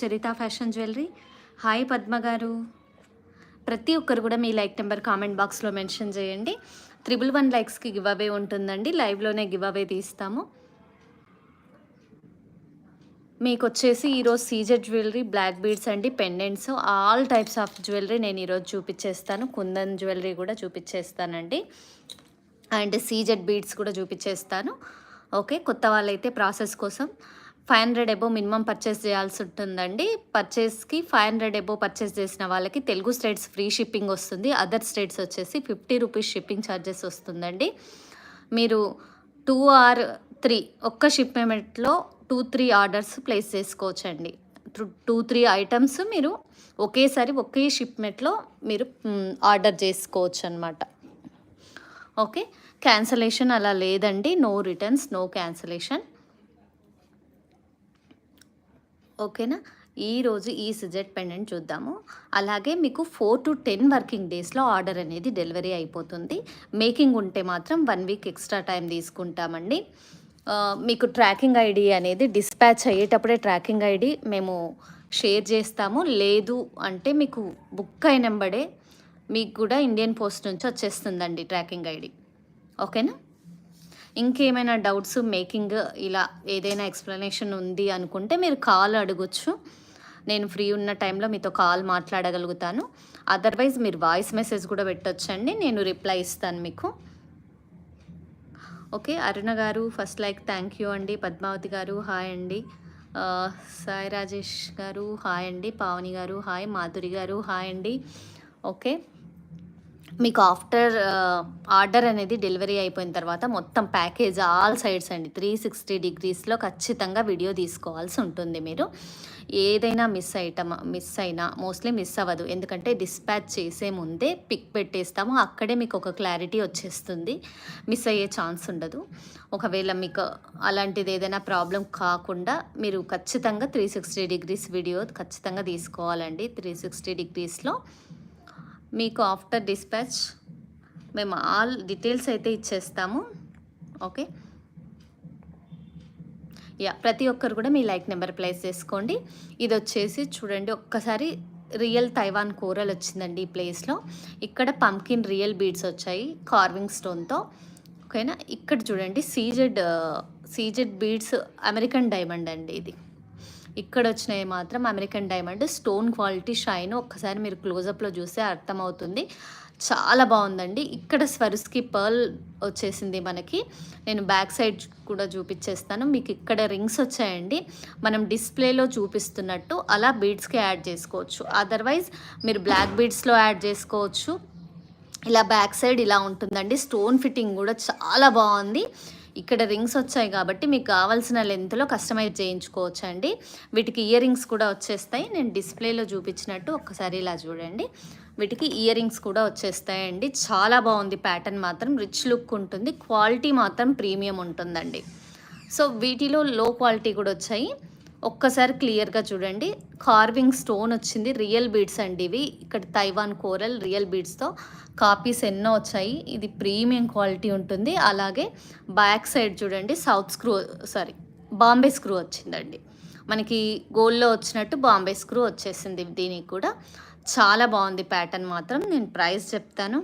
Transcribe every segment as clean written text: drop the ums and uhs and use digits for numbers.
చరిత fashion jewellery. Hi Padma గారు. ప్రతి ఒక్కరు కూడా మీ లైక్ నెంబర్ కామెంట్ బాక్స్లో మెన్షన్ చేయండి. 111 లైక్స్కి గివ్ అవే ఉంటుందండి. లైవ్లోనే గివ్ అవే తీస్తాము. మీకు వచ్చేసి ఈరోజు సీజెడ్ జ్యువెలరీ, బ్లాక్ బీడ్స్ అండి, pendants, all types of jewellery నేను ఈరోజు చూపించేస్తాను. కుందన్ జ్యువెలరీ కూడా చూపించేస్తానండి, అండ్ సీజెడ్ బీడ్స్ కూడా చూపించేస్తాను. ఓకే, కొత్త వాళ్ళైతే ప్రాసెస్ కోసం 500 అబోవ్ మినిమం పర్చేస్ చేయాల్సి ఉంటుందండి. పర్చేస్కి 500 అబోవ్ పర్చేస్ చేసిన వాళ్ళకి తెలుగు స్టేట్స్ ఫ్రీ షిప్పింగ్ వస్తుంది. అదర్ స్టేట్స్ వచ్చేసి 50 రూపీస్ షిప్పింగ్ ఛార్జెస్ వస్తుందండి. మీరు 2 ఆర్ 3 ఒక్క షిప్మెంట్లో 2-3 ఆర్డర్స్ ప్లేస్ చేసుకోవచ్చండి. 2-3 ఐటమ్స్ మీరు ఒకేసారి ఒకే షిప్మెంట్లో మీరు ఆర్డర్ చేసుకోవచ్చు అనమాట. ఓకే, క్యాన్సలేషన్ అలా లేదండి. No returns, no cancellation. ఓకేనా. ఈరోజు ఈ సిజెడ్ పెండెంట్ చూద్దాము. అలాగే మీకు 4 to 10 వర్కింగ్ డేస్లో ఆర్డర్ అనేది డెలివరీ అయిపోతుంది. మేకింగ్ ఉంటే మాత్రం 1 వీక్ ఎక్స్ట్రా టైం తీసుకుంటామండి. మీకు ట్రాకింగ్ ఐడి అనేది డిస్పాచ్ అయ్యేటప్పుడే ట్రాకింగ్ ఐడి మేము షేర్ చేస్తాము. లేదు అంటే మీకు బుక్ అయినంబడే మీకు కూడా ఇండియన్ పోస్ట్ నుంచి వచ్చేస్తుందండి ట్రాకింగ్ ఐడి. ఓకేనా. ఇంకేమైనా డౌట్స్, మేకింగ్ ఇలా ఏదైనా ఎక్స్ప్లెనేషన్ ఉంది అనుకుంటే మీరు కాల్ అడగొచ్చు. నేను ఫ్రీ ఉన్న టైంలో మీతో కాల్ మాట్లాడగలుగుతాను. అదర్వైజ్ మీరు వాయిస్ మెసేజ్ కూడా పెట్టొచ్చండి, నేను రిప్లై ఇస్తాను మీకు. ఓకే, అరుణ గారు ఫస్ట్ లైక్ థ్యాంక్ యూ అండి. పద్మావతి గారు హాయ్ అండి. సాయి రాజేష్ గారు హాయ్ అండి. పావని గారు హాయ్. మాధురి గారు హాయ్ అండి. ఓకే, మీకు ఆఫ్టర్ ఆర్డర్ అనేది డెలివరీ అయిపోయిన తర్వాత మొత్తం ప్యాకేజ్ ఆల్ సైడ్స్ అండి 360 డిగ్రీస్లో ఖచ్చితంగా వీడియో తీసుకోవాల్సి ఉంటుంది. మీరు ఏదైనా మిస్ అయినా మోస్ట్లీ మిస్ అవ్వదు, ఎందుకంటే డిస్పాచ్ చేసే ముందే పిక్ పెట్టేస్తాము. అక్కడే మీకు ఒక క్లారిటీ వచ్చేస్తుంది, మిస్ అయ్యే ఛాన్స్ ఉండదు. ఒకవేళ మీకు అలాంటిది ఏదైనా ప్రాబ్లం కాకుండా మీరు ఖచ్చితంగా 360 డిగ్రీస్ వీడియో ఖచ్చితంగా తీసుకోవాలండి. 360 డిగ్రీస్లో మీకు ఆఫ్టర్ డిస్పాచ్ మేము ఆల్ డీటెయిల్స్ అయితే ఇచ్చేస్తాము. ఓకే, ప్రతి ఒక్కరు కూడా మీ లైక్ నెంబర్ ప్లేస్ చేసుకోండి. ఇది వచ్చేసి చూడండి, ఒక్కసారి రియల్ తైవాన్ కోరల్ వచ్చిందండి ఈ ప్లేస్లో. ఇక్కడ పంకిన్ రియల్ బీడ్స్ వచ్చాయి కార్వింగ్ స్టోన్తో. ఓకేనా. ఇక్కడ చూడండి సీజెడ్ బీడ్స్ అమెరికన్ డైమండ్ అండి. ఇది ఇక్కడ వచ్చినవి మాత్రం American diamond, stone quality shine ఒక్కసారి మీరు క్లోజప్లో చూస్తే అర్థమవుతుంది. చాలా బాగుందండి. ఇక్కడ స్వరుస్కి పర్ల్ వచ్చేసింది మనకి. నేను బ్యాక్ సైడ్ కూడా చూపించేస్తాను మీకు. ఇక్కడ రింగ్స్ వచ్చాయండి, మనం డిస్ప్లేలో చూపిస్తున్నట్టు అలా బీడ్స్కి యాడ్ చేసుకోవచ్చు. అదర్వైజ్ మీరు బ్లాక్ బీడ్స్లో యాడ్ చేసుకోవచ్చు. ఇలా బ్యాక్ సైడ్ ఇలా ఉంటుందండి. స్టోన్ ఫిట్టింగ్ కూడా చాలా బాగుంది. ఇక్కడ రింగ్స్ వచ్చాయి కాబట్టి మీకు కావాల్సిన లెంత్లో కస్టమైజ్ చేయించుకోవచ్చు అండి. వీటికి ఇయర్ రింగ్స్ కూడా వచ్చేస్తాయి. నేను డిస్ప్లేలో చూపించినట్టు ఒక్కసారి ఇలా చూడండి, వీటికి ఇయర్ రింగ్స్ కూడా వచ్చేస్తాయండి. చాలా బాగుంది ప్యాటర్న్, మాత్రం రిచ్ లుక్ ఉంటుంది. క్వాలిటీ మాత్రం ప్రీమియం ఉంటుందండి. సో వీటిలో లో క్వాలిటీ కూడా వచ్చాయి. ఒక్కసారి క్లియర్గా చూడండి. కార్వింగ్ స్టోన్ వచ్చింది, రియల్ బీడ్స్ అండి ఇవి. ఇక్కడ తైవాన్ కోరల్ రియల్ బీడ్స్తో కాపీస్ ఎన్నో వచ్చాయి. ఇది ప్రీమియం క్వాలిటీ ఉంటుంది. అలాగే బ్యాక్ సైడ్ చూడండి బాంబే స్క్రూ వచ్చిందండి. మనకి గోల్డ్లో వచ్చినట్టు బాంబే స్క్రూ వచ్చేసింది దీనికి కూడా. చాలా బాగుంది ప్యాటర్న్ మాత్రం. నేను ప్రైస్ చెప్తాను.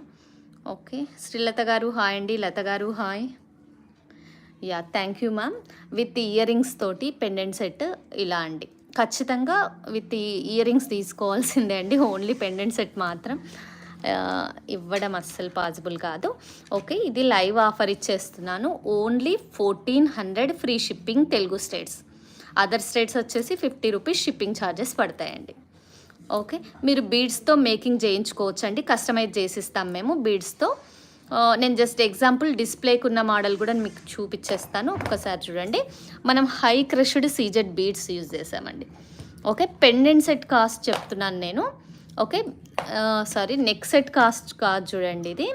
ఓకే, శ్రీలత గారు హాయ్ అండి. లత గారు hi. Thank you ma'am. With ear rings తోటి పెండెంట్ సెట్ ఇలా అండి. ఖచ్చితంగా విత్ ఇయర్ రింగ్స్ తీసుకోవాల్సిందే అండి. ఓన్లీ పెండెంట్ సెట్ మాత్రం ఇవ్వడం అస్సలు పాసిబుల్ కాదు. ఓకే, ఇది లైవ్ ఆఫర్ ఇచ్చేస్తున్నాను. Only 1400 free shipping Telugu states. Other states వచ్చేసి 50 రూపీస్ షిప్పింగ్ ఛార్జెస్ పడతాయండి. ఓకే, మీరు బీడ్స్తో మేకింగ్ చేయించుకోవచ్చు అండి. కస్టమైజ్ చేసిస్తాం మేము బీడ్స్తో. నేను జస్ట్ ఎగ్జాంపుల్ డిస్ప్లేకి ఉన్న మోడల్ కూడా మీకు చూపించేస్తాను. ఒక్కసారి చూడండి, మనం high crushed CZ beads use చేసామండి. ఓకే, పెండెంట్ సెట్ కాస్ట్ చెప్తున్నాను నేను. ఓకే, నెక్ సెట్ కాస్ట్ కాదు చూడండి ఇది.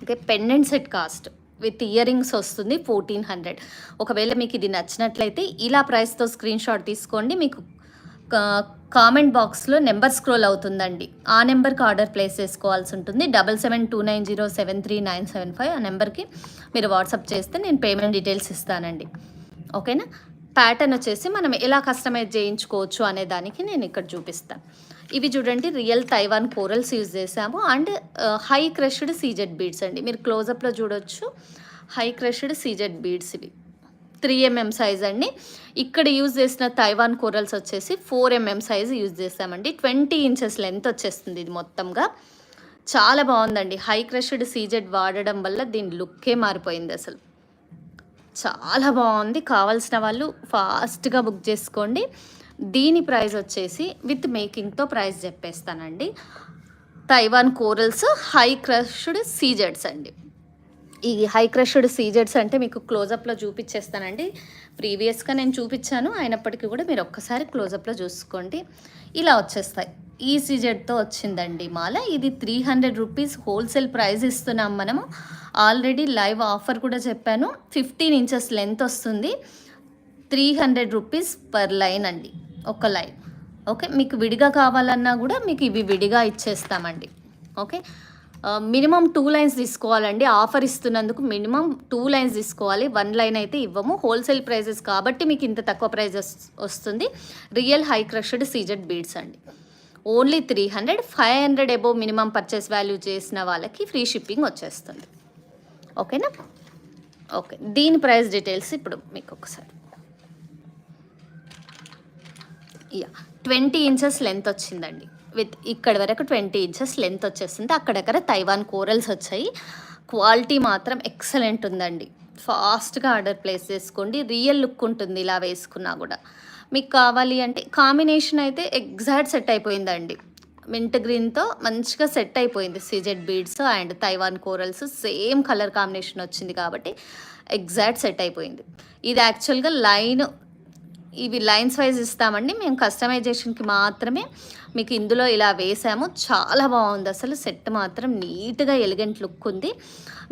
Okay, pendant set cost with ear rings వస్తుంది 1400. ఒకవేళ మీకు ఇది నచ్చినట్లయితే ఇలా ప్రైస్తో స్క్రీన్ షాట్ తీసుకోండి. మీకు కామెంట్ బాక్స్లో నెంబర్ స్క్రోల్ అవుతుందండి, ఆ నెంబర్కి ఆర్డర్ ప్లేస్ చేసుకోవాల్సి ఉంటుంది. 7729073975 ఆ నెంబర్కి మీరు వాట్సాప్ చేస్తే నేను పేమెంట్ డీటెయిల్స్ ఇస్తానండి. ఓకేనా. ప్యాటర్న్ వచ్చేసి మనం ఎలా కస్టమైజ్ చేయించుకోవచ్చు అనే దానికి నేను ఇక్కడ చూపిస్తాను. ఇవి చూడండి రియల్ తైవాన్ కోరల్స్ యూజ్ చేసాము and high crushed CZ beads అండి. మీరు క్లోజప్లో చూడొచ్చు హై క్రష్డ్ సీజెడ్ బీడ్స్ ఇవి 3mm సైజ్ అండి. ఇక్కడ యూజ్ చేసిన తైవాన్ కోరల్స్ వచ్చేసి 4mm సైజ్ యూజ్ చేసామండి. 20 ఇంచెస్ లెంత్ వచ్చేస్తుంది ఇది మొత్తంగా. చాలా బాగుందండి. హై క్రష్డ్ సీజెడ్ వాడడం వల్ల దీని లుక్కే మారిపోయింది అసలు. చాలా బాగుంది. కావాల్సిన వాళ్ళు ఫాస్ట్గా బుక్ చేసుకోండి. దీని ప్రైస్ వచ్చేసి విత్ మేకింగ్తో ప్రైస్ చెప్పేస్తానండి. తైవాన్ కోరల్స్ హై క్రష్డ్ సీజెడ్స్ అండి. ఈ హై క్రష్డ్ సీజెడ్స్ అంటే మీకు క్లోజప్లో చూపించేస్తానండి. ప్రీవియస్గా నేను చూపించాను, అయినప్పటికీ కూడా మీరు ఒక్కసారి క్లోజప్లో చూసుకోండి. ఇలా వచ్చేస్తాయి. ఈ సీజెడ్తో వచ్చిందండి మాల. ఇది 300 రూపీస్ హోల్సేల్ ప్రైస్ ఇస్తున్నాం మనము. ఆల్రెడీ లైవ్ ఆఫర్ కూడా చెప్పాను. 15 ఇంచెస్ లెంత్ వస్తుంది. 300 రూపీస్ పర్ లైన్ అండి, ఒక లైన్. ఓకే, మీకు విడిగా కావాలన్నా కూడా మీకు ఇవి విడిగా ఇచ్చేస్తామండి. ఓకే, మినిమం 2 లైన్స్ తీసుకోవాలండి. ఆఫర్ ఇస్తున్నందుకు మినిమం 2 లైన్స్ తీసుకోవాలి. 1 లైన్ అయితే ఇవ్వము. హోల్సేల్ ప్రైజెస్ కాబట్టి మీకు ఇంత తక్కువ ప్రైజెస్ వస్తుంది. Real high crushed CZ beads అండి. Only 300. 500 above minimum purchase value చేసిన వాళ్ళకి ఫ్రీ షిప్పింగ్ వచ్చేస్తుంది. ఓకేనా? ఓకే, దీని ప్రైస్ డీటెయిల్స్ ఇప్పుడు మీకు ఒకసారి. 20 ఇంచెస్ లెంత్ వచ్చిందండి. విత్ ఇక్కడ వరకు 20 ఇంచెస్ లెంత్ వచ్చేస్తుంది. అక్కడక్కడ తైవాన్ కోరల్స్ వచ్చాయి. క్వాలిటీ మాత్రం ఎక్సలెంట్ ఉందండి. ఫాస్ట్గా ఆర్డర్ ప్లేస్ చేసుకోండి. రియల్ లుక్ ఉంటుంది ఇలా వేసుకున్నా కూడా. మీకు కావాలి అంటే కాంబినేషన్ అయితే ఎగ్జాక్ట్ సెట్ అయిపోయిందండి. మింట్ గ్రీన్తో మంచిగా సెట్ అయిపోయింది. CZ beads and Taiwan corals same colour combination వచ్చింది కాబట్టి ఎగ్జాక్ట్ సెట్ అయిపోయింది. ఇది యాక్చువల్గా ఇవి లైన్స్ వైజ్ ఇస్తామండి. మేము కస్టమైజేషన్కి మాత్రమే మీకు ఇందులో ఇలా వేసాము. చాలా బాగుంది అసలు. సెట్ మాత్రం నీట్గా ఎలిగెంట్ లుక్ ఉంది.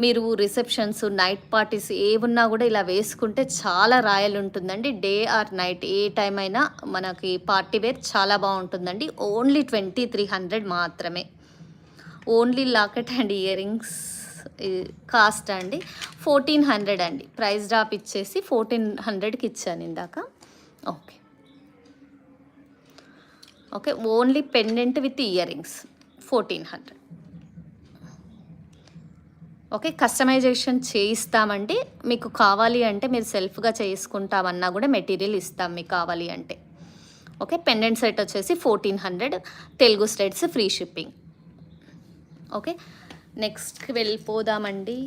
మీరు రిసెప్షన్స్, నైట్ పార్టీస్ ఏమున్నా కూడా ఇలా వేసుకుంటే చాలా రాయల్ ఉంటుందండి. డే ఆర్ నైట్ ఏ టైం అయినా మనకి పార్టీ వేర్ చాలా బాగుంటుందండి. ఓన్లీ 2300 మాత్రమే. Only locket and earrings cost అండి 1400 అండి. ప్రైస్ డ్రాప్ ఇచ్చేసి 1400కి ఇచ్చాను ఇందాక. Okay okay, only pendant with earrings 1400. Okay, customisation చేయిస్తామండి. మీకు కావాలి అంటే మీరు సెల్ఫ్గా చేసుకుంటామన్నా కూడా మెటీరియల్ ఇస్తాం మీకు కావాలి అంటే. ఓకే, పెండెంట్ సెట్ వచ్చేసి 1400. Telugu states free shipping. Okay, నెక్స్ట్కి వెళ్ళిపోదామండి.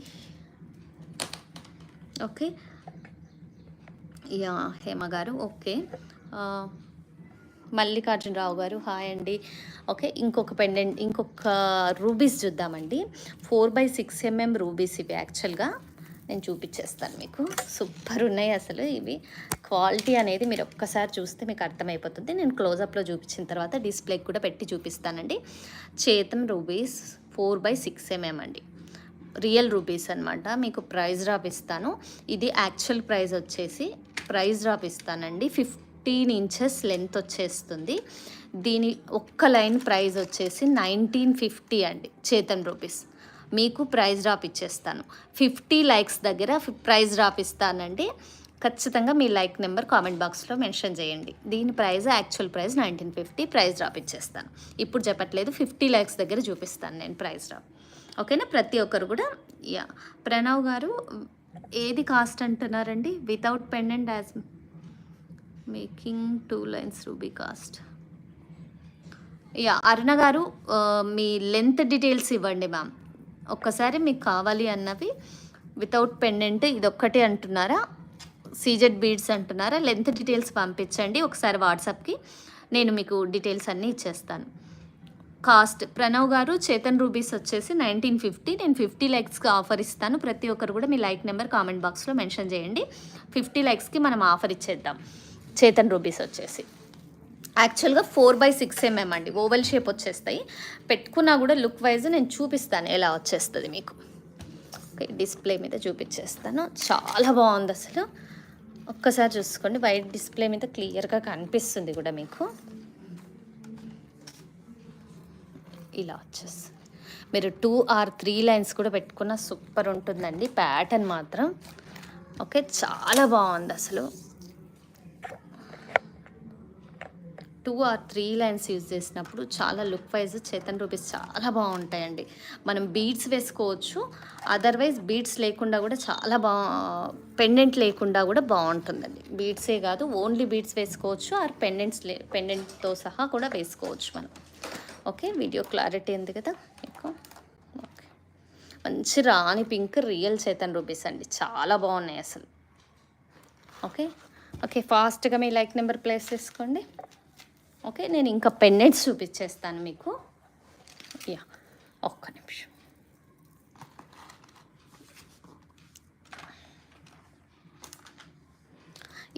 ఓకే, హేమ గారు. ఓకే, మల్లికార్జునరావు గారు హాయ్ అండి. ఓకే, ఇంకొక రూబీస్ చూద్దామండి. 4x6mm రూబీస్ ఇవి. యాక్చువల్గా నేను చూపించేస్తాను మీకు. సూపర్ ఉన్నాయి అసలు. ఇవి క్వాలిటీ అనేది మీరు ఒక్కసారి చూస్తే మీకు అర్థమైపోతుంది. నేను క్లోజప్లో చూపించిన తర్వాత డిస్ప్లేకి కూడా పెట్టి చూపిస్తానండి. చేతన్ రూబీస్ 4x6mm అండి. రియల్ రూబీస్ అనమాట. మీకు ప్రైస్ డ్రాప్ ఇస్తాను. ఇది యాక్చువల్ ప్రైస్ వచ్చేసి ప్రైస్ డ్రాప్ ఇస్తానండి. 15 ఇంచెస్ లెంత్ వచ్చేస్తుంది. దీని ఒక్క లైన్ ప్రైస్ వచ్చేసి 1950 అండి. చేతన్ రూపీస్ మీకు ప్రైస్ డ్రాప్ ఇచ్చేస్తాను. 50 లైక్స్ దగ్గర ప్రైస్ డ్రాప్ ఇస్తానండి. ఖచ్చితంగా మీ లైక్ నెంబర్ కామెంట్ బాక్స్లో మెన్షన్ చేయండి. దీని price actual price 1950. Price drop ఇచ్చేస్తాను. ఇప్పుడు చెప్పట్లేదు, 50 లైక్స్ దగ్గర చూపిస్తాను నేను ప్రైస్ డ్రాప్. ఓకేనా? ప్రతి ఒక్కరు కూడా. ప్రణవ్ గారు ఏది కాస్ట్ అంటున్నారండి? Without pendant as making 2 lines ruby cost. Aruna garu మీ లెంత్ డీటెయిల్స్ ఇవ్వండి మ్యామ్. ఒక్కసారి మీకు కావాలి అన్నవి వితౌట్ పెండెంట్ ఇదొక్కటి అంటున్నారా, సీజెడ్ బీడ్స్ అంటున్నారా? లెంత్ డీటెయిల్స్ పంపించండి ఒకసారి వాట్సాప్కి. నేను మీకు డీటెయిల్స్ అన్నీ ఇచ్చేస్తాను. కాస్ట్ ప్రణవ్ గారు చేతన్ రూబీస్ వచ్చేసి 1950. నేను 50 లైక్స్కి ఆఫర్ ఇస్తాను. ప్రతి ఒక్కరు కూడా మీ లైక్ నెంబర్ కామెంట్ బాక్స్లో మెన్షన్ చేయండి. 50 లైక్స్కి మనం ఆఫర్ ఇచ్చేద్దాం. చేతన్ రూబీస్ వచ్చేసి యాక్చువల్గా 4x6mm అండి. ఓవెల్ షేప్ వచ్చేస్తాయి. పెట్టుకున్నా కూడా లుక్ వైజ్ నేను చూపిస్తాను ఎలా వచ్చేస్తుంది మీకు. ఓకే, డిస్ప్లే మీద చూపించేస్తాను. చాలా బాగుంది అసలు. ఒక్కసారి చూసుకోండి. వైట్ డిస్ప్లే మీద క్లియర్గా కనిపిస్తుంది కూడా మీకు. ఇలా వచ్చేస్తుంది. మీరు 2 or 3 లైన్స్ కూడా పెట్టుకున్న సూపర్ ఉంటుందండి. ప్యాటర్న్ మాత్రం ఓకే చాలా బాగుంది అసలు. 2 ఆర్ 3 లైన్స్ యూజ్ చేసినప్పుడు చాలా లుక్ వైజ్ చేతన్ రూపీస్ చాలా బాగుంటాయండి. మనం బీడ్స్ వేసుకోవచ్చు, అదర్వైజ్ బీడ్స్ లేకుండా కూడా చాలా పెండెంట్ లేకుండా కూడా బాగుంటుందండి. బీడ్సే కాదు, ఓన్లీ బీడ్స్ వేసుకోవచ్చు, ఆర్ పెండెంట్తో సహా కూడా వేసుకోవచ్చు మనం. ఓకే, వీడియో క్లారిటీ ఉంది కదా మీకు? ఓకే, మంచి రాణి పింక్ రియల్ చేతన్ రూపీస్ అండి, చాలా బాగున్నాయి అసలు. ఓకే ఓకే, ఫాస్ట్గా మీ లైక్ నెంబర్ ప్లేస్ చేసుకోండి. ఓకే, నేను ఇంకా పెండెంట్స్ చూపించేస్తాను మీకు. యా, ఒక్క నిమిషం.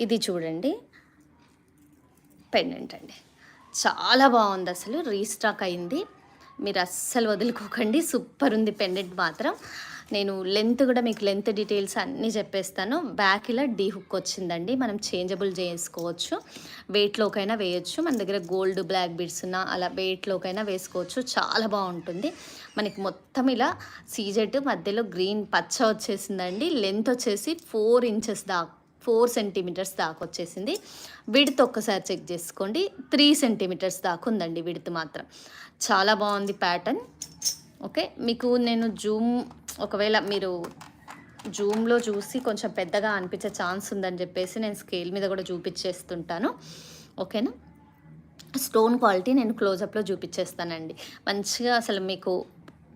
ఇది చూడండి, పెండెంట్ అండి, చాలా బాగుంది అసలు. రీస్టాక్ అయింది, మీరు అస్సలు వదులుకోకండి. సూపర్ ఉంది పెండెంట్ మాత్రం. నేను లెంత్ కూడా మీకు లెంత్ డీటెయిల్స్ అన్నీ చెప్పేస్తాను. బ్యాక్ ఇలా డీ హుక్ వచ్చిందండి, మనం చేంజబుల్ చేసుకోవచ్చు, వెయిట్లోకైనా వేయచ్చు. మన దగ్గర గోల్డ్ బ్లాక్ బీడ్స్ ఉన్న అలా వెయిట్లోకైనా వేసుకోవచ్చు, చాలా బాగుంటుంది. మనకి మొత్తం ఇలా సీజెట్ మధ్యలో గ్రీన్ పచ్చ వచ్చేసిందండి. లెంత్ వచ్చేసి 4 ఇంచెస్ దాకా, 4 సెంటీమీటర్స్ దాకా వచ్చేసింది. విడ్త్ ఒక్కసారి చెక్ చేసుకోండి, 3 సెంటీమీటర్స్ దాకా ఉందండి విడ్త్ మాత్రం. చాలా బాగుంది ప్యాటర్న్. ఓకే, మీకు నేను ఒకవేళ మీరు జూమ్లో చూసి కొంచెం పెద్దగా అనిపించే ఛాన్స్ ఉందని చెప్పేసి నేను స్కేల్ మీద కూడా చూపించేస్తుంటాను. ఓకేనా, స్టోన్ క్వాలిటీ నేను క్లోజప్లో చూపించేస్తానండి. మంచిగా అసలు మీకు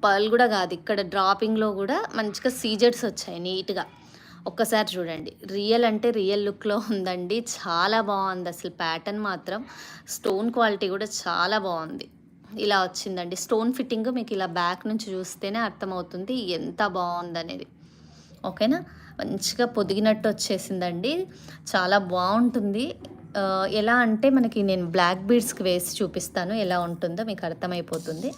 పర్ల్ కూడా కాదు, ఇక్కడ డ్రాపింగ్లో కూడా మంచిగా సీజెట్స్ వచ్చాయి నీట్గా. ఒక్కసారి చూడండి, రియల్ అంటే రియల్ లుక్లో ఉందండి, చాలా బాగుంది అసలు. ప్యాటర్న్ మాత్రం స్టోన్ క్వాలిటీ కూడా చాలా బాగుంది. ఇలా వచ్చిందండి స్టోన్ ఫిట్టింగ్, మీకు ఇలా బ్యాక్ నుంచి చూస్తేనే అర్థమవుతుంది ఎంత బాగుందనేది. ఓకేనా, మంచిగా పొదిగినట్టు వచ్చేసిందండి, చాలా బాగుంటుంది. ఎలా అంటే మనకి నేను బ్లాక్ బీడ్స్కి వేసి చూపిస్తాను, ఎలా ఉంటుందో మీకు అర్థమైపోతుంది.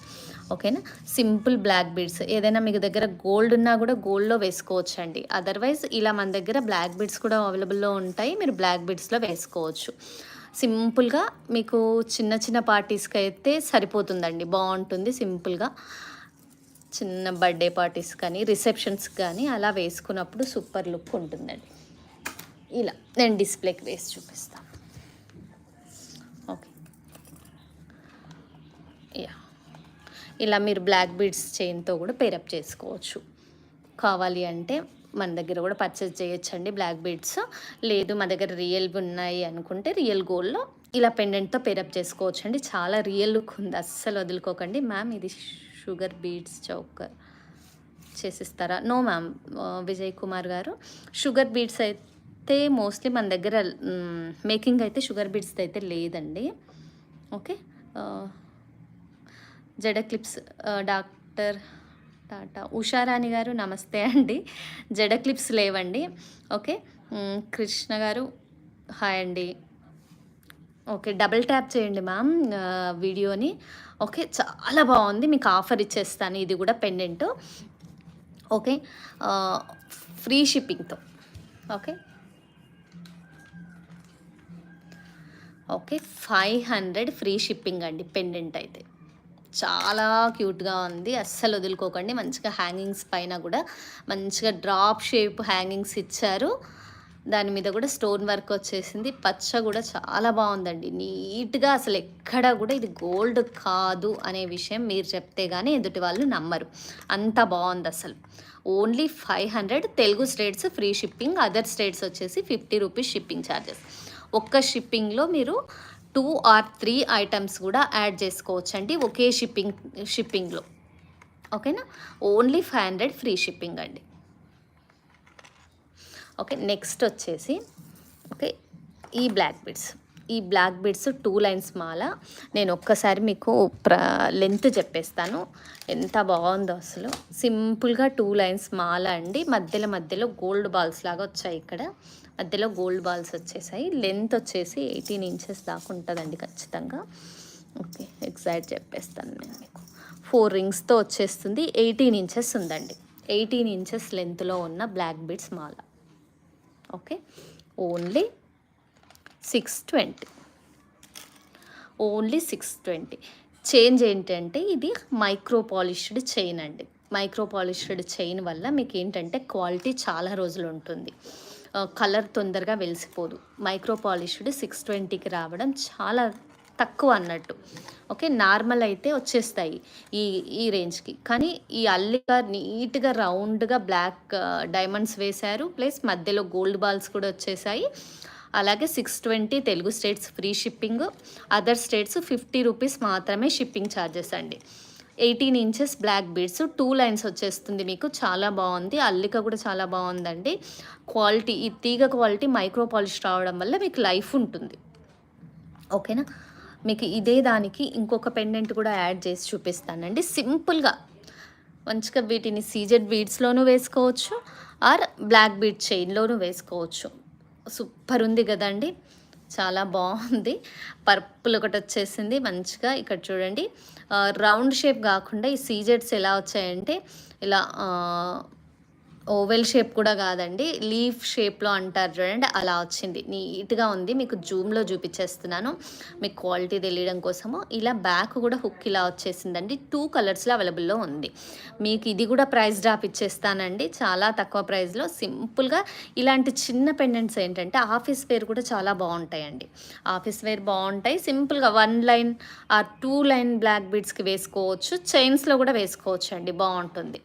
ఓకేనా, సింపుల్ బ్లాక్ బీడ్స్, ఏదైనా మీకు దగ్గర గోల్డ్ ఉన్నా కూడా గోల్డ్లో వేసుకోవచ్చు అండి. అదర్వైజ్ ఇలా మన దగ్గర బ్లాక్ బీడ్స్ కూడా అవైలబుల్లో ఉంటాయి, మీరు బ్లాక్ బీడ్స్లో వేసుకోవచ్చు. సింపుల్గా మీకు చిన్న చిన్న పార్టీస్కి అయితే సరిపోతుందండి, బాగుంటుంది. సింపుల్గా చిన్న బర్త్డే పార్టీస్ కానీ రిసెప్షన్స్కి కానీ అలా వేసుకున్నప్పుడు సూపర్ లుక్ ఉంటుందండి. ఇలా నేను డిస్ప్లేకి వేసి చూపిస్తాను. ఓకే, యా, ఇలా మీరు బ్లాక్ బీడ్స్ చైన్తో కూడా పేరప్ చేసుకోవచ్చు. కావాలి అంటే మన దగ్గర కూడా పర్చేస్ చేయొచ్చండి బ్లాక్ బీడ్స్. లేదు మా దగ్గర రియల్ ఉన్నాయి అనుకుంటే రియల్ గోల్డ్లో ఇలా పెండెంట్తో పేరప్ చేసుకోవచ్చు అండి. చాలా రియల్ లుక్ ఉంది, అస్సలు వదులుకోకండి. మ్యామ్ ఇది షుగర్ బీడ్స్ చౌకర్ చేసిస్తారా? No ma'am, Vijay Kumar garu, sugar beads అయితే మోస్ట్లీ మన దగ్గర మేకింగ్ అయితే షుగర్ బీడ్స్ అయితే లేదండి. ఓకే, జడ క్లిప్స్ డాక్టర్ టాటా ఉషారాణి గారు నమస్తే అండి. జడ క్లిప్స్ లేవండి. ఓకే, కృష్ణ గారు హాయ్ అండి. ఓకే, డబుల్ ట్యాప్ చేయండి మ్యామ్ వీడియోని. ఓకే, చాలా బాగుంది, మీకు ఆఫర్ ఇచ్చేస్తాను. ఇది కూడా పెండెంట్. ఓకే, ఫ్రీ షిప్పింగ్తో. ఓకే ఓకే, 500 ఫ్రీ షిప్పింగ్ అండి పెండెంట్ అయితే. చాలా క్యూట్గా ఉంది, అస్సలు వదులుకోకండి. మంచిగా హ్యాంగింగ్స్ పైన కూడా మంచిగా డ్రాప్ షేప్ హ్యాంగింగ్స్ ఇచ్చారు, దాని మీద కూడా స్టోన్ వర్క్ వచ్చేసింది. పచ్చ కూడా చాలా బాగుందండి నీట్గా, అసలు ఎక్కడ కూడా ఇది గోల్డ్ కాదు అనే విషయం మీరు చెప్తే కానీ ఎదుటి వాళ్ళు నమ్మరు, అంత బాగుంది అసలు. Only 500, Telugu states free shipping, other states వచ్చేసి 50 రూపీస్ షిప్పింగ్ ఛార్జెస్. ఒక్క షిప్పింగ్లో మీరు 2 ఆర్ 3 ఐటమ్స్ కూడా యాడ్ చేసుకోవచ్చు అండి ఒకే షిప్పింగ్లో. ఓకేనా, ఓన్లీ 500 ఫ్రీ షిప్పింగ్ అండి. ఓకే, నెక్స్ట్ వచ్చేసి ఓకే ఈ బ్లాక్ బీడ్స్ 2 లైన్స్ మాల. నేను ఒక్కసారి మీకు లెంత్ చెప్పేస్తాను, ఎంత బాగుందో అసలు. సింపుల్గా 2 లైన్స్ మాల అండి, మధ్యలో గోల్డ్ బాల్స్ లాగా వచ్చాయి, ఇక్కడ మధ్యలో గోల్డ్ బాల్స్ వచ్చేసాయి. లెంత్ వచ్చేసి 18 ఇంచెస్ దాకా ఉంటుందండి ఖచ్చితంగా. ఓకే, ఎగ్జాక్ట్ చెప్పేస్తాను నేను మీకు. 4 రింగ్స్తో వచ్చేస్తుంది, 18 ఇంచెస్ ఉందండి. 18 ఇంచెస్ లెంత్లో ఉన్న బ్లాక్ బీడ్స్ మాల. Okay, only 620. ఓన్లీ 620. చేంజ్ ఏంటంటే ఇది మైక్రో పాలిష్డ్ చైన్ అండి. మైక్రో పాలిష్డ్ చైన్ వల్ల మీకు ఏంటంటే క్వాలిటీ చాలా రోజులు ఉంటుంది, కలర్ తొందరగా వెలిసిపోదు. మైక్రో పాలిష్డ్ 620కి రావడం చాలా తక్కువ అన్నట్టు. ఓకే, నార్మల్ అయితే వచ్చేస్తాయి ఈ ఈ రేంజ్కి. కానీ ఈ అల్లిక నీట్గా రౌండ్గా బ్లాక్ డైమండ్స్ వేశారు, ప్లస్ మధ్యలో గోల్డ్ బాల్స్ కూడా వచ్చేసాయి. అలాగే 620 Telugu states free shipping, other states 50 rupees మాత్రమే షిప్పింగ్ ఛార్జెస్ అండి. 18 ఇంచెస్ బ్లాక్ బీడ్స్ 2 లైన్స్ వచ్చేస్తుంది మీకు. చాలా బాగుంది, అల్లిక కూడా చాలా బాగుందండి. క్వాలిటీ, ఈ తీగ క్వాలిటీ మైక్రో పాలిష్ రావడం వల్ల మీకు లైఫ్ ఉంటుంది. ఓకేనా, మీకు ఇదే దానికి ఇంకొక పెండెంట్ కూడా యాడ్ చేసి చూపిస్తానండి. సింపుల్గా మంచిగా వీటిని సీజెడ్ బీడ్స్లోనూ వేసుకోవచ్చు, ఆర్ బ్లాక్ బీడ్ చైన్లోనూ వేసుకోవచ్చు. సూపర్ ఉంది కదండి, చాలా బాగుంది. పర్పుల్ ఒకటి వచ్చేసింది మంచిగా. ఇక్కడ చూడండి, రౌండ్ షేప్ కాకుండా ఈ సీజెడ్స్ ఎలా వచ్చాయంటే ఇలా ఓవెల్ షేప్ కూడా కాదండి, లీఫ్ షేప్లో అంటారు చూడండి, అలా వచ్చింది. నీట్గా ఉంది. మీకు జూమ్లో చూపించేస్తున్నాను మీకు క్వాలిటీ తెలియడం కోసము. ఇలా బ్యాక్ కూడా హుక్ ఇలా వచ్చేసిందండి. 2 కలర్స్లో అవైలబుల్లో ఉంది. మీకు ఇది కూడా ప్రైస్ డ్రాప్ ఇచ్చేస్తానండి, చాలా తక్కువ ప్రైస్లో. సింపుల్గా ఇలాంటి చిన్న పెండెంట్స్ ఏంటంటే ఆఫీస్ వేర్ కూడా చాలా బాగుంటాయండి. ఆఫీస్ వేర్ బాగుంటాయి. సింపుల్గా 1 లైన్ ఆర్ 2 లైన్ బ్లాక్ బీడ్స్కి వేసుకోవచ్చు, చైన్స్లో కూడా వేసుకోవచ్చు అండి, బాగుంటుంది.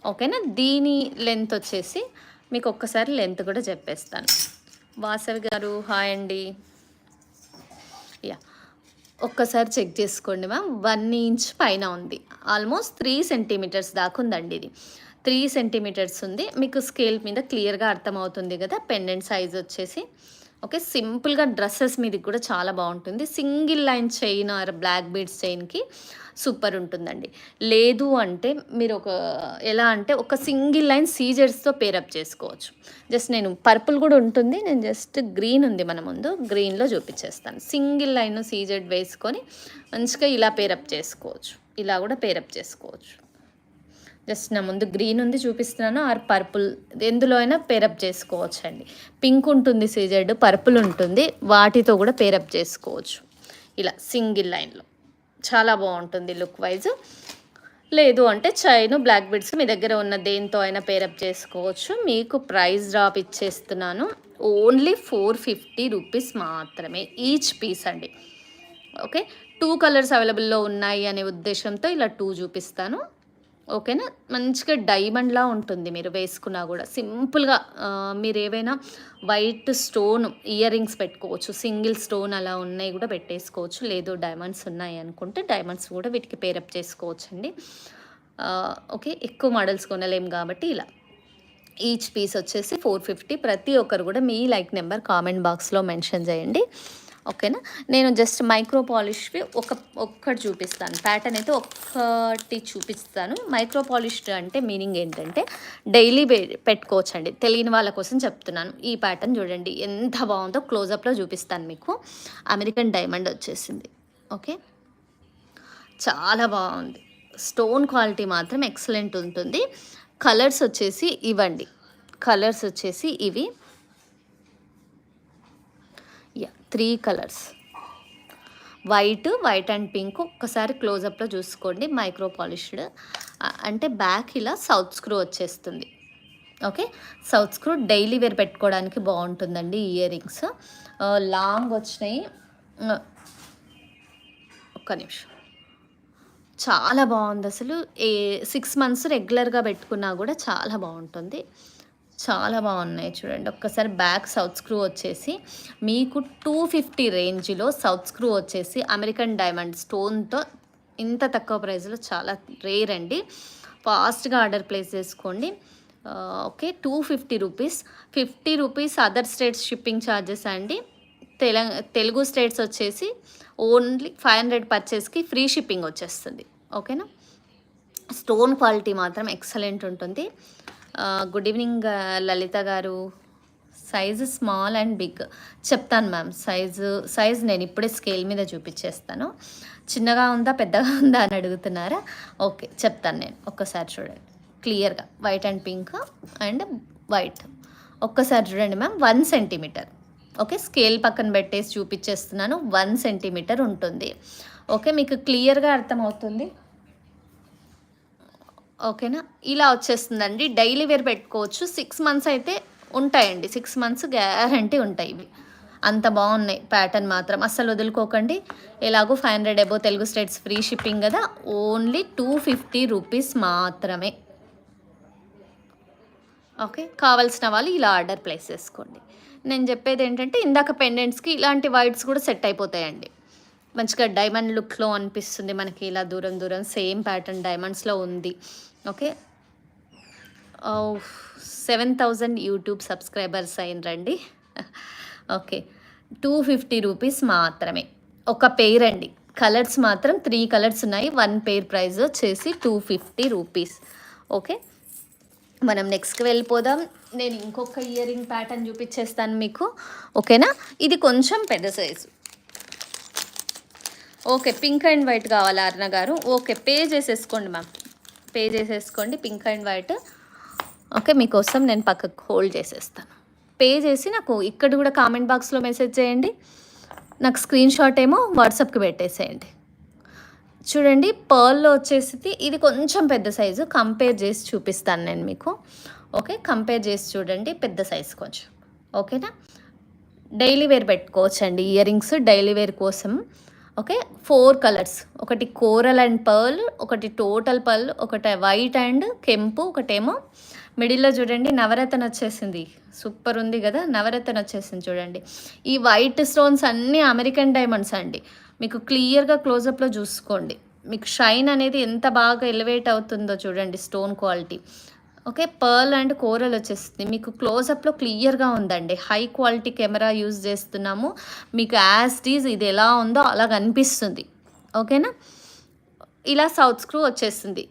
ఓకేనా, దీని లెంత్ వచ్చేసి మీకు ఒక్కసారి లెంత్ కూడా చెప్పేస్తాను. వాసవి గారు హాయ్ అండి. యా, ఒక్కసారి చెక్ చేసుకోండి మ్యామ్. 1 ఇంచ్ పైన ఉంది, ఆల్మోస్ట్ 3 సెంటీమీటర్స్ దాకా ఉందండి. ఇది 3 సెంటీమీటర్స్ ఉంది. మీకు స్కేల్ మీద క్లియర్గా అర్థమవుతుంది కదా పెండెంట్ సైజ్ వచ్చేసి. ఓకే, సింపుల్గా డ్రెస్సెస్ మీదకి కూడా చాలా బాగుంటుంది. Single line chain or black beads చైన్కి సూపర్ ఉంటుందండి. లేదు అంటే మీరు ఎలా అంటే ఒక సింగిల్ లైన్ సీజర్స్తో పేరప్ చేసుకోవచ్చు. జస్ట్ నేను పర్పుల్ కూడా ఉంటుంది, నేను జస్ట్ గ్రీన్ ఉంది మన ముందు, గ్రీన్లో చూపించేస్తాను. సింగిల్ లైన్ సీజెడ్ వేసుకొని మంచిగా ఇలా పేరప్ చేసుకోవచ్చు, ఇలా కూడా పేరప్ చేసుకోవచ్చు. జస్ట్ నా ముందు గ్రీన్ ఉంది చూపిస్తున్నాను, ఆర్ పర్పుల్, ఎందులో అయినా పేరప్ చేసుకోవచ్చు అండి. పింక్ ఉంటుంది సీజెడ్, పర్పుల్ ఉంటుంది, వాటితో కూడా పేరప్ చేసుకోవచ్చు ఇలా సింగిల్ లైన్లో. చాలా బాగుంటుంది లుక్ వైజ్. లేదు అంటే చైన్ బ్లాక్ బీడ్స్ మీ దగ్గర ఉన్న దేంతో అయినా పేరప్ చేసుకోవచ్చు. మీకు ప్రైస్ డ్రాప్ ఇచ్చేస్తున్నాను, ఓన్లీ 450 రూపీస్ మాత్రమే ఈచ్ పీస్ అండి. ఓకే, 2 కలర్స్ అవైలబుల్లో ఉన్నాయి అనే ఉద్దేశంతో ఇలా 2 చూపిస్తాను. ఓకేనా, మంచిగా డైమండ్లా ఉంటుంది మీరు వేసుకున్నా కూడా. సింపుల్గా మీరు ఏవైనా వైట్ స్టోన్ ఇయర్ రింగ్స్ పెట్టుకోవచ్చు, సింగిల్ స్టోన్ అలా ఉన్నాయి కూడా పెట్టేసుకోవచ్చు. లేదు డైమండ్స్ ఉన్నాయి అనుకుంటే డైమండ్స్ కూడా వీటికి పేరప్ చేసుకోవచ్చు అండి. ఓకే, ఎక్కువ మోడల్స్ కొనలేం కాబట్టి ఇలా. ఈచ్ పీస్ వచ్చేసి 450. ప్రతి ఒక్కరు కూడా మీ లైక్ నెంబర్ కామెంట్ బాక్స్లో మెన్షన్ చేయండి. ఓకేనా, నేను జస్ట్ మైక్రో పాలిష్వి ఒక్కటి చూపిస్తాను. ప్యాటర్న్ అయితే ఒక్కటి చూపిస్తాను. మైక్రో పాలిష్డ్ అంటే మీనింగ్ ఏంటంటే డైలీ పెట్టుకోవచ్చు అండి. తెలియని వాళ్ళ కోసం చెప్తున్నాను. ఈ ప్యాటర్న్ చూడండి ఎంత బాగుందో, క్లోజప్లో చూపిస్తాను మీకు. అమెరికన్ డైమండ్ వచ్చేసింది. ఓకే, చాలా బాగుంది. స్టోన్ క్వాలిటీ మాత్రం ఎక్సలెంట్ ఉంటుంది. కలర్స్ వచ్చేసి ఇవ్వండి, కలర్స్ వచ్చేసి ఇవి 3 కలర్స్, వైట్ అండ్ పింక్. ఒక్కసారి క్లోజప్లో చూసుకోండి. మైక్రో పాలిష్డ్ అంటే బ్యాక్ ఇలా సౌత్ స్క్రూ వచ్చేస్తుంది. Okay, south screw daily wear పెట్టుకోవడానికి బాగుంటుందండి. ఇయర్ రింగ్స్ లాంగ్ వచ్చినాయి. ఒక్క నిమిషం, చాలా బాగుంది అసలు. 6 మంత్స్ రెగ్యులర్గా పెట్టుకున్నా కూడా చాలా బాగుంటుంది. చాలా బాగున్నాయి చూడండి. ఒక్కసారి బ్యాక్ సౌత్ స్క్రూ వచ్చేసి మీకు 250 రేంజ్లో సౌత్ స్క్రూ వచ్చేసి అమెరికన్ డైమండ్ స్టోన్తో ఇంత తక్కువ ప్రైస్లో చాలా రేర్ అండి. ఫాస్ట్గా ఆర్డర్ ప్లేస్ చేసుకోండి. Okay, 250 rupees, 50 rupees other states shipping charges అండి. తెలుగు స్టేట్స్ వచ్చేసి ఓన్లీ 500 పర్చేస్కి ఫ్రీ షిప్పింగ్ వచ్చేస్తుంది. ఓకేనా, స్టోన్ క్వాలిటీ మాత్రం ఎక్సలెంట్ ఉంటుంది. గుడ్ ఈవినింగ్ లలిత గారు. సైజు స్మాల్ అండ్ బిగ్ చెప్తాను మ్యామ్. సైజ్ నేను ఇప్పుడే స్కేల్ మీద చూపించేస్తాను. చిన్నగా ఉందా పెద్దగా ఉందా అని అడుగుతున్నారా? ఓకే, చెప్తాను నేను. ఒక్కసారి చూడండి క్లియర్గా, white and pink and white. ఒక్కసారి చూడండి మ్యామ్, 1 సెంటీమీటర్. ఓకే, స్కేల్ పక్కన పెట్టేసి చూపించేస్తున్నాను. 1 సెంటీమీటర్ ఉంటుంది. ఓకే, మీకు క్లియర్గా అర్థమవుతుంది. ఓకేనా, ఇలా వచ్చేస్తుందండి. డైలీ వేర్ పెట్టుకోవచ్చు. 6 మంత్స్ అయితే ఉంటాయండి, 6 మంత్స్ గ్యారంటీ ఉంటాయి ఇవి. అంత బాగున్నాయి. ప్యాటర్న్ మాత్రం అస్సలు వదులుకోకండి. ఎలాగో 500 above Telugu states free shipping కదా, ఓన్లీ 250 రూపీస్ మాత్రమే. ఓకే, కావాల్సిన వాళ్ళు ఇలా ఆర్డర్ ప్లేస్ చేసుకోండి. నేను చెప్పేది ఏంటంటే ఇందాక పెండెంట్స్కి ఇలాంటి వైట్స్ కూడా సెట్ అయిపోతాయండి. మంచిగా డైమండ్ లుక్లో అనిపిస్తుంది మనకి. ఇలా దూరం దూరం సేమ్ ప్యాటర్న్ డైమండ్స్లో ఉంది. ఓకే, 7000 యూట్యూబ్ సబ్స్క్రైబర్స్ అయినరండి. ఓకే, 250 రూపీస్ మాత్రమే. ఒక పెయిర్ అండి. కలర్స్ మాత్రం 3 కలర్స్ ఉన్నాయి. 1 పెయిర్ ప్రైస్ వచ్చేసి 250 రూపీస్. ఓకే, మనం నెక్స్ట్కి వెళ్ళిపోదాం. నేను ఇంకొక ఇయర్ రింగ్ ప్యాటర్న్ చూపించేస్తాను మీకు. ఓకేనా, ఇది కొంచెం పెద్ద size. Okay, pink and white కావాలా అరుణ గారు? ఓకే, పే చేసేసుకోండి మ్యామ్, పే చేసేసుకోండి పింక్ అండ్ వైట్. ఓకే, మీకోసం నేను పక్కకు హోల్డ్ చేసేస్తాను. పే చేసి నాకు ఇక్కడ కూడా కామెంట్ బాక్స్లో మెసేజ్ చేయండి. నాకు స్క్రీన్ షాట్ ఏమో వాట్సాప్కి పెట్టేసేయండి. చూడండి, పర్ల్లో వచ్చేసి ఇది కొంచెం పెద్ద సైజు. కంపేర్ చేసి చూపిస్తాను నేను మీకు. ఓకే, కంపేర్ చేసి చూడండి, పెద్ద సైజు కొంచెం. ఓకేనా, డైలీ వేర్ పెట్టుకోవచ్చండి ఇయర్ రింగ్స్ డైలీ వేర్ కోసం. Okay, 4 colours. ఒకటి కోరల్ అండ్ పర్ల్, ఒకటి టోటల్ పర్ల్, ఒకటి వైట్ అండ్ కెంపు, ఒకటేమో మిడిల్లో చూడండి నవరత్న వచ్చేసింది. సూపర్ ఉంది కదా, నవరత్న వచ్చేసింది చూడండి. ఈ వైట్ స్టోన్స్ అన్నీ అమెరికన్ డైమండ్స్ అండి. మీకు క్లియర్గా క్లోజప్లో చూసుకోండి. మీకు షైన్ అనేది ఎంత బాగా ఎలివేట్ అవుతుందో చూడండి, stone quality. Okay, pearl and coral వచ్చేస్తుంది. మీకు క్లోజప్లో క్లియర్గా ఉందండి. హై క్వాలిటీ కెమెరా యూజ్ చేస్తున్నాము. మీకు యాజ్ ఈజ్ ఇది ఎలా ఉందో అలా కనిపిస్తుంది. ఓకేనా, ఇలా సౌత్ స్క్రూ వచ్చేస్తుంది.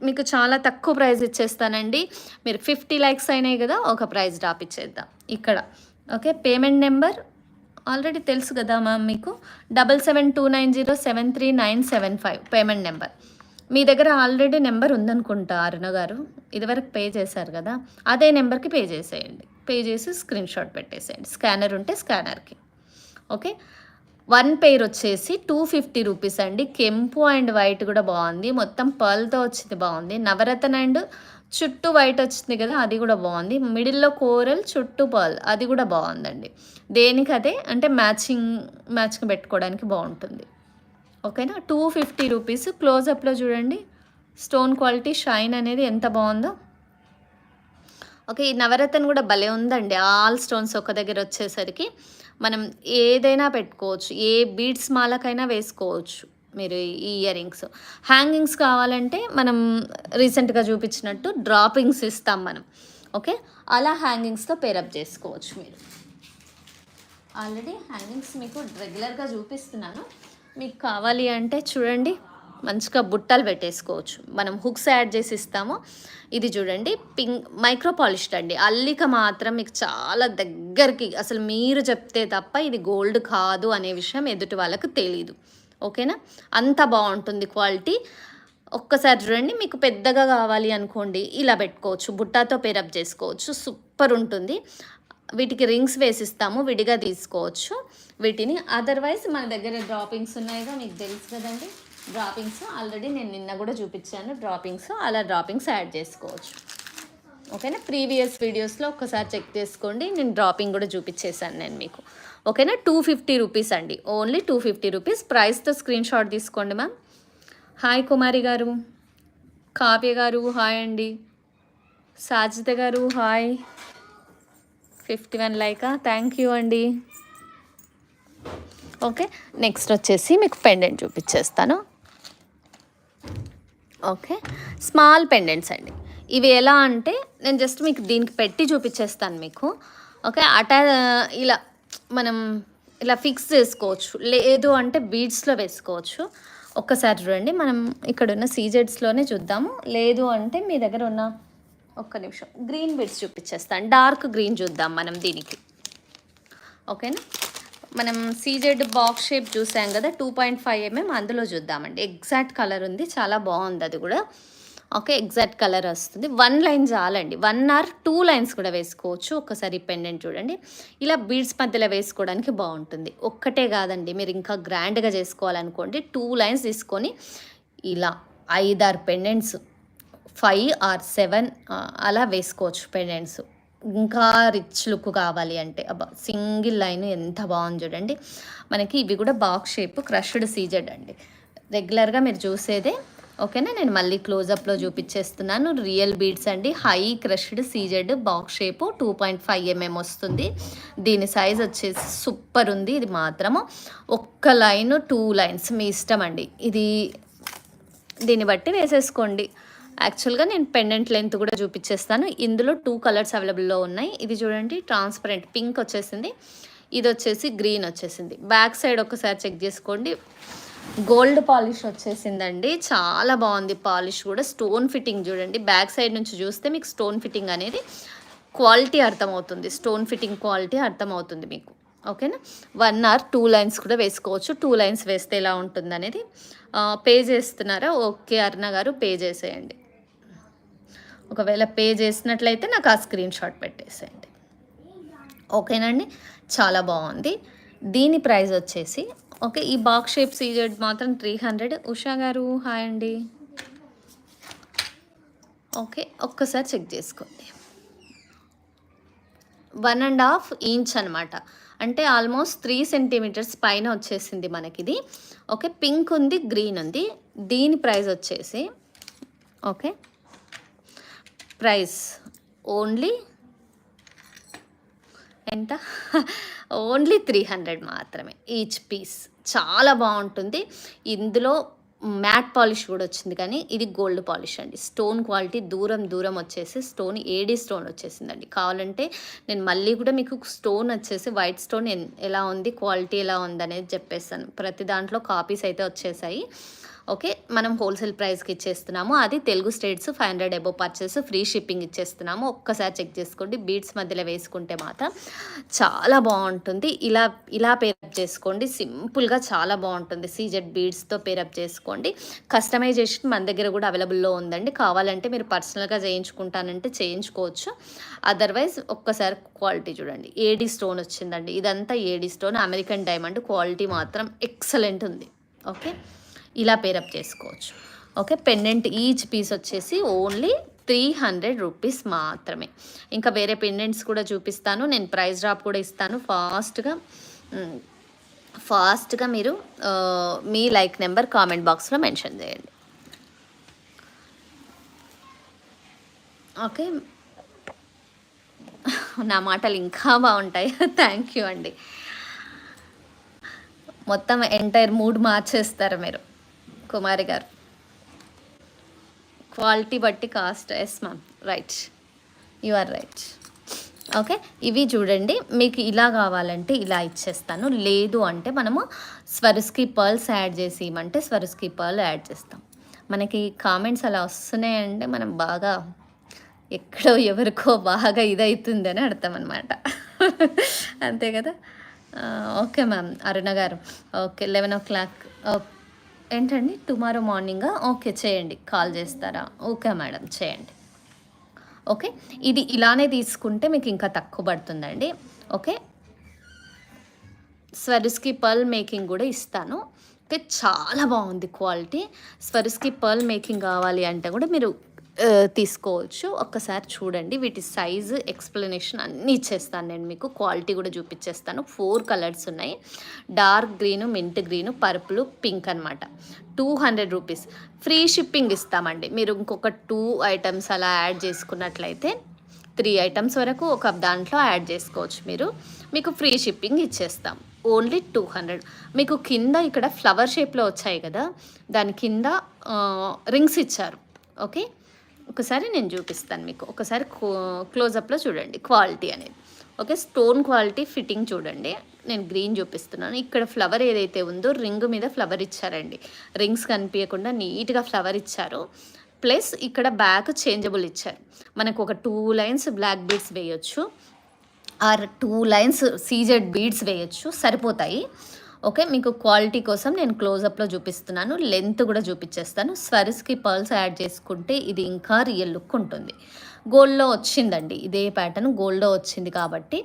మీకు చాలా తక్కువ ప్రైస్ ఇచ్చేస్తానండి. మీరు 50 లైక్స్ అయినాయి కదా, ఒక ప్రైస్ డ్రాప్ ఇచ్చేద్దాం ఇక్కడ. ఓకే, పేమెంట్ నెంబర్ ఆల్రెడీ తెలుసు కదా మ్యామ్ మీకు, 7729073975 పేమెంట్ నెంబర్. మీ దగ్గర ఆల్రెడీ నెంబర్ ఉందనుకుంటా అరుణ గారు, ఇదివరకు పే చేశారు కదా, అదే నెంబర్కి పే చేసేయండి. పే చేసి స్క్రీన్ షాట్ పెట్టేసేయండి. స్కానర్ ఉంటే స్కానర్కి. ఓకే, 1 పెయిర్ వచ్చేసి 250 రూపీస్ అండి. కెంపు అండ్ వైట్ కూడా బాగుంది. మొత్తం పర్ల్తో వచ్చింది, బాగుంది. నవరత్న అండ్ చుట్టూ వైట్ వచ్చింది కదా, అది కూడా బాగుంది. మిడిల్లో కోరల్, చుట్టూ పర్ల్, అది కూడా బాగుందండి. దేనికి అదే అంటే మ్యాచింగ్ పెట్టుకోవడానికి బాగుంటుంది. ఓకేనా, 250 రూపీస్. క్లోజప్లో చూడండి స్టోన్ క్వాలిటీ, షైన్ అనేది ఎంత బాగుందో. ఓకే, ఈ నవరత్న కూడా భలే ఉందండి. ఆల్ స్టోన్స్ ఒక దగ్గర వచ్చేసరికి మనం ఏదైనా పెట్టుకోవచ్చు. ఏ బీడ్స్ మాలకైనా వేసుకోవచ్చు మీరు ఈ ఇయర్ రింగ్స్. హ్యాంగింగ్స్ కావాలంటే మనం రీసెంట్గా చూపించినట్టు డ్రాపింగ్స్ ఇస్తాం మనం. ఓకే, అలా హ్యాంగింగ్స్తో పేరప్ చేసుకోవచ్చు మీరు. ఆల్రెడీ హ్యాంగింగ్స్ మీకు రెగ్యులర్గా చూపిస్తున్నాను. మీకు కావాలి అంటే చూడండి, మంచిగా బుట్టలు పెట్టేసుకోవచ్చు. మనం హుక్స్ యాడ్ చేసి ఇస్తాము. ఇది చూడండి, పింక్ మైక్రో పాలిష్డ్ అండి. అల్లిక మాత్రం మీకు చాలా దగ్గరికి, అసలు మీరు చెప్తే తప్ప ఇది గోల్డ్ కాదు అనే విషయం ఎదుటి వాళ్ళకు తెలీదు. ఓకేనా, అంత బాగుంటుంది క్వాలిటీ. ఒక్కసారి చూడండి. మీకు పెద్దగా కావాలి అనుకోండి, ఇలా పెట్టుకోవచ్చు, బుట్టాతో పేరప్ చేసుకోవచ్చు. సూపర్ ఉంటుంది. వీటికి రింగ్స్ వేసిస్తాము, విడిగా తీసుకోవచ్చు వీటిని. అదర్వైజ్ మన దగ్గర డ్రాపింగ్స్ ఉన్నాయిగా, మీకు తెలుసు కదండి. డ్రాపింగ్స్ ఆల్రెడీ నేను నిన్న కూడా చూపించాను. డ్రాపింగ్స్, అలా డ్రాపింగ్స్ యాడ్ చేసుకోవచ్చు. ఓకేనా, ప్రీవియస్ వీడియోస్లో ఒక్కసారి చెక్ చేసుకోండి. నేను డ్రాపింగ్ కూడా చూపించేశాను నేను మీకు. ఓకేనా, 250 రూపీస్ అండి, ఓన్లీ 250 రూపీస్. ప్రైస్తో స్క్రీన్ షాట్ తీసుకోండి మ్యామ్. హాయ్ కుమారి గారు, కావ్య గారు హాయ్ అండి, సాజిత గారు హాయ్. 51 లైకా, థ్యాంక్ యూ అండి. ఓకే, నెక్స్ట్ వచ్చేసి మీకు పెండెంట్ చూపించేస్తాను. ఓకే, స్మాల్ పెండెంట్స్ అండి. ఇవి ఎలా అంటే నేను జస్ట్ మీకు దీనికి పెట్టి చూపించేస్తాను మీకు. ఓకే, ఇలా మనం ఇలా ఫిక్స్ చేసుకోవచ్చు, లేదు అంటే బీడ్స్లో వేసుకోవచ్చు. ఒక్కసారి చూడండి, మనం ఇక్కడ ఉన్న సీజెడ్స్లోనే చూద్దాము. లేదు అంటే మీ దగ్గర ఉన్న ఒక్క నిమిషం గ్రీన్ బీడ్స్ చూపించేస్తాను. డార్క్ గ్రీన్ చూద్దాం మనం దీనికి. ఓకేనా, మనం సీజెడ్ బాక్స్ షేప్ చూసాం కదా, 2.5 mm, అందులో చూద్దామండి. ఎగ్జాక్ట్ కలర్ ఉంది, చాలా బాగుంది అది కూడా. ఓకే, ఎగ్జాక్ట్ కలర్ వస్తుంది. 1 లైన్ చాలండి, 1 or 2 లైన్స్ కూడా వేసుకోవచ్చు. ఒక్కసారి పెండెంట్ చూడండి, ఇలా బీడ్స్ మధ్యలో వేసుకోవడానికి బాగుంటుంది. ఒక్కటే కాదండి, మీరు ఇంకా గ్రాండ్గా చేసుకోవాలనుకోండి 2 లైన్స్ తీసుకొని ఇలా 5-6 పెండెంట్స్, 5 or 7 అలా వేసుకోవచ్చు పెండెంట్స్. ఇంకా రిచ్ లుక్ కావాలి అంటే అబ్బా సింగిల్ లైన్ ఎంత బాగుంది చూడండి. మనకి ఇవి కూడా బాక్స్ షేప్ క్రష్డ్ సీజెడ్ అండి. రెగ్యులర్గా మీరు చూసేదే. ఓకేనా, నేను మళ్ళీ క్లోజప్లో చూపించేస్తున్నాను. రియల్ బీడ్స్ అండి, high crushed CZ box shape 2.5 mm వస్తుంది. దీని సైజ్ వచ్చేసి సూపర్ ఉంది. ఇది మాత్రము ఒక్క లైన్ 2 లైన్స్ మీ ఇష్టం అండి. ఇది దీన్ని బట్టి వేసేసుకోండి. యాక్చువల్గా నేను పెండెంట్ లెంత్ కూడా చూపించేస్తాను. ఇందులో 2 కలర్స్ అవైలబుల్లో ఉన్నాయి. ఇది చూడండి ట్రాన్స్పరెంట్ పింక్ వచ్చేసింది, ఇది వచ్చేసి గ్రీన్ వచ్చేసింది. బ్యాక్ సైడ్ ఒకసారి చెక్ చేసుకోండి. గోల్డ్ పాలిష్ వచ్చేసిందండి, చాలా బాగుంది పాలిష్ కూడా. స్టోన్ ఫిట్టింగ్ చూడండి, బ్యాక్ సైడ్ నుంచి చూస్తే మీకు స్టోన్ ఫిట్టింగ్ అనేది క్వాలిటీ అర్థమవుతుంది. స్టోన్ ఫిట్టింగ్ క్వాలిటీ అర్థమవుతుంది మీకు. ఓకేనా, 1 or 2 లైన్స్ కూడా వేసుకోవచ్చు. 2 లైన్స్ వేస్తే ఎలా ఉంటుంది అనేది. పే చేస్తున్నారా? ఓకే అరుణ గారు, పే చేసేయండి. ఒకవేళ పే చేసినట్లయితే నాకు ఆ స్క్రీన్ షాట్ పెట్టేసేయండి. ఓకేనండి, చాలా బాగుంది. దీని ప్రైస్ వచ్చేసి ఓకే, ఈ బాక్స్ షేప్ సీజెడ్ మాత్రం 300. ఉషా గారు హాయ్ అండి. ఓకే, ఒక్కసారి చెక్ చేసుకోండి. 1.5 ఇంచ్ అనమాట, అంటే ఆల్మోస్ట్ 3 సెంటీమీటర్స్ పైన వచ్చేసింది మనకిది. ఓకే, పింక్ ఉంది, గ్రీన్ ఉంది. దీని ప్రైస్ వచ్చేసి ఓకే, ప్రైస్ ఓన్లీ ఎంత ఓన్లీ 300 మాత్రమే ఈచ్ పీస్. చాలా బాగుంటుంది. ఇందులో మ్యాట్ పాలిష్ కూడా వచ్చింది, కానీ ఇది గోల్డ్ పాలిష్ అండి. స్టోన్ క్వాలిటీ దూరం వచ్చేసి స్టోన్ ఏడీ స్టోన్ వచ్చేసిందండి. కావాలంటే నేను మళ్ళీ కూడా మీకు స్టోన్ వచ్చేసి వైట్ స్టోన్ ఎలా ఉంది, క్వాలిటీ ఎలా ఉంది అనేది చెప్పేస్తాను. ప్రతి దాంట్లో కాపీస్ అయితే వచ్చేసాయి. ఓకే, మనం హోల్సేల్ ప్రైస్కి ఇచ్చేస్తున్నాము. అది Telugu states 500 above purchase free shipping ఇచ్చేస్తున్నాము. ఒక్కసారి చెక్ చేసుకోండి. బీడ్స్ మధ్యలో వేసుకుంటే మాత్రం చాలా బాగుంటుంది. ఇలా పేరప్ చేసుకోండి, సింపుల్గా చాలా బాగుంటుంది. సీజెడ్ బీడ్స్తో పేరప్ చేసుకోండి. కస్టమైజేషన్ మన దగ్గర కూడా అవైలబుల్లో ఉందండి. కావాలంటే మీరు పర్సనల్గా చేయించుకుంటానంటే చేయించుకోవచ్చు. అదర్వైజ్ ఒక్కసారి క్వాలిటీ చూడండి. ఏడీ స్టోన్ వచ్చిందండి. ఇదంతా AD stone, American diamond. Quality మాత్రం ఎక్సలెంట్ ఉంది. ఓకే, ఇలా పేరప్ చేసుకోవచ్చు. ఓకే, పెండెంట్ ఈచ్ పీస్ వచ్చేసి ఓన్లీ 300 రూపీస్ మాత్రమే. ఇంకా వేరే పెండెంట్స్ కూడా చూపిస్తాను. నేను ప్రైస్ డ్రాప్ కూడా ఇస్తాను. ఫాస్ట్గా మీరు మీ లైక్ నెంబర్ కామెంట్ బాక్స్లో మెన్షన్ చేయండి. ఓకే, నా మాటలు ఇంకా బాగుంటాయి. థ్యాంక్ యూ అండి. మొత్తం ఎంటైర్ మూడ్ మార్చేస్తారు మీరు కుమారి గారు. క్వాలిటీ బట్టి cost. Yes ma'am, right, you are right. Okay, ఇవి చూడండి. మీకు ఇలా కావాలంటే ఇలా ఇచ్చేస్తాను, లేదు అంటే మనము స్వరస్కి పర్ల్స్ యాడ్ చేసి ఇవ్వమంటే స్వరస్కి పర్ల్ యాడ్ చేస్తాం. మనకి కామెంట్స్ అలా వస్తున్నాయంటే మనం బాగా ఎక్కడో ఎవరికో బాగా ఇదవుతుందని అర్థం అనమాట. అంతే కదా. ఓకే మ్యామ్, అరుణ గారు. ఓకే, 11 o'clock ఏంటండి, టుమారో మార్నింగా? ఓకే, చేయండి, కాల్ చేస్తారా? ఓకే మేడం, చేయండి. ఓకే, ఇది ఇలానే తీసుకుంటే మీకు ఇంకా తక్కువ పడుతుందండి. ఓకే, స్వరస్కి పర్ల్ మేకింగ్ కూడా ఇస్తాను. ఓకే, చాలా బాగుంది క్వాలిటీ. స్వరస్కి పర్ల్ మేకింగ్ కావాలి అంటే కూడా మీరు తీసుకోవచ్చు. ఒక్కసారి చూడండి. వీటి సైజు ఎక్స్ప్లెనేషన్ అన్నీ ఇచ్చేస్తాను నేను మీకు. క్వాలిటీ కూడా చూపించేస్తాను. 4 కలర్స్ ఉన్నాయి, dark green, mint green, purple, pink అనమాట. 200 రూపీస్ ఫ్రీ షిప్పింగ్ ఇస్తామండి. మీరు ఇంకొక 2 ఐటమ్స్ అలా యాడ్ చేసుకున్నట్లయితే 3 ఐటమ్స్ వరకు ఒక దాంట్లో యాడ్ చేసుకోవచ్చు మీరు. మీకు ఫ్రీ షిప్పింగ్ ఇచ్చేస్తాం. ఓన్లీ 200. మీకు కింద ఇక్కడ ఫ్లవర్ షేప్లో వచ్చాయి కదా, దాని కింద రింగ్స్ ఇచ్చారు. ఓకే, ఒకసారి నేను చూపిస్తాను మీకు. ఒకసారి క్లోజప్లో చూడండి క్వాలిటీ అనేది. ఓకే, స్టోన్ క్వాలిటీ ఫిట్టింగ్ చూడండి. నేను గ్రీన్ చూపిస్తున్నాను. ఇక్కడ ఫ్లవర్ ఏదైతే ఉందో రింగ్ మీద ఫ్లవర్ ఇచ్చారండి. రింగ్స్ కనిపించకుండా నీట్గా ఫ్లవర్ ఇచ్చారు. ప్లస్ ఇక్కడ బ్యాక్ చేంజబుల్ ఇచ్చారు. మనకు ఒక 2 లైన్స్ బ్లాక్ బీడ్స్ వేయొచ్చు, ఆర్ 2 లైన్స్ సీజెడ్ బీడ్స్ వేయొచ్చు, సరిపోతాయి. ఓకే, మీకు క్వాలిటీ కోసం నేను క్లోజప్లో చూపిస్తున్నాను. లెంత్ కూడా చూపించేస్తాను. స్వరస్కి పర్ల్స్ యాడ్ చేసుకుంటే ఇది ఇంకా రియల్ లుక్ ఉంటుంది. గోల్డ్లో వచ్చిందండి, ఇదే ప్యాటర్న్ గోల్డ్లో వచ్చింది కాబట్టి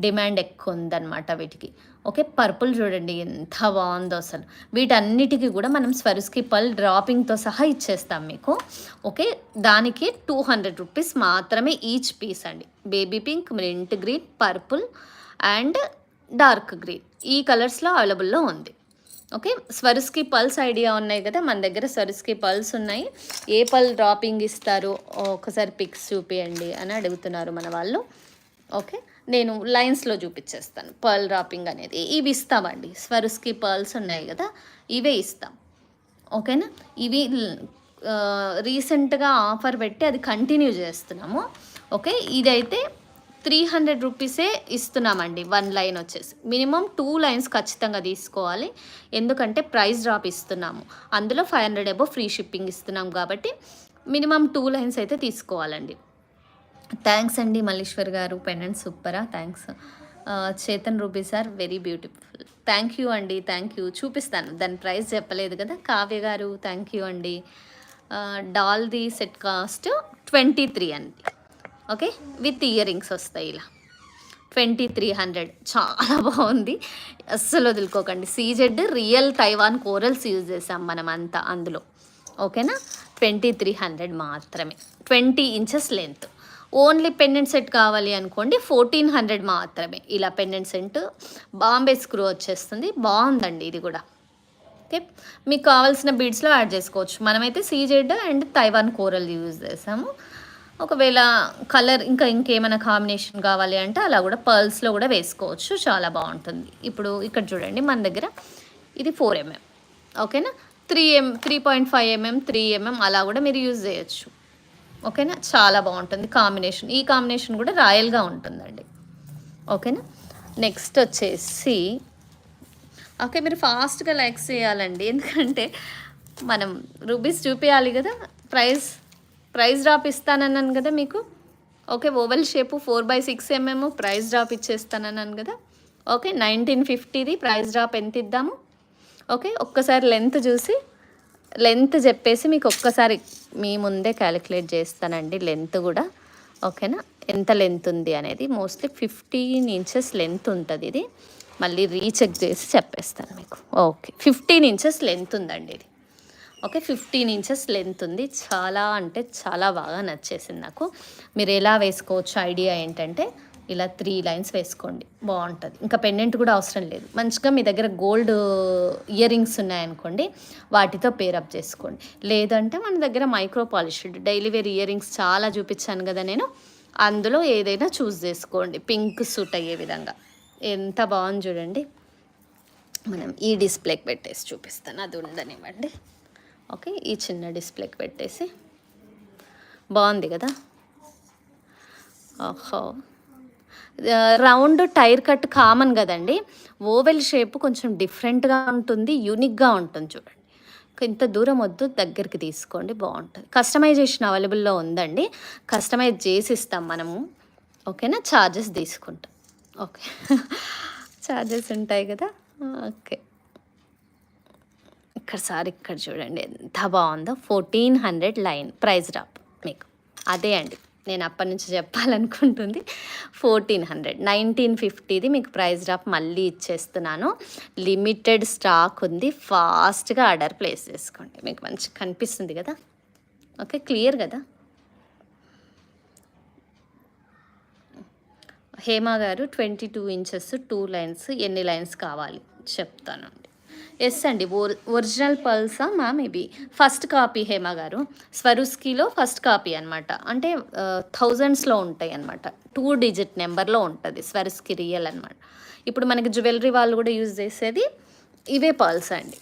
డిమాండ్ ఎక్కువ ఉందన్నమాట వీటికి. ఓకే. పర్పుల్ చూడండి ఎంత బావుందో అసలు. వీటన్నిటికి కూడా మనం స్వరిస్కి పర్ల్ డ్రాపింగ్‌తో సహా ఇచ్చేస్తాం మీకు. ఓకే. దానికి రూ. 200 మాత్రమే ఈచ్ పీస్ అండి. Baby pink, mint green, purple and dark green ఈ కలర్స్‌లో అవైలబుల్‌లో ఉంది. ఓకే. స్వరిస్కి పర్ల్స్ ఐడియా ఉన్నాయి కదా! మన దగ్గర స్వరిస్కి పర్ల్స్ ఉన్నాయి. ఏ పర్ల్ డ్రాపింగ్ ఇస్తారు? ఒకసారి పిక్స్ చూపియండి అని అడుగుతున్నారు మన వాళ్ళు. ఓకే. నేను లైన్స్‌లో చూపిచ్చేస్తాను. పర్ల్ డ్రాపింగ్ అనేది. ఇవి ఇస్తామండి. స్వరిస్కి పర్ల్స్ ఉన్నాయి గదా! ఇవే ఇస్తాం. ఓకేనా? ఇవి రీసెంట్‌గా ఆఫర్ పెట్టి అది కంటిన్యూ చేస్తున్నాము. ఓకే. ఇదైతే రూ. 300 ఇస్తున్నామండి. 1 లైన్ వచ్చేసి. మినిమమ్ 2 లైన్స్ ఖచ్చితంగా తీసుకోవాలి. ఎందుకంటే ప్రైస్ డ్రాప్ ఇస్తున్నాము. అందులో 500 అబోవ్ ఫ్రీ షిప్పింగ్ ఇస్తున్నాం కాబట్టి మినిమమ్ 2 లైన్స్ అయితే తీసుకోవాలండి. థ్యాంక్స్ అండి మల్లీశ్వర్ గారు. పెండెంట్ సూపరా! Thanks. Chetan ruby sir very beautiful. Thank you అండి. Thank you. చూపిస్తాను. దాని ప్రైస్ చెప్పలేదు కదా! కావ్య గారు థ్యాంక్ యూ అండి. డాల్‌ది సెట్ కాస్ట్ 23 అండి. ఓకే. విత్ ఇయర్ రింగ్స్ వస్తాయి ఇలా. 2300 చాలా బాగుంది. అస్సలు వదులుకోకండి. CZ real Taiwan corals use చేసాం మనమంతా అందులో. ఓకేనా? 2300 మాత్రమే. 20 inches length. Only pendant set కావాలి అనుకోండి 1400 మాత్రమే. ఇలా పెండెంట్ సెట్ బాంబే స్క్రూ వచ్చేస్తుంది. బాగుందండి ఇది కూడా. ఓకే. మీకు కావాల్సిన బీడ్స్లో యాడ్ చేసుకోవచ్చు. మనమైతే CZ and Taiwan coral use చేసాము. ఒకవేళ కలర్ ఇంకేమైనా కాంబినేషన్ కావాలి అంటే అలా కూడా పర్ల్స్లో కూడా వేసుకోవచ్చు. చాలా బాగుంటుంది. ఇప్పుడు ఇక్కడ చూడండి మన దగ్గర ఇది 4 mm. ఓకేనా? 3.5 mm 3 mm అలా కూడా మీరు యూజ్ చేయొచ్చు. ఓకేనా? చాలా బాగుంటుంది కాంబినేషన్. ఈ కాంబినేషన్ కూడా రాయల్గా ఉంటుందండి. ఓకేనా? నెక్స్ట్ వచ్చేసి ఓకే. మీరు ఫాస్ట్గా లైక్స్ చేయాలండి. ఎందుకంటే మనం రూబీస్ చూపించాలి కదా! ప్రైస్ డ్రాప్ ఇస్తానన్నాను కదా మీకు. Okay. Oval shape 4/6 mm price drop ఇచ్చేస్తానన్నాను కదా! ఓకే. 1950ది ప్రైస్ డ్రాప్ ఎంత ఇద్దాము? ఓకే. ఒక్కసారి లెంత్ చెప్పేసి మీకు ఒక్కసారి మీ ముందే క్యాలిక్యులేట్ చేస్తానండి లెంత్ కూడా. ఓకేనా? ఎంత లెంత్ ఉంది అనేది. మోస్ట్లీ 15 ఇంచెస్ లెంత్ ఉంటుంది ఇది. మళ్ళీ రీచెక్ చేసి చెప్పేస్తాను మీకు. ఓకే. 15 ఇంచెస్ లెంత్ ఉందండి ఇది. ఓకే. 15 ఇంచెస్ లెంత్ ఉంది. చాలా అంటే చాలా బాగా నచ్చేసింది నాకు. మీరు ఎలా వేసుకోవచ్చు ఐడియా ఏంటంటే ఇలా 3 లైన్స్ వేసుకోండి. బాగుంటుంది. ఇంకా పెండెంట్ కూడా అవసరం లేదు. మంచిగా మీ దగ్గర గోల్డ్ ఇయర్ రింగ్స్ ఉన్నాయనుకోండి వాటితో పేరప్ చేసుకోండి. లేదంటే మన దగ్గర micro polished daily wear earrings చాలా చూపించాను కదా నేను. అందులో ఏదైనా చూస్ చేసుకోండి పింక్ సూట్ అయ్యే విధంగా. ఎంత బాగుంది చూడండి. మనం ఈ డిస్ప్లేకి పెట్టేసి చూపిస్తాను. అది ఉండనివ్వండి. ఓకే. ఈ చిన్న డిస్ప్లేకి పెట్టేసి బాగుంది కదా! ఓహో. రౌండ్ టైర్ కట్ కామన్ కదండి. ఓవెల్ షేప్ కొంచెం డిఫరెంట్గా ఉంటుంది. యూనిక్గా ఉంటుంది చూడండి. ఇంత దూరం వద్దు, దగ్గరికి తీసుకోండి. బాగుంటుంది. కస్టమైజేషన్ అవైలబుల్లో ఉందండి. కస్టమైజ్ చేసి ఇస్తాం మనము. ఓకేనా? ఛార్జెస్ తీసుకుంటాం. ఓకే. ఛార్జెస్ ఉంటాయి కదా! ఓకే. ఇక్కడ చూడండి ఎంత బాగుందో. 1400 లైన్ ప్రైస్ డ్రాప్ మీకు. అదే అండి నేను అప్పటి నుంచి చెప్పాలనుకుంటుంది. 1400 1950ది మీకు ప్రైస్ డ్రాప్ మళ్ళీ ఇచ్చేస్తున్నాను. లిమిటెడ్ స్టాక్ ఉంది. ఫాస్ట్గా ఆర్డర్ ప్లేస్ చేసుకోండి. మీకు మంచిగా కనిపిస్తుంది కదా! ఓకే. క్లియర్ కదా? హేమ గారు 22 ఇంచెస్ 2 లైన్స్ ఎన్ని లైన్స్ కావాలి చెప్తానండి. ఎస్ అండి. ఒరిజినల్ పల్సా మ్యామ్ ఇవి ఫస్ట్ కాపీ హేమ గారు. స్వరుస్కీలో ఫస్ట్ కాపీ అనమాట. అంటే థౌజండ్స్లో ఉంటాయి అనమాట. 2 డిజిట్ నెంబర్లో ఉంటుంది స్వరుస్కి రియల్ అనమాట. ఇప్పుడు మనకి జ్యువెలరీ వాళ్ళు కూడా యూజ్ చేసేది ఇవే పల్స్ అండి.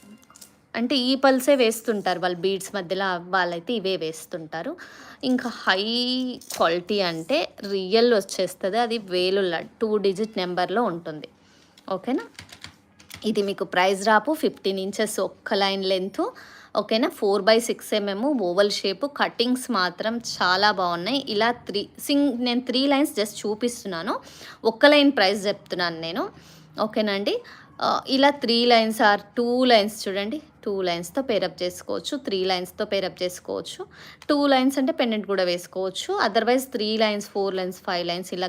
అంటే ఈ పల్సే వేస్తుంటారు వాళ్ళు బీడ్స్ మధ్యలో. వాళ్ళైతే ఇవే వేస్తుంటారు. ఇంకా హై క్వాలిటీ అంటే రియల్ వచ్చేస్తుంది. అది వేలుల 2 డిజిట్ నెంబర్లో ఉంటుంది. ఓకేనా? ఇది మీకు ప్రైస్ డ్రాపు 15 ఇంచెస్ ఒక్క లైన్ లెంత్. ఓకేనా? 4/6 mm ఓవల్ షేపు. కటింగ్స్ మాత్రం చాలా బాగున్నాయి. ఇలా నేను 3 లైన్స్ జస్ట్ చూపిస్తున్నాను. ఒక్క లైన్ ప్రైస్ చెప్తున్నాను నేను. ఓకేనా అండి? ఇలా 3 లైన్స్ ఆర్ 2 లైన్స్ చూడండి. 2 లైన్స్తో పేరప్ చేసుకోవచ్చు. 3 లైన్స్తో పేరప్ చేసుకోవచ్చు. 2 లైన్స్ అంటే పెండెంట్ కూడా వేసుకోవచ్చు. అదర్వైజ్ 3 లైన్స్ 4 లైన్స్ 5 లైన్స్ ఇలా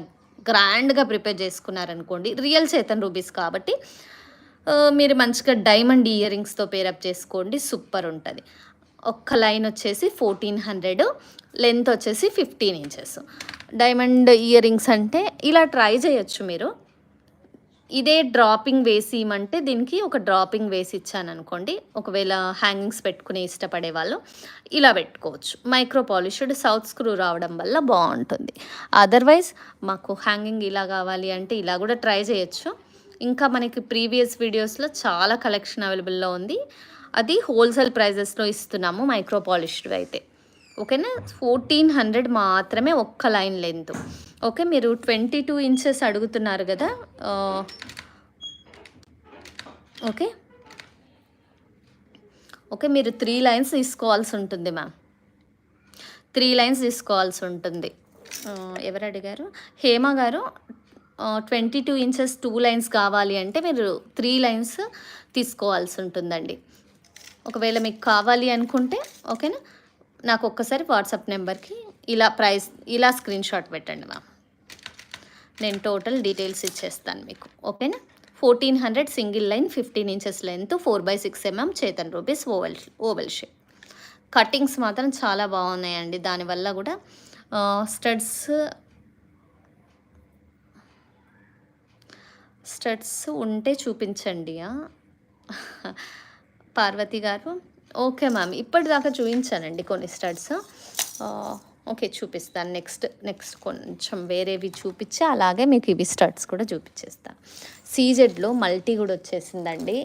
గ్రాండ్గా ప్రిపేర్ చేసుకున్నారనుకోండి, రియల్ చేతన్ రూబీస్ కాబట్టి మీరు మంచిగా డైమండ్ ఇయర్ రింగ్స్తో పేరప్ చేసుకోండి, సూపర్ ఉంటుంది. ఒక్క లైన్ వచ్చేసి 1400, లెంత్ వచ్చేసి 15 ఇంచెస్. డైమండ్ ఇయర్ రింగ్స్ అంటే ఇలా ట్రై చేయొచ్చు మీరు. ఇదే డ్రాపింగ్ వేసి ఇమ్మంటే దీనికి ఒక డ్రాపింగ్ వేసి ఇచ్చాననుకోండి, ఒకవేళ హ్యాంగింగ్స్ పెట్టుకుని ఇష్టపడే వాళ్ళు ఇలా పెట్టుకోవచ్చు. మైక్రో పాలిష్డ్ సౌత్ స్క్రూ రావడం వల్ల బాగుంటుంది. అదర్వైజ్ మాకు హ్యాంగింగ్ ఇలా కావాలి అంటే ఇలా కూడా ట్రై చేయొచ్చు. ఇంకా మనకి ప్రీవియస్ వీడియోస్లో చాలా కలెక్షన్ అవైలబుల్లో ఉంది. అది హోల్సేల్ ప్రైజెస్లో ఇస్తున్నాము మైక్రో పాలిష్డ్ అయితే. ఓకేనా, 1400 మాత్రమే ఒక్క లైన్ లెంత్. ఓకే, మీరు 22 ఇంచెస్ అడుగుతున్నారు కదా. ఓకే ఓకే, మీరు 3 లైన్స్ తీసుకోవాల్సి ఉంటుంది మ్యామ్, 3 లైన్స్ తీసుకోవాల్సి ఉంటుంది. ఎవరు అడిగారు? హేమ గారు. 22 ఇంచెస్ 2 లైన్స్ కావాలి అంటే మీరు 3 లైన్స్ తీసుకోవాల్సి ఉంటుందండి. ఒకవేళ మీకు కావాలి అనుకుంటే ఓకేనా, నాకు ఒక్కసారి వాట్సాప్ నెంబర్కి ఇలా ప్రైస్ ఇలా స్క్రీన్ షాట్ పెట్టండి మ్యామ్, నేను టోటల్ డీటెయిల్స్ ఇచ్చేస్తాను మీకు. ఓకేనా, 1400 single line, 15 inches length, 4/6 mm Chetan rubies oval shape. Cuttings మాత్రం చాలా బాగున్నాయండి. దానివల్ల కూడా స్టడ్స్ ఉంటే చూపించండి. పార్వతి గారు. ఓకే మ్యామ్, ఇప్పటిదాకా చూపించానండి కొన్ని స్టడ్స్. ఓకే, చూపిస్తాను. నెక్స్ట్ కొంచెం వేరేవి చూపించి అలాగే మీకు ఇవి స్టడ్స్ కూడా చూపించేస్తాను. సీజెడ్లో మల్టీ కూడా వచ్చేసిందండి,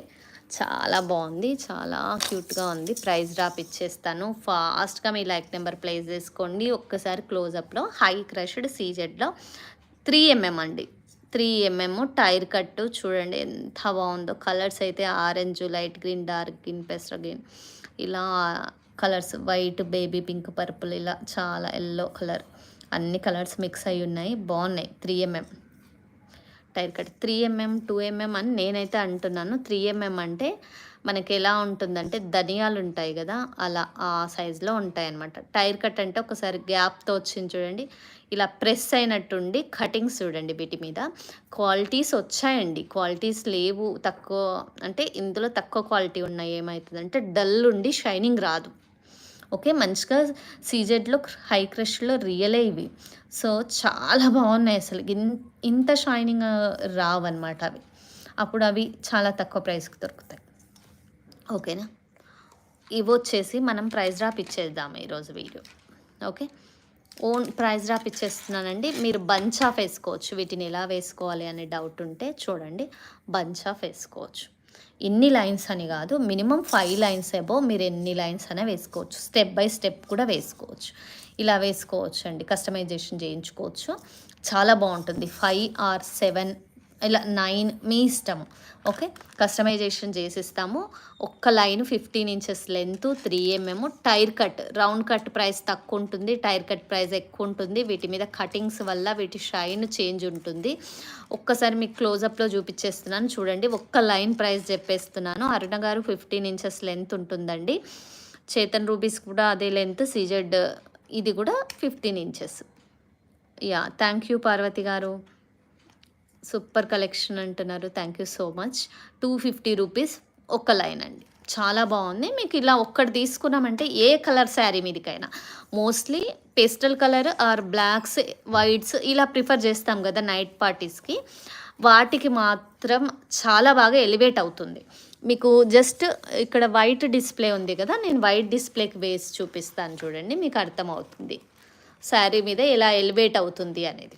చాలా బాగుంది, చాలా క్యూట్గా ఉంది. ప్రైస్ డ్రాప్ ఇచ్చేస్తాను. ఫాస్ట్గా మీ లైక్ నెంబర్ ప్లేస్ చేసుకోండి. ఒక్కసారి క్లోజప్లో హై క్రష్డ్ సీజెడ్లో 3 mm అండి, 3 mm టైర్ కట్టు. చూడండి ఎంత బాగుందో. కలర్స్ అయితే orange, light green, dark green, pastel green, ఇలా colours, white, baby pink, purple, ఇలా చాలా ఎల్లో కలర్, అన్ని కలర్స్ మిక్స్ అయి ఉన్నాయి, బాగున్నాయి. 3 mm tier cut. 3 mm 2 mm అని నేనైతే అంటున్నాను. 3 mm అంటే మనకి ఎలా ఉంటుందంటే ధనియాలు ఉంటాయి కదా, అలా ఆ సైజులో ఉంటాయి అన్నమాట. టైర్ కట్ అంటే ఒకసారి గ్యాప్తో వచ్చింది చూడండి, ఇలా ప్రెస్ అయినట్టుండి కటింగ్స్ చూడండి. వీటి మీద క్వాలిటీస్ వచ్చాయండి, క్వాలిటీస్ లేవు, తక్కువ అంటే ఇందులో తక్కువ క్వాలిటీ ఉన్నాయి. ఏమవుతుందంటే డల్ ఉండి షైనింగ్ రాదు. ఓకే, మంచిగా సీజెడ్లో హై క్రష్లో రియలే ఇవి. సో చాలా బాగున్నాయి అసలు. ఇంత షైనింగ్ రావన్నమాట అవి. అప్పుడు అవి చాలా తక్కువ ప్రైస్కి దొరుకుతాయి. ఓకేనా, ఇవి వచ్చేసి మనం ప్రైస్ డ్రాప్ ఇచ్చేద్దాము ఈరోజు video. Okay, own price drop ఇచ్చేస్తున్నానండి. మీరు బంచ్ ఆఫ్ వేసుకోవచ్చు. వీటిని ఎలా వేసుకోవాలి అనే డౌట్ ఉంటే చూడండి, బంచ్ ఆఫ్ వేసుకోవచ్చు. ఇన్ని లైన్స్ అని కాదు, మినిమం 5 లైన్స్ అబోవ్ మీరు ఎన్ని లైన్స్ అయినా వేసుకోవచ్చు. స్టెప్ బై స్టెప్ కూడా వేసుకోవచ్చు. ఇలా వేసుకోవచ్చు అండి, కస్టమైజేషన్ చేయించుకోవచ్చు. చాలా బాగుంటుంది. 5 or 7 ఇలా 9 మీ ఇష్టము. ఓకే, కస్టమైజేషన్ చేసిస్తాము. ఒక్క line 15 inches length, 3 mm tier cut. Round cut price తక్కువ ఉంటుంది, టైర్ కట్ ప్రైస్ ఎక్కువ ఉంటుంది. వీటి మీద కటింగ్స్ వల్ల వీటి షైన్ చేంజ్ ఉంటుంది. ఒక్కసారి మీకు క్లోజప్లో చూపించేస్తున్నాను చూడండి. ఒక్క లైన్ ప్రైస్ చెప్పేస్తున్నాను. అరుణ గారు 15 ఇంచెస్ లెంత్ ఉంటుందండి. చేతన్ రూబీస్ కూడా అదే లెంత్. సీజెడ్ ఇది కూడా 15 inches. Yeah, thank you Parvati garu. Super collection అంటున్నారు, thank you so much. 250 rupees ఒక లైన్ అండి, చాలా బాగుంది. మీకు ఇలా ఒక్కటి తీసుకున్నామంటే ఏ కలర్ శారీ మీదకైనా, mostly pastel colour or blacks, whites ఇలా ప్రిఫర్ చేస్తాం కదా నైట్ పార్టీస్కి, వాటికి మాత్రం చాలా బాగా ఎలివేట్ అవుతుంది. మీకు జస్ట్ ఇక్కడ వైట్ డిస్ప్లే ఉంది కదా, నేను వైట్ డిస్ప్లేకి వేసి చూపిస్తాను చూడండి, మీకు అర్థమవుతుంది శారీ మీద ఎలా ఎలివేట్ అవుతుంది అనేది.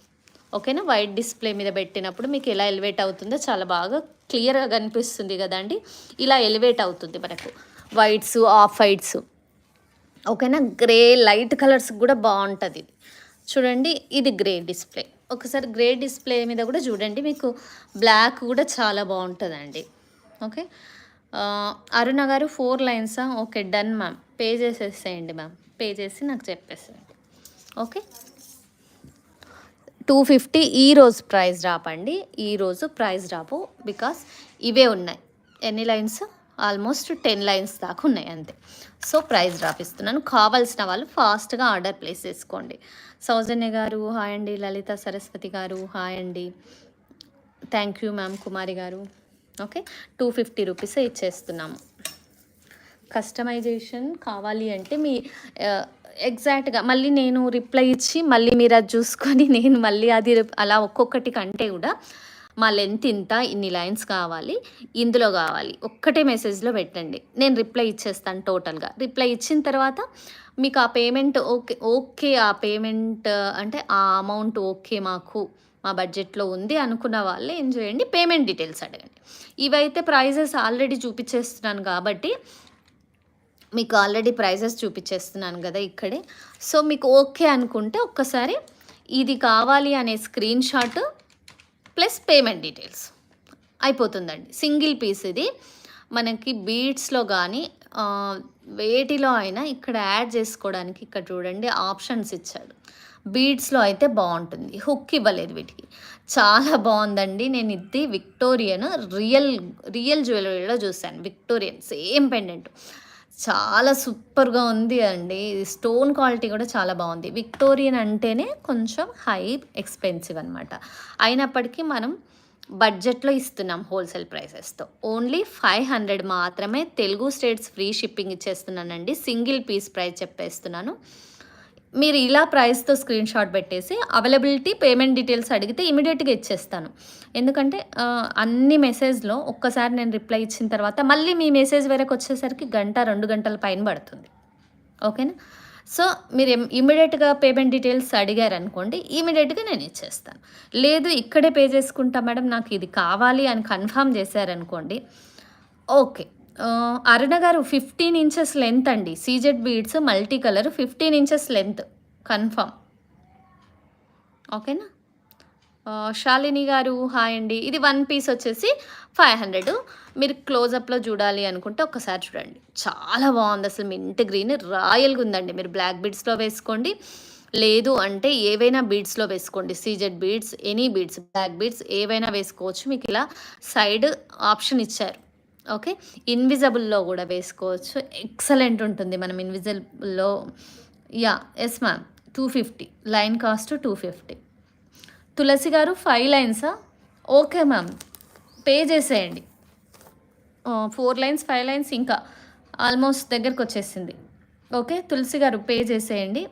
ఓకేనా, వైట్ డిస్ప్లే మీద పెట్టినప్పుడు మీకు ఎలా ఎలివేట్ అవుతుందో చాలా బాగా క్లియర్గా కనిపిస్తుంది కదండి. ఇలా ఎలివేట్ అవుతుంది మనకు వైట్స్, ఆఫ్ వైట్స్. ఓకేనా, గ్రే లైట్ కలర్స్ కూడా బాగుంటుంది ఇది. చూడండి, ఇది గ్రే డిస్ప్లే. ఒకసారి గ్రే డిస్ప్లే మీద కూడా చూడండి, మీకు బ్లాక్ కూడా చాలా బాగుంటుందండి. ఓకే, అరుణ గారు 4 లైన్సా? Okay, done ma'am. పే చేసేసేయండి మ్యామ్, పే చేసి నాకు చెప్పేసేయండి. ఓకే, 250 ఈరోజు ప్రైస్ డ్రాప్ అండి. ఈరోజు ప్రైస్ డ్రాపు బికాస్ ఇవే ఉన్నాయి. ఎన్ని లైన్స్? ఆల్మోస్ట్ 10 లైన్స్ దాకా ఉన్నాయి అంతే. సో ప్రైస్ డ్రాప్ ఇస్తున్నాను. కావాల్సిన వాళ్ళు ఫాస్ట్గా ఆర్డర్ ప్లేస్ చేసుకోండి. సౌజన్య గారు హాయ్ అండి. లలిత సరస్వతి గారు హాయ్ అండి. Thank you ma'am. కుమారి గారు ఓకే. 250 రూపీసే ఇచ్చేస్తున్నాము. కస్టమైజేషన్ కావాలి అంటే మీ ఎగ్జాక్ట్గా మళ్ళీ నేను రిప్లై ఇచ్చి మళ్ళీ మీరు అది చూసుకొని నేను మళ్ళీ అది అలా ఒక్కొక్కటి కంటే కూడా మా లెంత్ ఇంత, ఇన్ని లైన్స్ కావాలి, ఇందులో కావాలి, ఒక్కటే మెసేజ్లో పెట్టండి. నేను రిప్లై ఇచ్చేస్తాను టోటల్గా. రిప్లై ఇచ్చిన తర్వాత మీకు ఆ పేమెంట్ ఓకే ఆ పేమెంట్ అంటే ఆ అమౌంట్ ఓకే మాకు మా బడ్జెట్లో ఉంది అనుకున్న వాళ్ళే ఏం చేయండి, పేమెంట్ డీటెయిల్స్ అడగండి. ఇవైతే ప్రైజెస్ ఆల్రెడీ చూపించేస్తున్నాను కాబట్టి మీకు ఆల్రెడీ ప్రైజెస్ చూపించేస్తున్నాను కదా ఇక్కడే. సో మీకు ఓకే అనుకుంటే ఒక్కసారి ఇది కావాలి అనే screen shot plus payment details అయిపోతుందండి. సింగిల్ పీస్ ఇది మనకి బీడ్స్లో కానీ వేటిలో అయినా ఇక్కడ యాడ్ చేసుకోవడానికి ఇక్కడ చూడండి ఆప్షన్స్ ఇచ్చాడు. బీడ్స్లో అయితే బాగుంటుంది, హుక్ ఇవ్వలేదు వీటికి. చాలా బాగుందండి. నేను ఇది విక్టోరియన్ రియల్ జ్యువెలరీలో చూశాను. విక్టోరియన్ సేమ్ పెండెంట్ చాలా సూపర్గా ఉంది అండి. స్టోన్ క్వాలిటీ కూడా చాలా బాగుంది. విక్టోరియన్ అంటేనే కొంచెం హై ఎక్స్పెన్సివ్ అనమాట. అయినప్పటికీ మనం బడ్జెట్లో ఇస్తున్నాం హోల్సేల్ ప్రైసెస్తో. ఓన్లీ 500 మాత్రమే. తెలుగు స్టేట్స్ ఫ్రీ షిప్పింగ్ ఇచ్చేస్తున్నానండి. సింగిల్ పీస్ ప్రైస్ చెప్పేస్తున్నాను. మీరు ఇలా ప్రైస్తో స్క్రీన్ షాట్ పెట్టేసి అవైలబిలిటీ పేమెంట్ డీటెయిల్స్ అడిగితే ఇమీడియట్గా ఇచ్చేస్తాను. ఎందుకంటే అన్ని మెసేజ్లో ఒక్కసారి నేను రిప్లై ఇచ్చిన తర్వాత మళ్ళీ మీ మెసేజ్ వరకు వచ్చేసరికి 1-2 గంటల పైన పడుతుంది. ఓకేనా? సో మీరు ఇమీడియట్గా పేమెంట్ డీటెయిల్స్ అడిగారనుకోండి, ఇమీడియట్గా నేను ఇచ్చేస్తాను. లేదు ఇక్కడే పే చేసుకుంటా మేడం నాకు ఇది కావాలి అని కన్ఫర్మ్ చేశారనుకోండి, ఓకే. అరుణ గారు 15 ఇంచెస్ లెంత్ అండి. CZ beads multi colour 15 inches length confirm. ఓకేనా? శాలిని గారు హాయ్ అండి. ఇది 1 పీస్ వచ్చేసి 500. మీరు క్లోజప్లో చూడాలి అనుకుంటే ఒక్కసారి చూడండి. చాలా బాగుంది అసలు. మింట్ గ్రీన్ రాయల్గా ఉందండి. మీరు బ్లాక్ బీడ్స్లో వేసుకోండి, లేదు అంటే ఏవైనా బీడ్స్లో వేసుకోండి. CZ beads, any beads, black beads ఏవైనా వేసుకోవచ్చు. మీకు ఇలా సైడ్ ఆప్షన్ ఇచ్చారు. ఓకే. ఇన్విజిబుల్లో కూడా వేసుకోవచ్చు. ఎక్సలెంట్ ఉంటుంది. మనం ఇన్విజిబుల్లో yes ma'am 250 line cost 250. Tulasi గారు 5 లైన్సా? ఓకే మ్యామ్ పే చేసేయండి. 4 లైన్స్ 5 లైన్స్ ఇంకా ఆల్మోస్ట్ దగ్గరకు వచ్చేసింది. ఓకే. తులసి గారు పే చేసేయండి.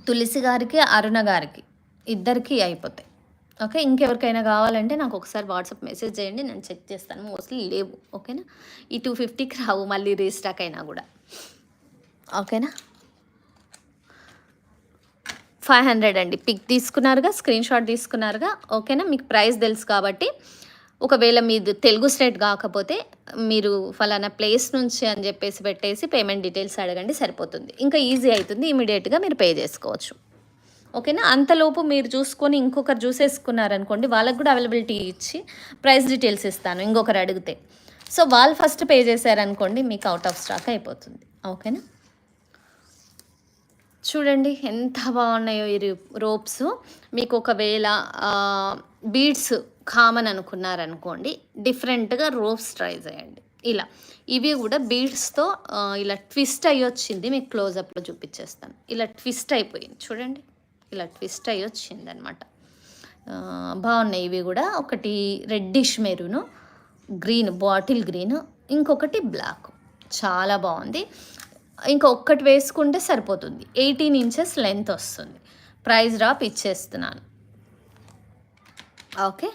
తులసి గారికి అరుణ గారికి ఇద్దరికి అయిపోతాయి. ఓకే. ఇంకెవరికైనా కావాలంటే నాకు ఒకసారి వాట్సాప్ మెసేజ్ చేయండి, నేను చెక్ చేస్తాను. మోస్ట్లీ లేవు. ఓకేనా? ఈ 250కి రావు మళ్ళీ రీస్టాక్ అయినా కూడా. ఓకేనా? 500 అండి. పిక్ తీసుకున్నారుగా, స్క్రీన్ షాట్ తీసుకున్నారుగా. ఓకేనా? మీకు ప్రైస్ తెలుసు కాబట్టి ఒకవేళ మీది తెలుగు స్టేట్ కాకపోతే మీరు ఫలానా ప్లేస్ నుంచి అని చెప్పేసి పెట్టేసి పేమెంట్ డీటెయిల్స్ అడగండి, సరిపోతుంది. ఇంకా ఈజీ అవుతుంది. ఇమీడియట్గా మీరు పే చేసుకోవచ్చు. ఓకేనా? అంతలోపు మీరు చూసుకొని ఇంకొకరు చూసేసుకున్నారనుకోండి, వాళ్ళకు కూడా అవైలబిలిటీ ఇచ్చి ప్రైస్ డీటెయిల్స్ ఇస్తాను ఇంకొకరు అడిగితే. సో వాళ్ళు ఫస్ట్ పే చేశారనుకోండి, మీకు అవుట్ ఆఫ్ స్టాక్ అయిపోతుంది. ఓకేనా? చూడండి ఎంత బాగున్నాయో ఈ రోప్స్. మీకు ఒకవేళ బీడ్స్ కామన్ అనుకున్నారనుకోండి, డిఫరెంట్గా రోప్స్ ట్రై చేయండి. ఇలా ఇవి కూడా బీడ్స్తో ఇలా ట్విస్ట్ అయ్యి వచ్చింది. మీకు క్లోజప్లో చూపించేస్తాను. ఇలా ట్విస్ట్ అయిపోయింది చూడండి. ఇలా ట్విస్ట్ అయ్యి వచ్చింది అనమాట. బాగున్నాయి ఇవి కూడా. ఒకటి reddish maroon, green bottle green, ఇంకొకటి బ్లాక్. చాలా బాగుంది. ఇంకొకటి వేసుకుంటే సరిపోతుంది. 18 ఇంచెస్ లెంత్ వస్తుంది. ప్రైస్ డ్రాప్ ఇచ్చేస్తున్నాను. ఓకే.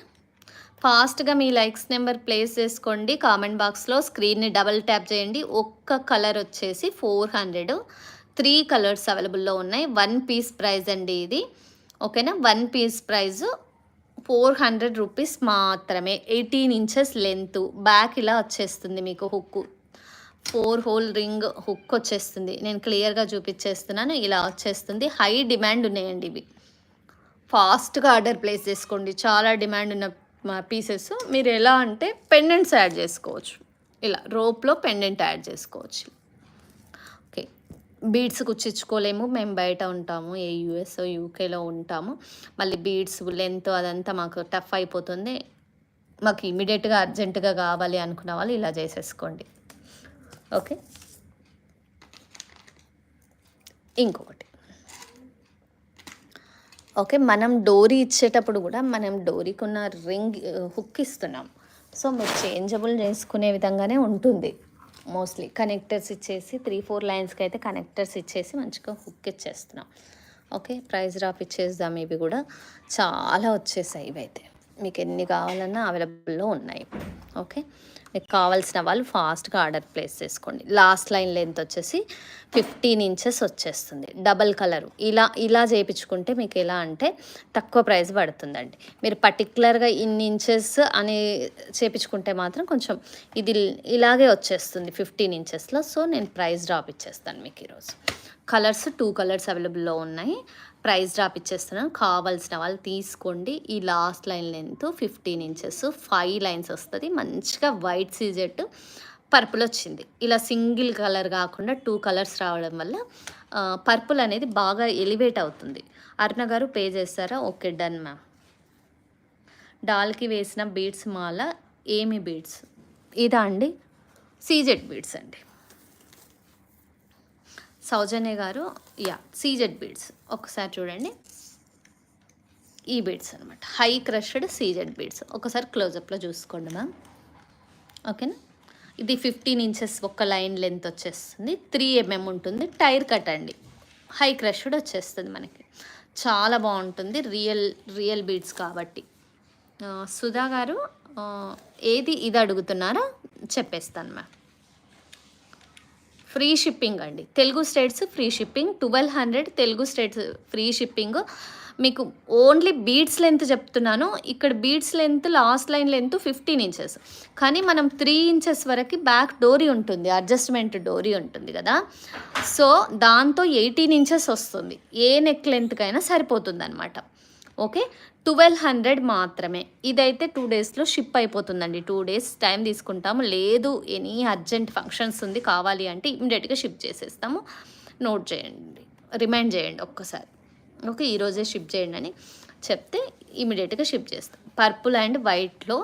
ఫాస్ట్గా మీ లైక్స్ నెంబర్ ప్లేస్ చేసుకోండి. కామెంట్ బాక్స్లో స్క్రీన్ని డబల్ ట్యాప్ చేయండి. ఒక్క కలర్ వచ్చేసి 400. 3 కలర్స్ అవైలబుల్లో ఉన్నాయి. 1 పీస్ ప్రైస్ అండి ఇది. ఓకేనా? 1 పీస్ ప్రైస్ 400 రూపీస్ మాత్రమే. 18 ఇంచెస్ లెంత్. బ్యాక్ ఇలా వచ్చేస్తుంది మీకు హుక్. 4 హోల్ రింగ్ హుక్ వచ్చేస్తుంది. నేను క్లియర్గా చూపించేస్తున్నాను. ఇలా వచ్చేస్తుంది. హై డిమాండ్ ఉన్నాయండి ఇవి. ఫాస్ట్గా ఆర్డర్ ప్లేస్ చేసుకోండి. చాలా డిమాండ్ ఉన్న పీసెస్. మీరు ఎలా అంటే పెండెంట్స్ యాడ్ చేసుకోవచ్చు. ఇలా రోప్లో పెండెంట్ యాడ్ చేసుకోవచ్చు. ఓకే. బీడ్స్ కుచ్చించుకోలేము, మేము బయట ఉంటాము, యూఎస్ యూకేలో ఉంటాము. మళ్ళీ బీడ్స్ లెంత్ అదంతా మాకు టఫ్ అయిపోతుంది. మాకు ఇమీడియట్గా అర్జెంటుగా కావాలి అనుకున్న వాళ్ళు ఇలా చేసేసుకోండి. ఓకే. ఇంకొకటి ఓకే, మనం డోరీ ఇచ్చేటప్పుడు కూడా మనం డోరీకి ఉన్న రింగ్ హుక్ ఇస్తున్నాం. సో మీరు చేంజబుల్ చేసుకునే విధంగానే ఉంటుంది. మోస్ట్లీ కనెక్టర్స్ ఇచ్చేసి 3-4 లైన్స్కి అయితే కనెక్టర్స్ ఇచ్చేసి మంచిగా హుక్ ఇచ్చేస్తున్నాం. ఓకే, ప్రైస్ డ్రాప్ ఇచ్చేద్దాం. ఇవి కూడా చాలా వచ్చేసాయి. ఇవైతే మీకు ఎన్ని కావాలన్నా అవైలబుల్లో ఉన్నాయి. ఓకే, మీకు కావాల్సిన వాళ్ళు ఫాస్ట్గా ఆర్డర్ ప్లేస్ చేసుకోండి. లాస్ట్ లైన్ లెంత్ వచ్చేసి 15 ఇంచెస్ వచ్చేస్తుంది. డబల్ కలరు ఇలా చేయించుకుంటే మీకు ఎలా అంటే తక్కువ ప్రైస్ పడుతుందండి. మీరు పర్టికులర్గా ఇన్ని ఇంచెస్ అని చేయించుకుంటే మాత్రం కొంచెం ఇది ఇలాగే వచ్చేస్తుంది 15 ఇంచెస్లో. సో నేను ప్రైస్ డ్రాప్ ఇచ్చేస్తాను మీకు ఈరోజు. కలర్స్ 2 కలర్స్ అవైలబుల్లో ఉన్నాయి. ప్రైస్ డ్రాప్ ఇచ్చేస్తున్నాను. కావాల్సిన వాళ్ళు తీసుకోండి. ఈ last line length 15 inches 5 lines వస్తుంది. మంచిగా వైట్ సీజెట్ పర్పుల్ వచ్చింది. ఇలా సింగిల్ కలర్ కాకుండా 2 కలర్స్ రావడం వల్ల పర్పుల్ అనేది బాగా ఎలివేట్ అవుతుంది. అరుణ గారు పే చేస్తారా? Okay, done ma'am. డాల్కి వేసిన బీడ్స్ మాల ఏమి బీడ్స్? ఇదా అండి? సీజెడ్ బీడ్స్ అండి. సౌజన్య గారు సీజెడ్ బీడ్స్ ఒకసారి చూడండి. ఈ బీడ్స్ అనమాట, హై క్రష్డ్ సీజెడ్ బీడ్స్. ఒకసారి క్లోజప్లో చూసుకోండి మ్యామ్. ఓకేనా, ఇది 15 ఇంచెస్ ఒక లైన్ లెంత్ వచ్చేస్తుంది. 3 mm ఉంటుంది. టైర్ కట్ అండి. హై క్రష్డ్ వచ్చేస్తుంది మనకి. చాలా బాగుంటుంది. రియల్ బీడ్స్ కాబట్టి. సుధా గారు ఏది ఇది అడుగుతున్నారా? చెప్పేస్తాను మ్యామ్. ఫ్రీ షిప్పింగ్ అండి. Telugu states free shipping. 1200 Telugu states free shipping. మీకు ఓన్లీ బీడ్స్ లెంత్ చెప్తున్నాను. ఇక్కడ beads length last line length 15 inches, కానీ మనం 3 ఇంచెస్ వరకు బ్యాక్ డోరీ ఉంటుంది, అడ్జస్ట్మెంట్ డోరీ ఉంటుంది కదా. సో దాంతో 18 ఇంచెస్ వస్తుంది. ఏ నెక్ లెంత్కైనా సరిపోతుంది అనమాట. ఓకే, 1200 మాత్రమే. ఇదైతే 2 డేస్లో షిప్ అయిపోతుందండి. 2 డేస్ టైం తీసుకుంటాము. లేదు ఎనీ అర్జెంట్ ఫంక్షన్స్ ఉంది కావాలి అంటే ఇమ్మీడియట్గా షిప్ చేసేస్తాము. నోట్ చేయండి, రిమైండ్ చేయండి ఒక్కసారి. ఓకే, ఈరోజే షిప్ చేయండి అని చెప్తే ఇమ్మీడియట్గా షిప్ చేస్తాం. పర్పుల్ అండ్ వైట్లో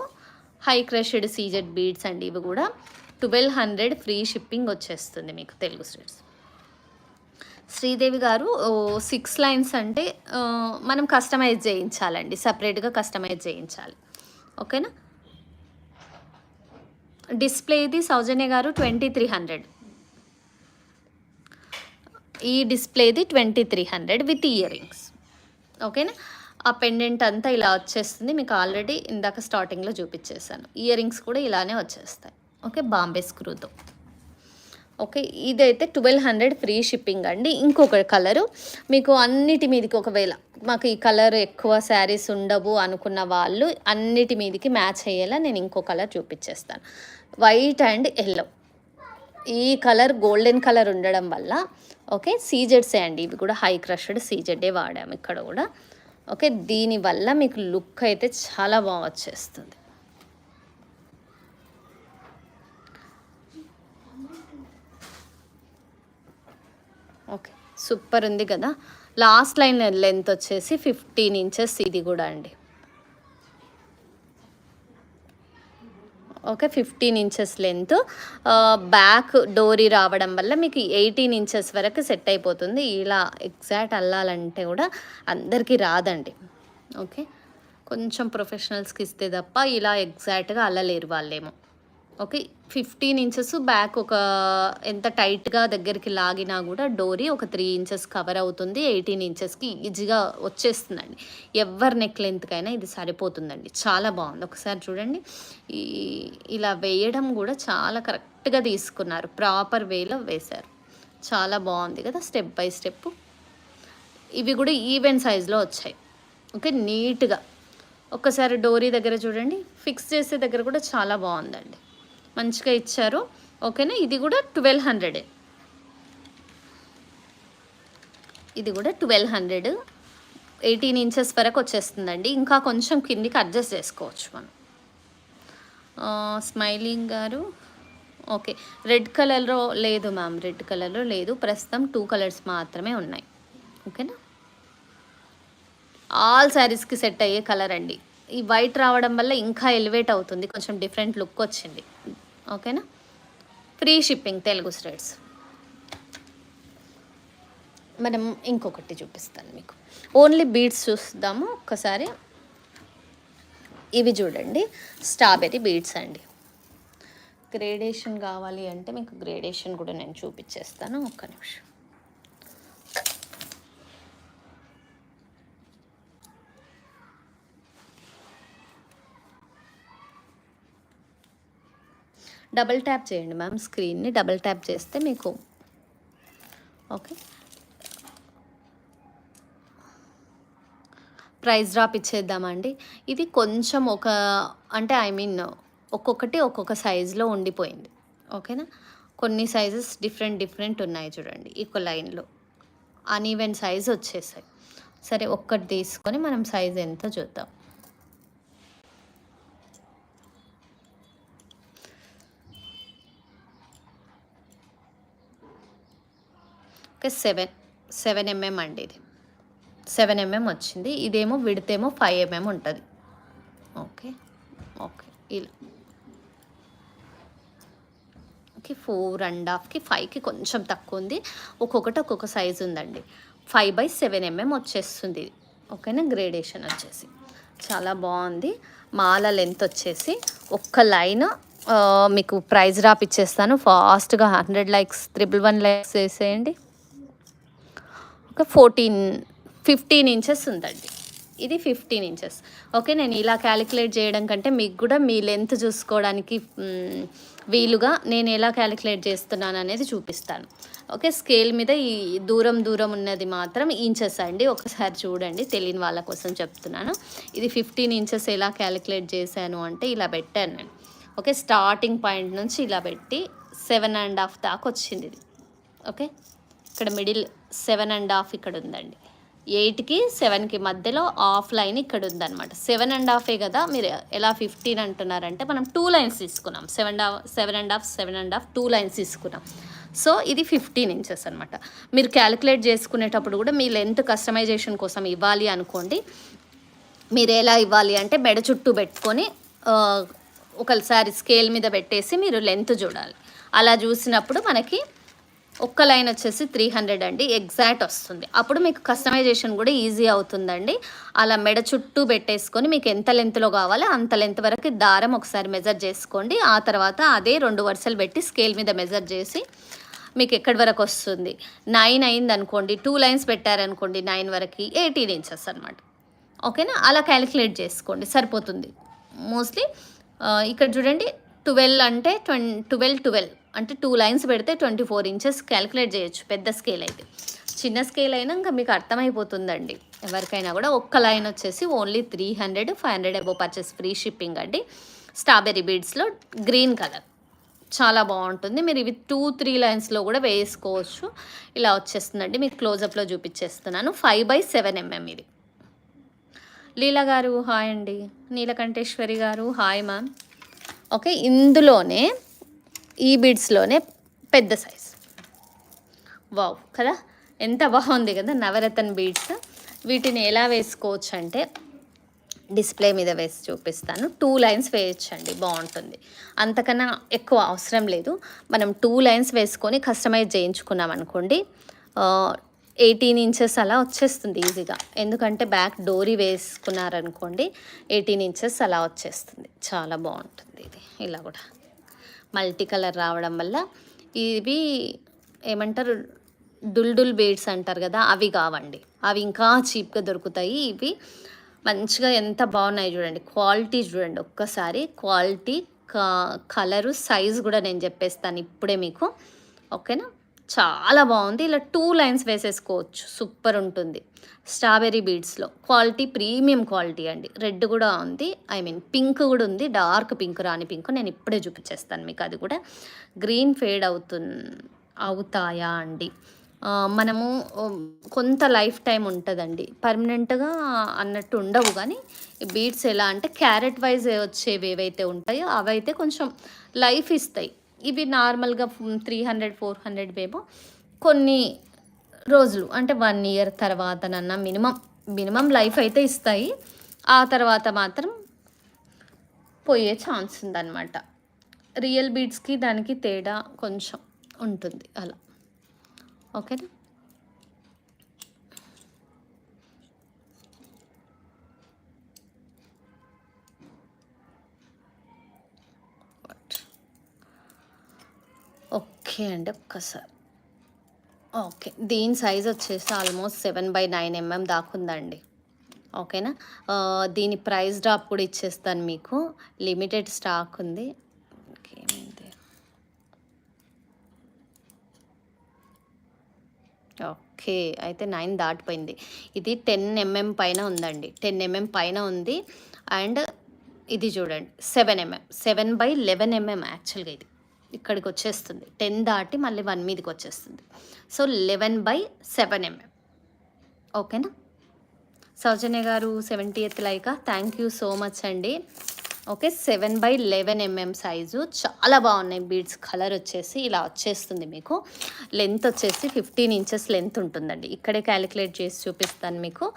హై క్రష్డ్ సీజెడ్ బీడ్స్ అండి. ఇవి కూడా 1200 ఫ్రీ షిప్పింగ్ వచ్చేస్తుంది మీకు తెలుగు స్టేట్స్. శ్రీదేవి గారు 6 లైన్స్ అంటే మనం కస్టమైజ్ చేయించాలండి, సపరేట్గా కస్టమైజ్ చేయించాలి. ఓకేనా. డిస్ప్లేది సౌజన్య గారు 2300. ఈ డిస్ప్లేది 2300 విత్ ఇయర్ రింగ్స్. ఓకేనా. ఆ పెండెంట్ అంతా ఇలా వచ్చేస్తుంది. మీకు ఆల్రెడీ ఇందాక స్టార్టింగ్లో చూపించేసాను. ఇయర్ రింగ్స్ కూడా ఇలానే వచ్చేస్తాయి. ఓకే, బాంబే స్క్రూతో. ఓకే, ఇదైతే 1200 ఫ్రీ షిప్పింగ్ అండి. ఇంకొక కలరు మీకు అన్నిటి మీదకి, ఒకవేళ మాకు ఈ కలర్ ఎక్కువ శారీస్ ఉండవు అనుకున్న వాళ్ళు అన్నిటి మీదకి మ్యాచ్ అయ్యేలా నేను ఇంకో కలర్ చూపించేస్తాను. White and yellow. ఈ కలర్ గోల్డెన్ కలర్ ఉండడం వల్ల ఓకే, సీజెడ్సే అండి. ఇవి కూడా హై క్రష్డ్ సీజెడ్డే వాడాము ఇక్కడ కూడా. ఓకే, దీనివల్ల మీకు లుక్ అయితే చాలా బాగా వచ్చేస్తుంది. ఓకే, సూపర్ ఉంది కదా. లాస్ట్ లైన్ లెంత్ వచ్చేసి 15 ఇంచెస్. ఇది కూడా అండి. Okay, 15 inches length. బ్యాక్ డోరీ రావడం వల్ల మీకు 18 ఇంచెస్ వరకు సెట్ అయిపోతుంది. ఇలా ఎగ్జాక్ట్ అల్లాలంటే కూడా అందరికీ రాదండి. ఓకే, కొంచెం ప్రొఫెషనల్స్కి ఇస్తే తప్ప ఇలా ఎగ్జాక్ట్గా అల్లలేరు వాళ్ళేమో. ఓకే, 15 ఇంచెస్ బ్యాక్ ఒక ఎంత టైట్గా దగ్గరికి లాగినా కూడా డోరీ ఒక 3 ఇంచెస్ కవర్ అవుతుంది. 18 ఇంచెస్కి ఈజీగా వచ్చేస్తుందండి. ఎవరి నెక్ లెంత్కైనా ఇది సరిపోతుందండి. చాలా బాగుంది. ఒకసారి చూడండి. ఇలా వేయడం కూడా చాలా కరెక్ట్గా తీసుకున్నారు, ప్రాపర్ వేలో వేశారు. చాలా బాగుంది కదా, స్టెప్ బై స్టెప్. ఇవి కూడా ఈవెన్ సైజులో వచ్చాయి. ఓకే, నీట్గా. ఒక్కసారి డోరీ దగ్గర చూడండి, ఫిక్స్ చేసే దగ్గర కూడా చాలా బాగుందండి, మంచిగా ఇచ్చారు. ఓకేనా. ఇది కూడా 1200. ఇది కూడా 1200. 18 ఇంచెస్ వరకు వచ్చేస్తుందండి. ఇంకా కొంచెం కిందికి అడ్జస్ట్ చేసుకోవచ్చు మనం. స్మైలింగ్ గారు ఓకే, రెడ్ కలర్లో లేదు మ్యామ్, రెడ్ కలర్లో లేదు. ప్రస్తుతం 2 కలర్స్ మాత్రమే ఉన్నాయి. ఓకేనా. ఆల్ శారీస్కి సెట్ అయ్యే కలర్ అండి. ఈ వైట్ రావడం వల్ల ఇంకా ఎలివేట్ అవుతుంది, కొంచెం డిఫరెంట్ లుక్ వచ్చింది. ఓకేనా, ఫ్రీ షిప్పింగ్ తెలుగు స్టేట్స్. మనం ఇంకొకటి చూపిస్తాను మీకు, ఓన్లీ బీడ్స్ చూద్దాము ఒక్కసారి. ఇవి చూడండి, స్ట్రాబెర్రీ బీడ్స్ అండి. గ్రేడేషన్ కావాలి అంటే మీకు గ్రేడేషన్ కూడా నేను చూపించేస్తాను, ఒక్క నిమిషం. డబల్ ట్యాప్ చేయండి మ్యామ్, స్క్రీన్ని డబల్ ట్యాప్ చేస్తే మీకు ఓకే ప్రైస్ డ్రాప్ ఇచ్చేద్దామండి. ఇది కొంచెం అంటే ఐ మీన్ ఒక్కొక్కటి ఒక్కొక్క సైజులో ఉండిపోయింది. ఓకేనా, కొన్ని సైజెస్ డిఫరెంట్ ఉన్నాయి చూడండి, ఈ లైన్లో అన్ఈవెన్ సైజ్ వచ్చేసాయి. సరే, ఒక్కటి తీసుకొని మనం సైజ్ ఎంత చూద్దాం. ఓకే, 7 mm అండి. ఇది 7 mm వచ్చింది. ఇదేమో విడతేమో 5 mm ఉంటుంది. ఓకే ఓకే, ఇలా ఓకే 4.5కి 5కి కొంచెం తక్కువ ఉంది. ఒక్కొక్కటి ఒక్కొక్క సైజు ఉందండి. 5/7 mm వచ్చేస్తుంది ఇది. ఓకేనా, గ్రేడేషన్ వచ్చేసి చాలా బాగుంది. మాల లెంత్ వచ్చేసి ఒక్క లైన్ మీకు ప్రైజ్ డ్రాప్ ఇచ్చేస్తాను ఫాస్ట్గా. 100 likes 111 likes వేసేయండి. ఒక 15 inches ఉందండి. ఇది 15 inches. ఓకే, నేను ఇలా క్యాలిక్యులేట్ చేయడం కంటే మీకు కూడా మీ లెంత్ చూసుకోవడానికి వీలుగా నేను ఎలా క్యాలిక్యులేట్ చేస్తున్నాను అనేది చూపిస్తాను. ఓకే, స్కేల్ మీద ఈ దూరం ఉన్నది మాత్రం ఇంచెస్ అండి. ఒకసారి చూడండి, తెలియని వాళ్ళ కోసం చెప్తున్నాను. ఇది 15 inches ఎలా క్యాలిక్యులేట్ చేశాను అంటే ఇలా పెట్టాను నేను. ఓకే, స్టార్టింగ్ పాయింట్ నుంచి ఇలా పెట్టి 7.5 దాకా వచ్చింది ఇది. ఓకే, ఇక్కడ మిడిల్ 7.5 ఇక్కడ ఉందండి. 8కి 7కి మధ్యలో హాఫ్ లైన్ ఇక్కడ ఉందన్నమాట. 7.5 కదా, మీరు ఎలా 15 అంటున్నారంటే మనం 2 lines తీసుకున్నాం. 7.5 2 lines తీసుకున్నాం. సో ఇది 15 inches అనమాట. మీరు క్యాలిక్యులేట్ చేసుకునేటప్పుడు కూడా మీ లెంత్ కస్టమైజేషన్ కోసం ఇవ్వాలి అనుకోండి. మీరు ఎలా ఇవ్వాలి అంటే మెడ చుట్టూ పెట్టుకొని ఒకసారి స్కేల్ మీద పెట్టేసి మీరు లెంత్ చూడాలి. అలా చూసినప్పుడు మనకి ఒక్క లైన్ వచ్చేసి 300 అండి, ఎగ్జాక్ట్ వస్తుంది. అప్పుడు మీకు కస్టమైజేషన్ కూడా ఈజీ అవుతుందండి. అలా మెడ చుట్టూ పెట్టేసుకొని మీకు ఎంత లెంత్లో కావాలో అంత లెంత్ వరకు దారం ఒకసారి మెజర్ చేసుకోండి. ఆ తర్వాత అదే 2 వరుసలు పెట్టి స్కేల్ మీద మెజర్ చేసి మీకు ఎక్కడి వరకు వస్తుంది. 9 అయింది అనుకోండి, 2 lines పెట్టారనుకోండి 9 వరకు 18 inches అనమాట. ఓకేనా, అలా క్యాలిక్యులేట్ చేసుకోండి సరిపోతుంది. మోస్ట్లీ ఇక్కడ చూడండి 12 అంటే 12 అంటే 2 lines పెడితే 24 inches క్యాలిక్యులేట్ చేయొచ్చు. పెద్ద స్కేల్ అయితే, చిన్న స్కేల్ అయినా ఇంకా మీకు అర్థమైపోతుందండి ఎవరికైనా కూడా. ఒక్క లైన్ వచ్చేసి only 300, 500 above purchase free shipping అండి. స్ట్రాబెర్రీ బీడ్స్లో గ్రీన్ కలర్ చాలా బాగుంటుంది. మీరు ఇవి 2-3 linesలో కూడా వేసుకోవచ్చు. ఇలా వచ్చేస్తుందండి, మీకు క్లోజప్లో చూపించేస్తున్నాను. 5/7 mm ఇది. లీలా గారు హాయ్ అండి. నీలకంఠేశ్వరి గారు హాయ్ మ్యామ్. ఓకే, ఇందులోనే ఈ బీడ్స్లోనే పెద్ద సైజ్. వావ్ కదా, ఎంత బాగుంది కదా, నవరత్న బీడ్స్. వీటిని ఎలా వేసుకోవచ్చు అంటే డిస్ప్లే మీద వేసి చూపిస్తాను. 2 lines వేయచ్చండి, బాగుంటుంది. అంతకన్నా ఎక్కువ అవసరం లేదు. మనం 2 lines వేసుకొని కస్టమైజ్ చేయించుకున్నాం అనుకోండి 18 inches అలా వచ్చేస్తుంది ఈజీగా. ఎందుకంటే బ్యాక్ డోరీ వేసుకున్నారనుకోండి 18 inches అలా వచ్చేస్తుంది. చాలా బాగుంటుంది ఇది. ఇలా కూడా మల్టీ కలర్ రావడం వల్ల ఇవి ఏమంటారు డుల్ బీడ్స్ అంటారు కదా, అవి కావండి. అవి ఇంకా చీప్గా దొరుకుతాయి. ఇవి మంచిగా ఎంత బాగున్నాయి చూడండి, క్వాలిటీ చూడండి ఒక్కసారి. క్వాలిటీ, కలరు, సైజు కూడా నేను చెప్పేస్తాను ఇప్పుడే మీకు. ఓకేనా, చాలా బాగుంది. ఇలా 2 lines వేసేసుకోవచ్చు, సూపర్ ఉంటుంది. స్ట్రాబెర్రీ బీడ్స్లో క్వాలిటీ ప్రీమియం క్వాలిటీ అండి. రెడ్ కూడా ఉంది, ఐ మీన్ పింక్ కూడా ఉంది, డార్క్ పింక్, రాణి పింక్. నేను ఇప్పుడే చూపించేస్తాను మీకు. అది కూడా గ్రీన్ ఫేడ్ అవుతాయా అండి. మనము కొంత లైఫ్ టైం ఉంటుందండి, పర్మనెంట్గా అన్నట్టు ఉండవు. కానీ ఈ బీడ్స్ ఎలా అంటే క్యారెట్ వైజ్ వచ్చేవి ఏవైతే ఉంటాయో అవైతే కొంచెం లైఫ్ ఇస్తాయి. ఇవి నార్మల్గా 300, 400 ఏమో కొన్ని రోజులు అంటే 1 year తర్వాతనన్నా మినిమం లైఫ్ అయితే ఇస్తాయి. ఆ తర్వాత మాత్రం పోయే ఛాన్స్ ఉందన్నమాట. రియల్ బీడ్స్‌కి దానికి తేడా కొంచెం ఉంటుంది అలా. ఓకేనా. ఓకే అండి. ఒక్కసారి ఓకే. దీని సైజ్ వచ్చేసి ఆల్మోస్ట్ 7/9 mm దాకుందండి. ఓకేనా. దీని ప్రైస్ డ్రాప్ కూడా ఇచ్చేస్తాను మీకు. లిమిటెడ్ స్టాక్ ఉంది. ఇంకేమైంది. ఓకే. అయితే 9 దాటిపోయింది. ఇది 10 mm పైన ఉందండి. 10 mm పైన ఉంది. అండ్ ఇది చూడండి 7 mm. 7/11 mm యాక్చువల్గా ఇది. ఇక్కడికి వచ్చేస్తుంది. 10 దాటి మళ్ళీ 1 మీదకి వచ్చేస్తుంది. So 11/7 mm. ఓకేనా. సౌజన్య గారు 70th లైకా. థ్యాంక్ యూ సో మచ్ అండి. ఓకే. 7/11 mm size. చాలా బాగున్నాయి బీడ్స్. కలర్ వచ్చేసి ఇలా వచ్చేస్తుంది మీకు. లెంత్ వచ్చేసి 15 inches లెంత్ ఉంటుందండి. ఇక్కడే క్యాలిక్యులేట్ చేసి చూపిస్తాను మీకు.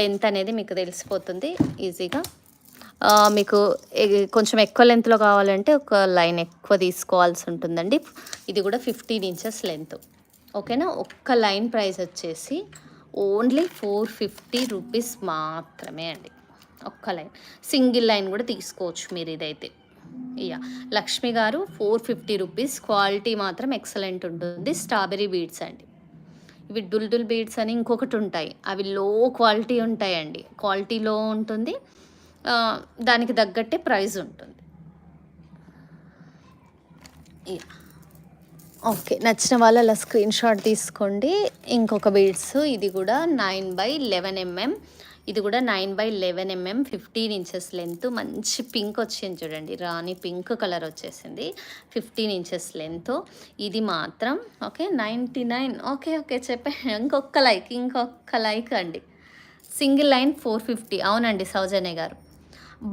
లెంత్ అనేది మీకు తెలిసిపోతుంది ఈజీగా. మీకు కొంచెం ఎక్కువ లెంత్లో కావాలంటే ఒక లైన్ ఎక్కువ తీసుకోవాల్సి ఉంటుందండి. ఇది కూడా 15 inches లెంత్. ఓకేనా. ఒక్క లైన్ ప్రైస్ వచ్చేసి ఓన్లీ 450 రూపీస్ మాత్రమే అండి. ఒక్క లైన్. సింగిల్ లైన్ కూడా తీసుకోవచ్చు మీరు ఇదైతే. లక్ష్మి గారు 450 రూపీస్. క్వాలిటీ మాత్రం ఎక్సలెంట్ ఉంటుంది. స్ట్రాబెరీ బీడ్స్ అండి. ఇవి డుల్డుల్ బీడ్స్ అని ఇంకొకటి ఉంటాయి. అవి లో క్వాలిటీ ఉంటాయండి. క్వాలిటీ లో ఉంటుంది. దానికి తగ్గట్టే ప్రైస్ ఉంటుంది. ఓకే. నచ్చిన వాళ్ళు అలా స్క్రీన్ షాట్ తీసుకోండి. ఇంకొక బీడ్స్ ఇది కూడా 9/11 mm. ఇది కూడా 9/11 mm 15 inches లెంత్. మంచి పింక్ వచ్చింది చూడండి. రాణి పింక్ కలర్ వచ్చేసింది. 15 inches లెంత్. ఇది మాత్రం ఓకే 99. ఓకే ఓకే చెప్పాను. ఇంకొక లైక్ అండి. Single line 450. అవునండి సౌజన్య గారు.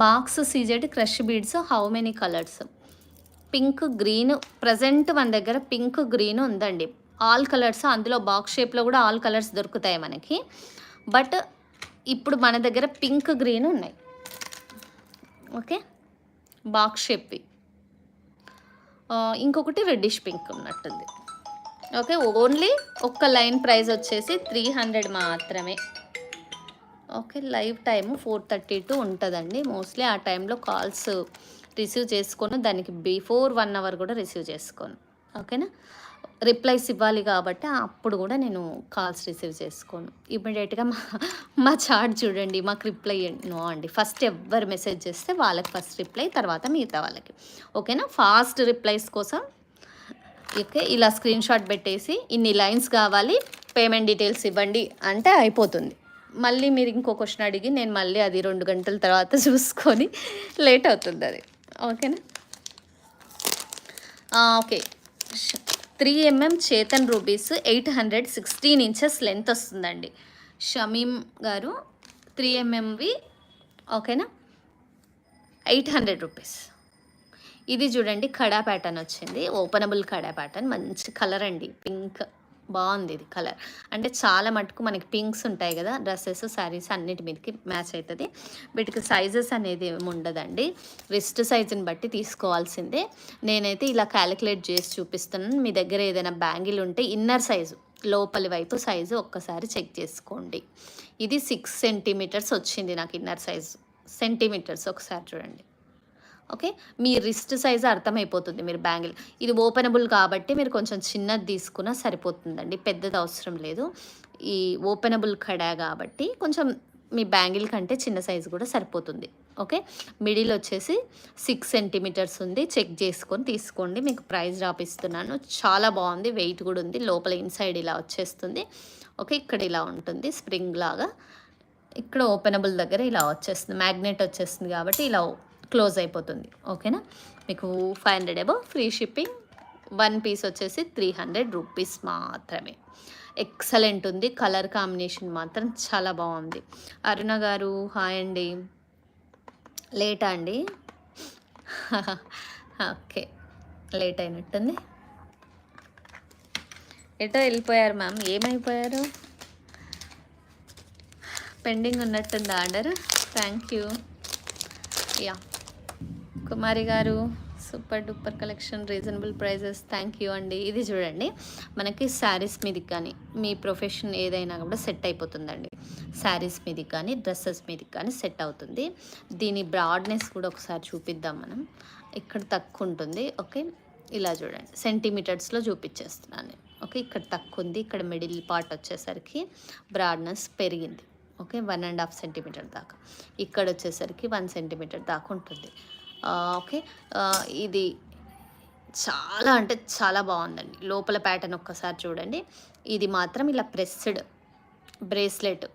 Box CZ crush beads. How many colours. Pink green present మన దగ్గర పింక్ గ్రీన్ ఉందండి. ఆల్ కలర్స్ అందులో బాక్స్ షేప్లో కూడా ఆల్ కలర్స్ దొరుకుతాయి మనకి. బట్ ఇప్పుడు మన దగ్గర పింక్ గ్రీన్ ఉన్నాయి. ఓకే. బాక్స్ షేప్వి. ఇంకొకటి రెడ్డిష్ పింక్ ఉన్నట్టుంది. ఓకే. ఓన్లీ ఒక్క లైన్ ప్రైస్ వచ్చేసి 300 మాత్రమే. ఓకే. లైవ్ టైము 4:32 ఉంటుందండి. మోస్ట్లీ ఆ టైంలో కాల్స్ రిసీవ్ చేసుకోను. దానికి బిఫోర్ 1 hour కూడా రిసీవ్ చేసుకోను. ఓకేనా. రిప్లైస్ ఇవ్వాలి కాబట్టి అప్పుడు కూడా నేను కాల్స్ రిసీవ్ చేసుకోను. ఇమ్మీడియట్గా మా చాట్ చూడండి. మాకు రిప్లై నో అండి. ఫస్ట్ ఎవరు మెసేజ్ చేస్తే వాళ్ళకి ఫస్ట్ రిప్లై, తర్వాత మిగతా వాళ్ళకి. ఓకేనా. ఫాస్ట్ రిప్లైస్ కోసం ఓకే ఇలా స్క్రీన్ షాట్ పెట్టేసి ఇన్ని లైన్స్ కావాలి, పేమెంట్ డీటెయిల్స్ ఇవ్వండి అంటే అయిపోతుంది. మళ్ళీ మీరు ఇంకో క్వశ్చన్ అడిగి నేను మళ్ళీ అది 2 గంటల తర్వాత చూసుకొని లేట్ అవుతుంది అది. ఓకేనా. Okay. 3 mm Chetan rubies 800 16 inches length వస్తుందండి. షమీం గారు 3 mmవి. ఓకేనా. 800 రూపీస్. ఇది చూడండి కడా ప్యాటర్న్ వచ్చింది. ఓపెనబుల్ కడా ప్యాటర్న్. మంచి కలర్ అండి. పింక్ బాగుంది ఇది కలర్. అంటే చాలా మటుకు మనకి పింక్స్ ఉంటాయి కదా డ్రెస్సెస్, శారీస్ అన్నిటి మీదకి మ్యాచ్ అవుతుంది. వీటికి సైజెస్ అనేది ఏమి ఉండదండి. రిస్ట్ సైజుని బట్టి తీసుకోవాల్సిందే. నేనైతే ఇలా క్యాలిక్యులేట్ చేసి చూపిస్తున్నాను. మీ దగ్గర ఏదైనా బ్యాంగిల్ ఉంటే ఇన్నర్ సైజు లోపలి వైపు సైజు ఒక్కసారి చెక్ చేసుకోండి. ఇది 6 centimeters వచ్చింది నాకు ఇన్నర్ సైజు. సెంటీమీటర్స్ ఒకసారి చూడండి. ఓకే. మీ రిస్ట్ సైజ్ అర్థమైపోతుంది మీరు బ్యాంగిల్. ఇది ఓపెనబుల్ కాబట్టి మీరు కొంచెం చిన్నది తీసుకున్నా సరిపోతుందండి. పెద్దది అవసరం లేదు. ఈ ఓపెనబుల్ కడా కాబట్టి కొంచెం మీ బ్యాంగిల్ కంటే చిన్న సైజు కూడా సరిపోతుంది. ఓకే. మిడిల్ వచ్చేసి 6 centimeters ఉంది. చెక్ చేసుకొని తీసుకోండి. మీకు ప్రైస్ డ్రాప్ ఇస్తున్నాను. చాలా బాగుంది. వెయిట్ కూడా ఉంది. లోపల ఇన్సైడ్ ఇలా వచ్చేస్తుంది. ఓకే. ఇక్కడ ఇలా ఉంటుంది స్ప్రింగ్ లాగా. ఇక్కడ ఓపెనబుల్ దగ్గర ఇలా వచ్చేస్తుంది. మ్యాగ్నెట్ వచ్చేస్తుంది కాబట్టి ఇలా క్లోజ్ అయిపోతుంది. ఓకేనా. మీకు 500 అబవ్ ఫ్రీ షిప్పింగ్. 1 piece వచ్చేసి 300 రూపీస్ మాత్రమే. ఎక్సలెంట్ ఉంది. కలర్ కాంబినేషన్ మాత్రం చాలా బాగుంది. అరుణ గారు హాయ్ అండి. లేటా అండి. ఓకే. లేట్ అయినట్టుంది. ఎటో వెళ్ళిపోయారు మ్యామ్. ఏమైపోయారు. పెండింగ్ ఉన్నట్టుంది order. Thank you. Yeah, Kumari గారు super duper collection, reasonable prices. Thank you అండి. ఇది చూడండి, మనకి శారీస్ మీదకి కానీ మీ ప్రొఫెషన్ ఏదైనా కూడా సెట్ అయిపోతుందండి. శారీస్ మీదకి కానీ డ్రెస్సెస్ మీదకి కానీ సెట్ అవుతుంది. దీని బ్రాడ్నెస్ కూడా ఒకసారి చూపిద్దాం మనం. ఇక్కడ తక్కువ ఉంటుంది. ఓకే, ఇలా చూడండి, సెంటీమీటర్స్లో చూపించేస్తున్నాను నేను. ఓకే, ఇక్కడ తక్కువ ఉంది, ఇక్కడ మిడిల్ పార్ట్ వచ్చేసరికి బ్రాడ్నెస్ పెరిగింది. ఓకే, 1.5 సెంటీమీటర్ దాకా. ఇక్కడ వచ్చేసరికి 1 సెంటీమీటర్ దాకా ఉంటుంది. ఓకే, ఇది చాలా అంటే చాలా బాగుందండి. లోపల ప్యాటర్న్ ఒక్కసారి చూడండి. ఇది మాత్రం ఇలా ప్రెస్డ్ బ్రేస్లెట్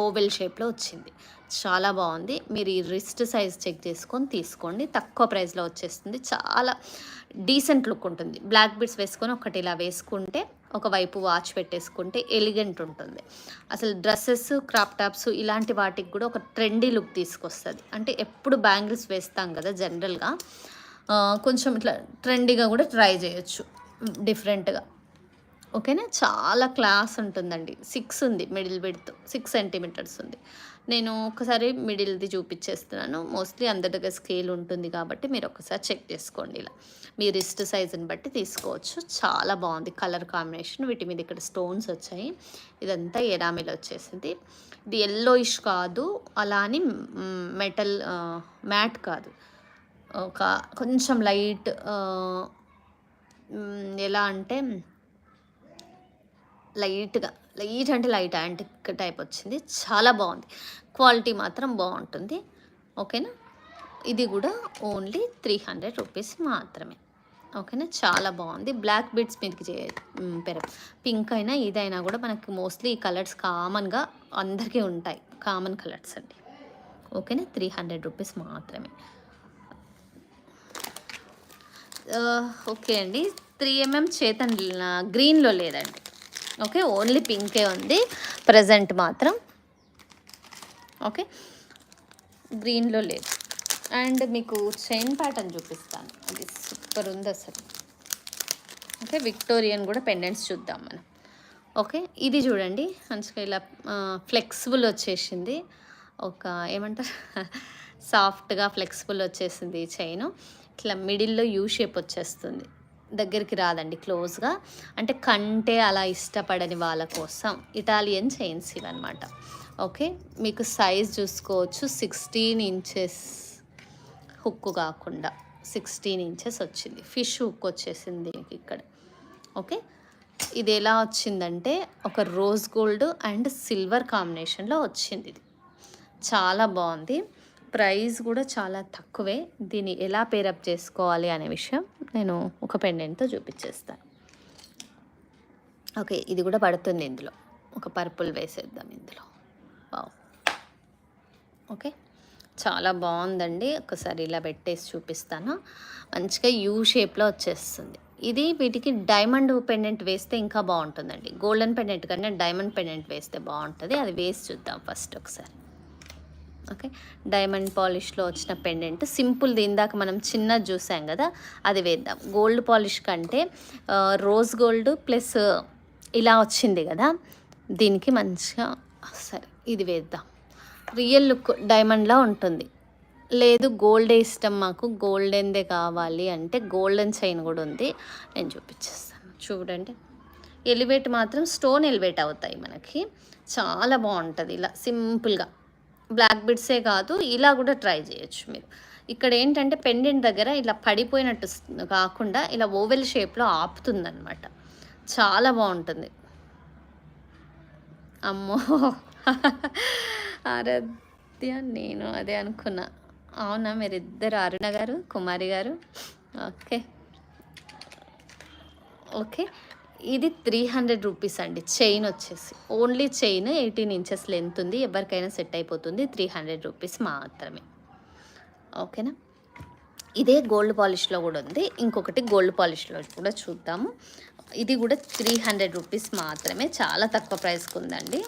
ఓవెల్ షేప్లో వచ్చింది. చాలా బాగుంది. మీరు ఈ రిస్ట్ సైజ్ చెక్ చేసుకొని తీసుకోండి. తక్కువ ప్రైస్లో వచ్చేస్తుంది. చాలా డీసెంట్ లుక్ ఉంటుంది. బ్లాక్ బీడ్స్ వేసుకొని ఒకటి ఇలా వేసుకుంటే, ఒకవైపు వాచ్ పెట్టేసుకుంటే ఎలిగెంట్ ఉంటుంది. అసలు డ్రెస్సెస్, క్రాప్ టాప్స్ ఇలాంటి వాటికి కూడా ఒక ట్రెండీ లుక్ తీసుకొస్తుంది. అంటే ఎప్పుడు బ్యాంగిల్స్ వేస్తాం కదా జనరల్గా, కొంచెం ఇట్లా ట్రెండీగా కూడా ట్రై చేయొచ్చు డిఫరెంట్గా. ఓకేనా, చాలా క్లాస్ ఉంటుందండి. 6 ఉంది మిడిల్ విడ్త్, 6 సెంటీమీటర్స్ ఉంది. నేను ఒకసారి మిడిల్ది చూపించేస్తున్నాను. మోస్ట్లీ అందరి దగ్గర స్కేల్ ఉంటుంది కాబట్టి మీరు ఒకసారి చెక్ చేసుకోండి. ఇలా మీ రిస్ట్ సైజుని బట్టి తీసుకోవచ్చు. చాలా బాగుంది కలర్ కాంబినేషన్. వీటి మీద ఇక్కడ స్టోన్స్ వచ్చాయి. ఇదంతా ఎనామిల్ వచ్చేసింది. ఇది ఎల్లోయిష్ కాదు, అలా అని మెటల్ మ్యాట్ కాదు, ఒక కొంచెం లైట్, ఎలా అంటే లైట్ అంటే లైట్ యాంటిక్ టైప్ వచ్చింది. చాలా బాగుంది. క్వాలిటీ మాత్రం బాగుంటుంది. ఓకేనా, ఇది కూడా ఓన్లీ 300 రూపీస్ మాత్రమే. ఓకేనా, చాలా బాగుంది. బ్లాక్ బీడ్స్ మీదకి పింక్ అయినా ఇదైనా కూడా మనకి మోస్ట్లీ ఈ కలర్స్ కామన్గా అందరికీ ఉంటాయి. కామన్ కలర్స్ అండి. ఓకేనా, 300 రూపీస్ మాత్రమే. ఓకే అండి, 3mm చేతన్ గ్రీన్లో లేదండి. ఓకే, ఓన్లీ పింకే ఉంది ప్రజెంట్ మాత్రం. ఓకే, గ్రీన్లో లేదు. అండ్ మీకు చైన్ ప్యాటర్న్ చూపిస్తాను, అది సూపర్ ఉంది అసలు. ఓకే, విక్టోరియన్ కూడా పెండెంట్స్ చూద్దాం మనం. ఓకే, ఇది చూడండి, మంచిగా ఇలా ఫ్లెక్సిబుల్ వచ్చేసింది. ఒక ఏమంటారు, సాఫ్ట్గా ఫ్లెక్సిబుల్ వచ్చేసింది ఈ చైన్. ఇట్లా మిడిల్లో యూ షేప్ వచ్చేస్తుంది. దగ్గరికి రాదండి, క్లోజ్గా. అంటే కంటే అలా ఇష్టపడని వాళ్ళ కోసం ఇటాలియన్ చైన్స్ ఇవన్నమాట. ఓకే, మీకు సైజ్ చూసుకోవచ్చు. 16 ఇంచెస్ హుక్ కాకుండా 16 ఇంచెస్ వచ్చింది. ఫిష్ హుక్ వచ్చేసింది దీనికి ఇక్కడ. ఓకే, ఇది ఎలా వచ్చిందంటే ఒక రోజ్ గోల్డ్ అండ్ సిల్వర్ కాంబినేషన్లో వచ్చింది. ఇది చాలా బాగుంది. ప్రైస్ కూడా చాలా తక్కువే. దీన్ని ఎలా పేరప్ చేసుకోవాలి అనే విషయం నేను ఒక పెండెంట్తో చూపించేస్తాను. ఓకే, ఇది కూడా పడుతుంది ఇందులో. ఒక పర్పుల్ వేసేద్దాం ఇందులో. వావ్, ఓకే, చాలా బాగుందండి. ఒకసారి ఇలా పెట్టేసి చూపిస్తాను. మంచిగా యూ షేప్లో వచ్చేస్తుంది. ఇది వీటికి డైమండ్ పెండెంట్ వేస్తే ఇంకా బాగుంటుందండి. గోల్డెన్ పెండెంట్ కన్నా డైమండ్ పెండెంట్ వేస్తే బాగుంటుంది. అది వేసి చూద్దాం ఫస్ట్ ఒకసారి. ఓకే, డైమండ్ పాలిష్లో వచ్చిన పెండెంట్ సింపుల్ది, ఇందాక మనం చిన్నది చూసాం కదా, అది వేద్దాం. గోల్డ్ పాలిష్ కంటే రోజ్ గోల్డ్ ప్లస్ ఇలా వచ్చింది కదా, దీనికి మంచిగా సరే ఇది వేద్దాం. రియల్ లుక్ డైమండ్లా ఉంటుంది. లేదు గోల్డే ఇష్టం మాకు, గోల్డెన్దే కావాలి అంటే గోల్డెన్ చైన్ కూడా ఉంది, నేను చూపించేస్తాను. చూడండి, ఎలివేట్ మాత్రం స్టోన్ ఎలివేట్ అవుతాయి మనకి. చాలా బాగుంటుంది ఇలా సింపుల్గా. బ్లాక్ బిడ్సే కాదు, ఇలా కూడా ట్రై చేయొచ్చు మీరు. ఇక్కడ ఏంటంటే పెండెంట్ దగ్గర ఇలా పడిపోయినట్టు కాకుండా ఇలా ఓవెల్ షేప్లో ఆపుతుందన్నమాట. చాలా బాగుంటుంది. అమ్మో ఆరాధ్య, నేను అదే అనుకున్నా. అవునా, మీరిద్దరు అరుణ గారు, కుమారి గారు. ఓకే ఓకే, ఇది 300 రూపీస్ అండి. చైన్ వచ్చేసి ఓన్లీ చైన్ 18 ఇంచెస్ లెంత్ ఉంది. ఎవరికైనా సెట్ అయిపోతుంది. 300 రూపీస్ మాత్రమే. ఓకేనా, ఇదే గోల్డ్ పాలిష్లో కూడా ఉంది. ఇంకొకటి గోల్డ్ పాలిష్లో కూడా చూద్దాము. ఇది కూడా 300 రూపీస్ మాత్రమే. చాలా తక్కువ ప్రైస్కి ఉందండి.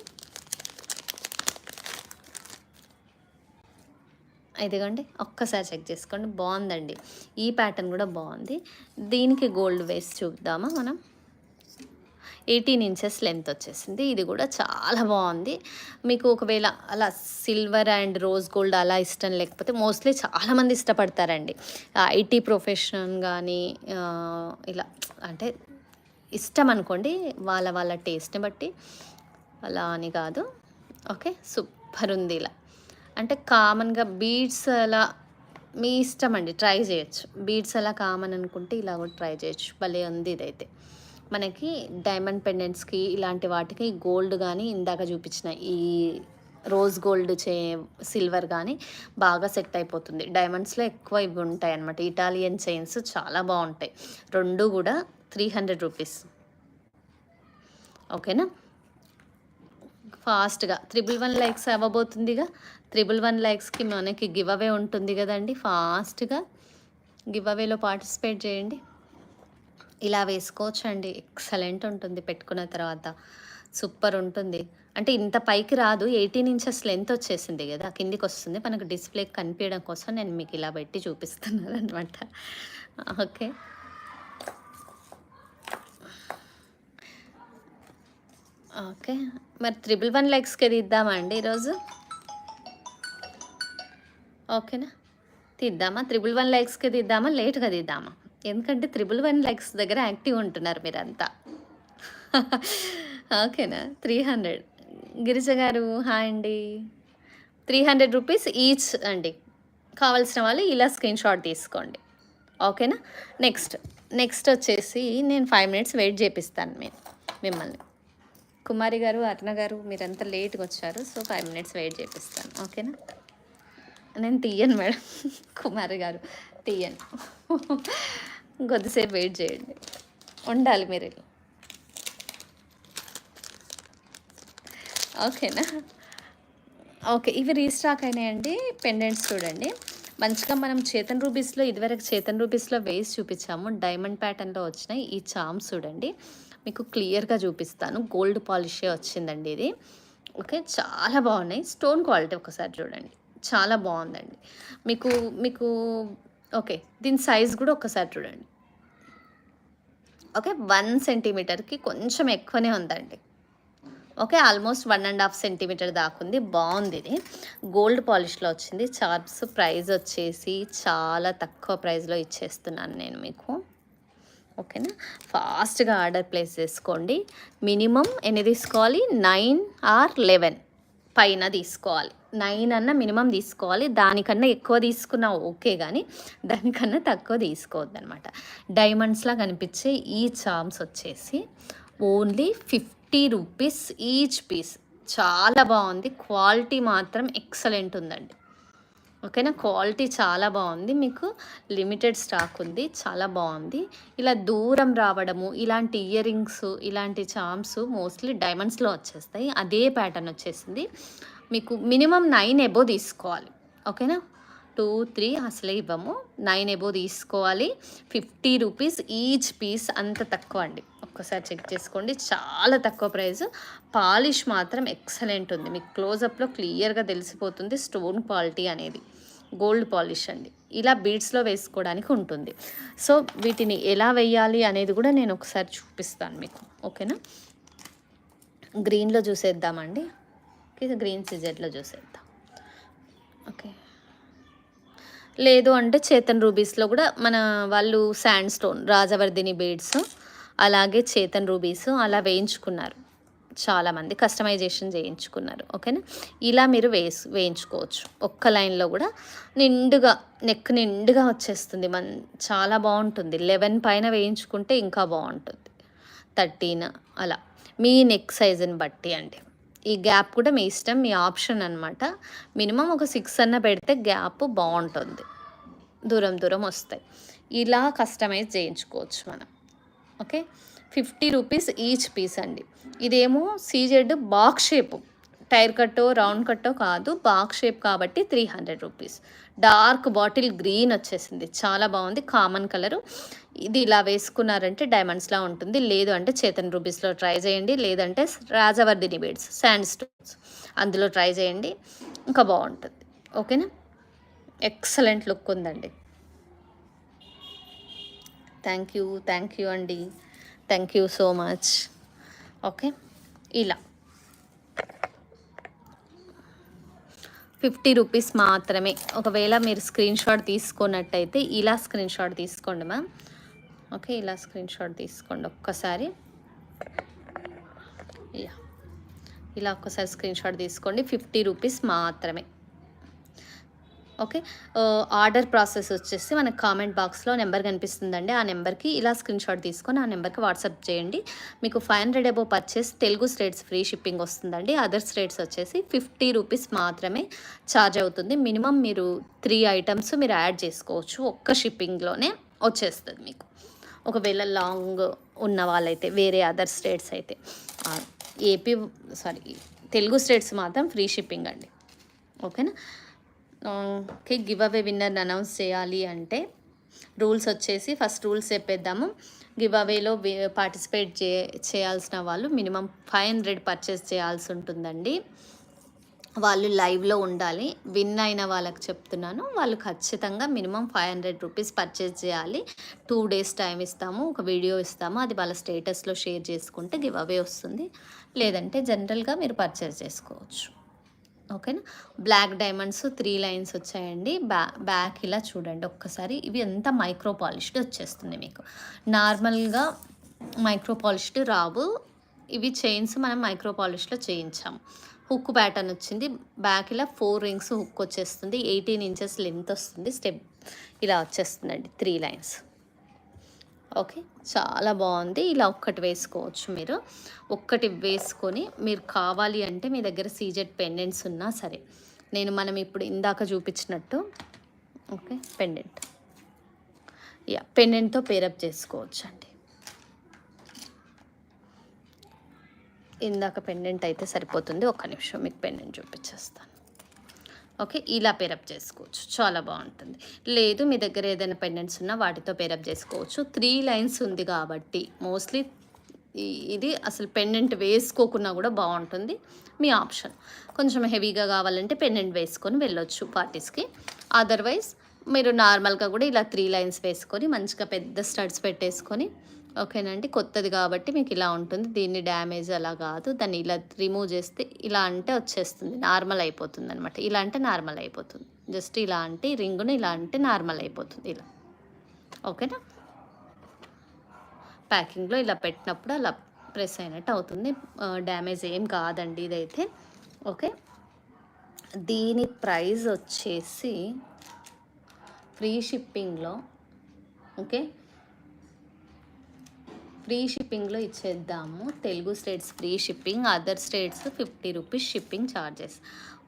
ఇదిగోండి, ఒక్కసారి చెక్ చేసుకోండి. బాగుందండి, ఈ ప్యాటర్న్ కూడా బాగుంది. దీనికి గోల్డ్ వేసి చూద్దామా మనం. 18 ఇంచెస్ లెంత్ వచ్చేసింది. ఇది కూడా చాలా బాగుంది. మీకు ఒకవేళ అలా సిల్వర్ అండ్ రోజ్ గోల్డ్ అలా ఇష్టం లేకపోతే మోస్ట్లీ చాలామంది ఇష్టపడతారండి. ఐటీ ప్రొఫెషన్ కానీ ఇలా అంటే ఇష్టం అనుకోండి, వాళ్ళ వాళ్ళ టేస్ట్ని బట్టి, అలా అని కాదు. ఓకే, సూపర్ ఉంది. ఇలా అంటే కామన్గా బీడ్స్ అలా మీ ఇష్టం అండి, ట్రై చేయొచ్చు. బీడ్స్ అలా కామన్ అనుకుంటే ఇలా కూడా ట్రై చేయొచ్చు. భలే ఉంది ఇదైతే. మనకి డైమండ్ పెండెంట్స్కి ఇలాంటి వాటికి గోల్డ్ కానీ ఇందాక చూపించిన ఈ రోజ్ గోల్డ్ సిల్వర్ కానీ బాగా సెట్ అయిపోతుంది. డైమండ్స్లో ఎక్కువ ఇవి ఉంటాయి అన్నమాట. ఇటాలియన్ చైన్స్ చాలా బాగుంటాయి. రెండు కూడా 300 రూపీస్. ఓకేనా, ఫాస్ట్గా 111 లైక్స్ అవ్వబోతుందిగా. 111 లైక్స్కి మనకి గివ్ అవే ఉంటుంది కదండి. ఫాస్ట్గా గివ్ అవేలో పార్టిసిపేట్ చేయండి. ఇలా వేసుకోవచ్చండి, ఎక్సలెంట్ ఉంటుంది పెట్టుకున్న తర్వాత, సూపర్ ఉంటుంది. అంటే ఇంత పైకి రాదు, 18 ఇంచెస్ లెంత్ వచ్చేసింది కదా, కిందికి వస్తుంది. మనకు డిస్ప్లే కనిపించడం కోసం నేను మీకు ఇలా పెట్టి చూపిస్తున్నాను అనమాట. Okay, okay. మరి 111 లైక్స్కి తీద్దామా అండి ఈరోజు? ఓకేనా, తీద్దామా? 111 లైక్స్కి తీద్దామా, లేట్గా తీద్దామా? ఎందుకంటే 111 లైక్స్ దగ్గర యాక్టివ్ ఉంటున్నారు మీరంతా. ఓకేనా, 300. గిరిజ గారు హాయ్ అండి. 300 రూపీస్ ఈచ్ అండి. కావాల్సిన వాళ్ళు ఇలా స్క్రీన్ షాట్ తీసుకోండి. ఓకేనా, నెక్స్ట్ వచ్చేసి నేను 5 మినిట్స్ వెయిట్ చేపిస్తాను మిమ్మల్ని. కుమారి గారు, అర్ణ గారు మీరంతా లేట్గా వచ్చారు, సో 5 మినిట్స్ వెయిట్ చేపిస్తాను. ఓకేనా, నేను తీయను మేడం. కుమారి గారు తీయను, కొద్దిసేపు వెయిట్ చేయండి, ఉండాలి మీరు. ఓకేనా, ఓకే. ఇవి రీస్టాక్ అయినాయండి పెండెంట్స్. చూడండి మంచిగా, మనం చేతన్ రూబీస్లో ఇదివరకు చేతన్ రూబీస్లో వేసి చూపించాము. డైమండ్ ప్యాటర్న్లో వచ్చినాయి ఈ చామ్స్. చూడండి మీకు క్లియర్గా చూపిస్తాను. గోల్డ్ పాలిషే వచ్చిందండి ఇది. ఓకే, చాలా బాగున్నాయి. స్టోన్ క్వాలిటీ ఒకసారి చూడండి, చాలా బాగుందండి. మీకు ఓకే, దీని సైజ్ కూడా ఒకసారి చూడండి. ఓకే, 1 సెంటీమీటర్కి కొంచెం ఎక్కువనే ఉందండి. ఓకే, ఆల్మోస్ట్ 1.5 సెంటీమీటర్ దాకా ఉంది. బాగుంది ఇది, గోల్డ్ పాలిష్లో వచ్చింది. చార్ప్స్ ప్రైస్ వచ్చేసి చాలా తక్కువ ప్రైస్లో ఇచ్చేస్తున్నాను నేను మీకు. ఓకేనా, ఫాస్ట్గా ఆర్డర్ ప్లేస్ చేసుకోండి. మినిమం ఎన్ని తీసుకోవాలి? 9 ఆర్ 11 పైన తీసుకోవాలి. 9 అన్న మినిమం తీసుకోవాలి. దానికన్నా ఎక్కువ తీసుకున్నా ఓకే, కానీ దానికన్నా తక్కువ తీసుకోవద్దు అనమాట. డైమండ్స్లా కనిపించే ఈ చామ్స్ వచ్చేసి ఓన్లీ 50 రూపీస్ ఈచ్ పీస్. చాలా బాగుంది, క్వాలిటీ మాత్రం ఎక్సలెంట్ ఉందండి. ఓకేనా, క్వాలిటీ చాలా బాగుంది. మీకు లిమిటెడ్ స్టాక్ ఉంది, చాలా బాగుంది. ఇలా దూరం రావడము, ఇలాంటి ఇయర్ రింగ్స్, ఇలాంటి చామ్స్ మోస్ట్లీ డైమండ్స్లో వచ్చేస్తాయి. అదే ప్యాటర్న్ వచ్చేసింది. మీకు మినిమం 9 ఎబో తీసుకోవాలి. ఓకేనా, 2, 3 అసలే ఇవ్వము, 9 ఎబో తీసుకోవాలి. 50 రూపీస్ ఈచ్ పీస్, అంత తక్కువ అండి. ఒక్కసారి చెక్ చేసుకోండి, చాలా తక్కువ ప్రైస్. పాలిష్ మాత్రం ఎక్సలెంట్ ఉంది, మీకు క్లోజప్లో క్లియర్గా తెలిసిపోతుంది స్టోన్ క్వాలిటీ అనేది. గోల్డ్ పాలిష్ అండి, ఇలా బీడ్స్లో వేసుకోవడానికి ఉంటుంది. సో వీటిని ఎలా వేయాలి అనేది కూడా నేను ఒకసారి చూపిస్తాను మీకు. ఓకేనా, గ్రీన్లో చూసేద్దామండి. గ్రీన్ సిజెడ్లో చూసేద్దాం. ఓకే, లేదు అంటే చేతన్ రూబీస్లో కూడా మన వాళ్ళు శాండ్ స్టోన్ రాజవర్ధిని బీడ్స్, అలాగే చేతన్ రూబీస్ అలా వేయించుకున్నారు. చాలామంది కస్టమైజేషన్ చేయించుకున్నారు. ఓకేనా, ఇలా మీరు వేయించుకోవచ్చు. ఒక్క లైన్లో కూడా నిండుగా, నెక్ నిండుగా వచ్చేస్తుంది. చాలా బాగుంటుంది. 11 పైన వేయించుకుంటే ఇంకా బాగుంటుంది. 13 అలా మీ నెక్ సైజుని బట్టి అండి. ఈ గ్యాప్ కూడా మీ ఇష్టం, మీ ఆప్షన్ అనమాట. మినిమం ఒక 6 అన్న పెడితే గ్యాప్ బాగుంటుంది, దూరం దూరం వస్తాయి. ఇలా కస్టమైజ్ చేయించుకోవచ్చు మనం. ఓకే, 50 రూపీస్ ఈచ్ పీస్ అండి. ఇదేమో సీజెడ్ బాక్స్ షేపు, టైర్ కట్టో రౌండ్ కట్టో కాదు, బాక్స్ షేప్ కాబట్టి 300 రూపీస్. డార్క్ బాటిల్ గ్రీన్ వచ్చేసింది, చాలా బాగుంది. Common colour. ఇది ఇలా వేసుకున్నారంటే డైమండ్స్లా ఉంటుంది. లేదు అంటే చేతన్ రూబీస్లో ట్రై చేయండి, లేదంటే రాజవర్ధిని బీడ్స్ శాండ్ స్టోన్స్ అందులో ట్రై చేయండి, ఇంకా బాగుంటుంది. ఓకేనా, ఎక్సలెంట్ లుక్ ఉందండి. థ్యాంక్ యూ అండి, thank you so much. Okay, ఇలా 50 రూపీస్ మాత్రమే. ఒకవేళ మీరు స్క్రీన్ షాట్ తీసుకున్నట్టయితే ఇలా స్క్రీన్ షాట్ తీసుకోండి మ్యామ్. ఓకే, ఇలా స్క్రీన్ షాట్ తీసుకోండి ఒక్కసారి. ఇలా ఒక్కసారి స్క్రీన్ షాట్ తీసుకోండి. 50 రూపీస్ మాత్రమే. ఓకే, ఆర్డర్ ప్రాసెస్ వచ్చేసి మనకు కామెంట్ బాక్స్లో నెంబర్ కనిపిస్తుందండి. ఆ నెంబర్కి ఇలా స్క్రీన్ షాట్ తీసుకొని ఆ నెంబర్కి వాట్సాప్ చేయండి. మీకు 500 above purchase Telugu states free shipping వస్తుందండి. అదర్ స్టేట్స్ వచ్చేసి 50 రూపీస్ మాత్రమే ఛార్జ్ అవుతుంది. మినిమం మీరు 3 ఐటమ్స్ మీరు యాడ్ చేసుకోవచ్చు, ఒక్క షిప్పింగ్లోనే వచ్చేస్తుంది మీకు. ఒకవేళ లాంగ్ ఉన్న వాళ్ళైతే, వేరే అదర్ స్టేట్స్ అయితే, తెలుగు స్టేట్స్ మాత్రం ఫ్రీ షిప్పింగ్ అండి. ఓకేనా? ఓకే, గివ్ అవే విన్నర్ని అనౌన్స్ చేయాలి అంటే రూల్స్ వచ్చేసి, ఫస్ట్ రూల్స్ చెప్పేద్దాము. గివ్ అవేలో పార్టిసిపేట్ చేయాల్సిన వాళ్ళు మినిమం 500 పర్చేస్ చేయాల్సి ఉంటుందండి. వాళ్ళు లైవ్లో ఉండాలి. విన్ అయిన వాళ్ళకి చెప్తున్నాను, వాళ్ళు ఖచ్చితంగా మినిమం 500 రూపీస్ పర్చేస్ చేయాలి. 2 డేస్ టైం ఇస్తాము, ఒక వీడియో ఇస్తాము, అది వాళ్ళ స్టేటస్లో షేర్ చేసుకుంటే గివ్ అవే వస్తుంది. లేదంటే జనరల్గా మీరు పర్చేస్ చేసుకోవచ్చు. ఓకేనా? బ్లాక్ డైమండ్స్ 3 లైన్స్ వచ్చాయండి. బ్యాక్ ఇలా చూడండి ఒక్కసారి. ఇవి ఎంత మైక్రో పాలిష్డ్ వచ్చేస్తుంది మీకు. నార్మల్గా మైక్రో పాలిష్డ్ రావు. ఇవి చైన్స్ మనం మైక్రో పాలిష్లో చేయించాము. హుక్ ప్యాటర్న్ వచ్చింది. బ్యాక్ ఇలా 4 రింగ్స్ హుక్ వచ్చేస్తుంది. 18 ఇంచెస్ లెంత్ వస్తుంది. స్టెప్ ఇలా వచ్చేస్తుందండి, 3 లైన్స్. ఓకే, చాలా బాగుంది. ఇలా ఒక్కటి వేసుకోవచ్చు మీరు. ఒక్కటి వేసుకొని మీరు కావాలి అంటే మీ దగ్గర సీజెడ్ పెండెంట్స్ ఉన్నా సరే, మనం ఇప్పుడు ఇందాక చూపించినట్టు ఓకే పెండెంట్తో పేరప్ చేసుకోవచ్చు అండి. ఇందాక పెండెంట్ అయితే సరిపోతుంది. ఒక్క నిమిషం మీకు పెండెంట్ చూపించేస్తాను. ఓకే, ఇలా పేరప్ చేసుకోవచ్చు, చాలా బాగుంటుంది. లేదు మీ దగ్గర ఏదైనా పెండెంట్స్ ఉన్నా వాటితో పేరప్ చేసుకోవచ్చు. 3 లైన్స్ ఉంది కాబట్టి మోస్ట్లీ ఇది అసలు పెండెంట్ వేసుకోకున్నా కూడా బాగుంటుంది, మీ ఆప్షన్. కొంచెం హెవీగా కావాలంటే పెండెంట్ వేసుకొని వెళ్ళొచ్చు పార్టీస్కి. అదర్వైజ్ మీరు నార్మల్గా కూడా ఇలా 3 లైన్స్ వేసుకొని మంచిగా పెద్ద స్టడ్స్ పెట్టేసుకొని, ఓకేనండి. కొత్తది కాబట్టి మీకు ఇలా ఉంటుంది. దీన్ని డ్యామేజ్ అలా కాదు, దాన్ని ఇలా రిమూవ్ చేస్తే ఇలా అంటే వచ్చేస్తుంది, నార్మల్ అయిపోతుంది అనమాట. ఇలా అంటే నార్మల్ అయిపోతుంది. జస్ట్ ఇలా అంటే రింగును ఇలా అంటే నార్మల్ అయిపోతుంది ఇలా. ఓకేనా? ప్యాకింగ్లో ఇలా పెట్టినప్పుడు అలా ప్రెస్ అయినట్టు అవుతుంది. డ్యామేజ్ ఏం కాదండి ఇదైతే. ఓకే, దీని ప్రైస్ వచ్చేసి ఫ్రీ షిప్పింగ్లో, ఓకే, ఫ్రీ షిప్పింగ్లో ఇచ్చేద్దాము. Telugu states free shipping, other states 50 rupees shipping charges.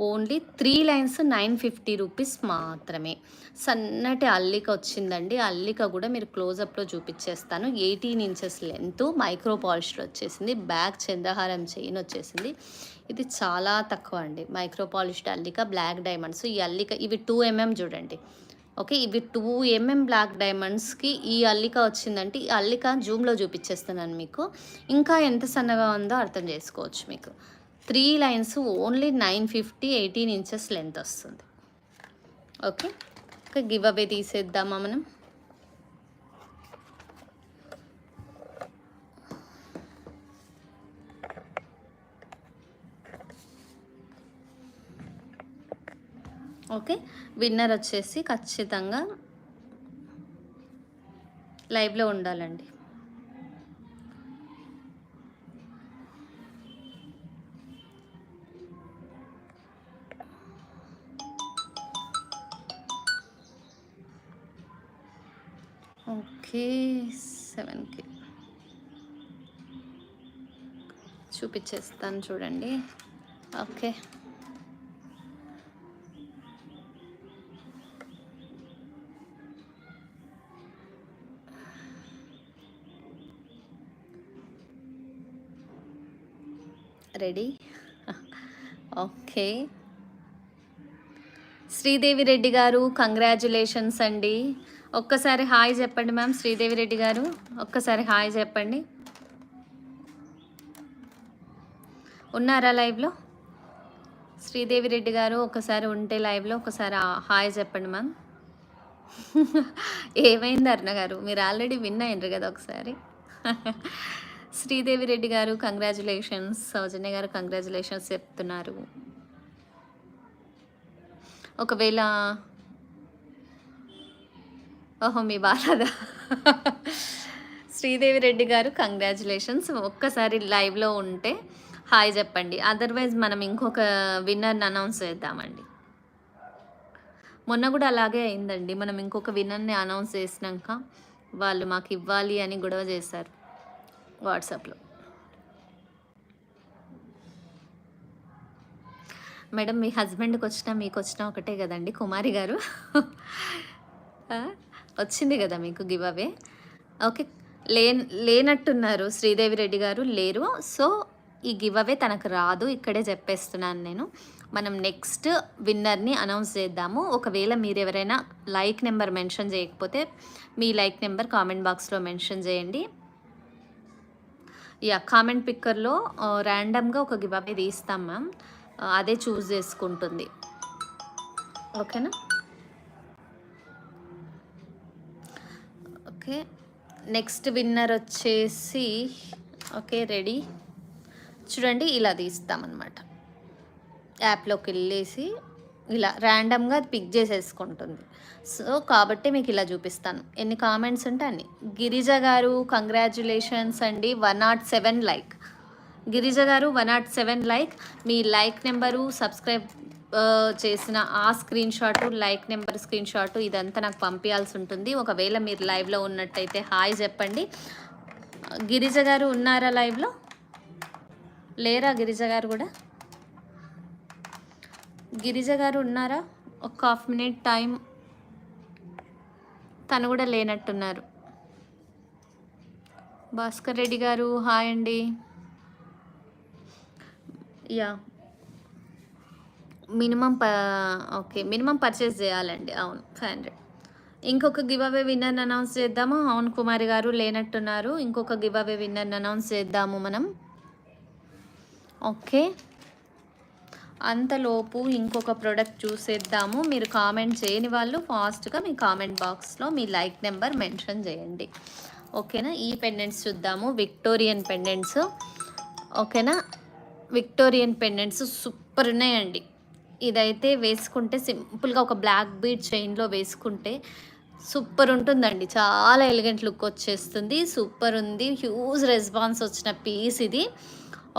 Only 3 lines 950 rupees మాత్రమే. సన్నటి అల్లిక వచ్చిందండి. అల్లిక కూడా మీరు క్లోజప్లో చూపించేస్తాను. 18 ఇంచెస్ లెంత్, మైక్రో పాలిష్డ్ వచ్చేసింది. బ్యాక్ చంద్రహారం చైన్ వచ్చేసింది. ఇది చాలా తక్కువ అండి. మైక్రో పాలిష్డ్ అల్లిక, బ్లాక్ డైమండ్స్. ఈ అల్లిక ఇవి 2 mm చూడండి. ఓకే, ఇవి 2 mm బ్లాక్ డైమండ్స్కి ఈ అల్లిక వచ్చిందంటే, ఈ అల్లిక జూమ్లో చూపించేస్తున్నాను మీకు. ఇంకా ఎంత సన్నగా ఉందో అర్థం చేసుకోవచ్చు మీకు. 3 లైన్స్ ఓన్లీ 950, 18 ఇంచెస్ లెంత్ వస్తుంది. ఓకే, గివ్ అవే తీసేద్దామా మనం. ఓకే, విన్నర్ వచ్చేసి ఖచ్చితంగా లైవ్లో ఉండాలండి. ఓకే, 7K చూపించేస్తాను చూడండి. Okay, ready. Okay, Sridevi Reddy గారు కంగ్రాచ్యులేషన్స్ అండి. ఒక్కసారి హాయ్ చెప్పండి మ్యామ్. శ్రీదేవి రెడ్డి గారు ఒక్కసారి హాయ్ చెప్పండి. ఉన్నారా లైవ్లో? శ్రీదేవి రెడ్డి గారు ఒకసారి ఉంటే లైవ్లో ఒకసారి హాయ్ చెప్పండి మ్యామ్. ఏమైంది అరుణ గారు, మీరు ఆల్రెడీ విన్ అయినరు కదా ఒకసారి. శ్రీదేవి రెడ్డి గారు కంగ్రాచులేషన్స్, సౌజన్య గారు కంగ్రాచులేషన్స్ చెప్తున్నారు. ఒకవేళ ఓహో! మీ బాలాదా? శ్రీదేవి రెడ్డి గారు కంగ్రాచులేషన్స్. ఒక్కసారి లైవ్‌లో ఉంటే హాయ్ చెప్పండి. అదర్‌వైజ్ మనం ఇంకొక విన్నర్‌ని అనౌన్స్ చేద్దామండి. మొన్న కూడా అలాగే అయిందండి. మనం ఇంకొక విన్నర్‌ని అనౌన్స్ చేసినంక వాళ్ళు మాకివ్వాలి అని గొడవ చేశారు వాట్సాప్‌లో. మేడం మీ హస్బెండ్‌కొచ్చినా, మీకొచ్చినా ఒకటే గదండీ కుమారి గారు. ఆ! వచ్చింది గదా మీకు గివ్ అవే. ఓకే. లేనట్టున్నారు శ్రీదేవి రెడ్డి గారు లేరు. సో, ఈ గివ్ అవే తనకు రాదు. ఇక్కడే చెప్పేస్తున్నాను నేను. మనం నెక్స్ట్ విన్నర్‌ని అనౌన్స్ చేద్దాము. ఒకవేళ మీరెవరైనా లైక్ నెంబర్ మెన్షన్ చేయకపోతే, మీ లైక్ నెంబర్ కామెంట్ బాక్స్‌లో మెన్షన్ చేయండి. యాహ్! కామెంట్ పిక్కర్‌లో ర్యాండమ్‌గా ఒక గివ్ అవే తీస్తాం మ్యామ్. అదే చూజ్ చేసుకుంటుంది. ఓకేనా? ఓకే. నెక్స్ట్ విన్నర్ వచ్చేసి ఓకే. రెడీ. చూడండి ఇలా తీస్తామన్నమాట. యాప్‌లోకి వెళ్ళేసి ఇలా ర్యాండమ్‌గా అది పిక్ చేసేసుకుంటుంది. సో, కాబట్టి మీకు ఇలా చూపిస్తాను. ఎన్ని కామెంట్స్ ఉంటే అన్ని. గిరిజ గారు కంగ్రాచ్యులేషన్స్ అండి. 107 లైక్. గిరిజ గారు 107 లైక్. మీ లైక్ నెంబరు, సబ్స్క్రైబ్ చేసిన ఆ స్క్రీన్‌షాటు, లైక్ నెంబర్ స్క్రీన్‌షాటు ఇదంతా నాకు పంపియాల్సి ఉంటుంది. ఒకవేళ మీరు లైవ్‌లో ఉన్నట్టయితే హాయ్ చెప్పండి. గిరిజ గారు ఉన్నారా లైవ్‌లో? లేరా గిరిజ గారు కూడా? గిరిజ గారు ఉన్నారా? ఒక హాఫ్ మినిట్ టైం. తను కూడా లేనట్టున్నారు. భాస్కర్ రెడ్డి గారు హాయ్ అండి. యాహ్! ఓకే. మినిమం పర్చేస్ చేయాలండి. అవును. 500. ఇంకొక గివ్ అవే విన్నర్‌ని అనౌన్స్ చేద్దామా? అవును కుమారి గారు లేనట్టున్నారు. ఇంకొక గివ్ అవే విన్నర్‌ని అనౌన్స్ చేద్దాము మనం. ఓకే. అంతలోపు ఇంకొక ప్రోడక్ట్ చూసేద్దాము. మీరు కామెంట్ చేయని వాళ్ళు ఫాస్ట్‌గా మీ కామెంట్ బాక్స్‌లో మీ లైక్ నెంబర్ మెన్షన్ చేయండి. ఓకేనా? ఈ పెండెంట్స్ చూద్దాము. Victorian pendants. ఓకేనా? విక్టోరియన్ పెండెంట్స్ సూపర్ ఉన్నాయండి. ఇదైతే వేసుకుంటే సింపుల్‌గా ఒక బ్లాక్ బీడ్ చైన్‌లో వేసుకుంటే సూపర్ ఉంటుందండి. చాలా ఎలిగెంట్ లుక్ వచ్చేస్తుంది. సూపర్ ఉంది. హ్యూజ్ రెస్పాన్స్ వచ్చిన పీస్ ఇది.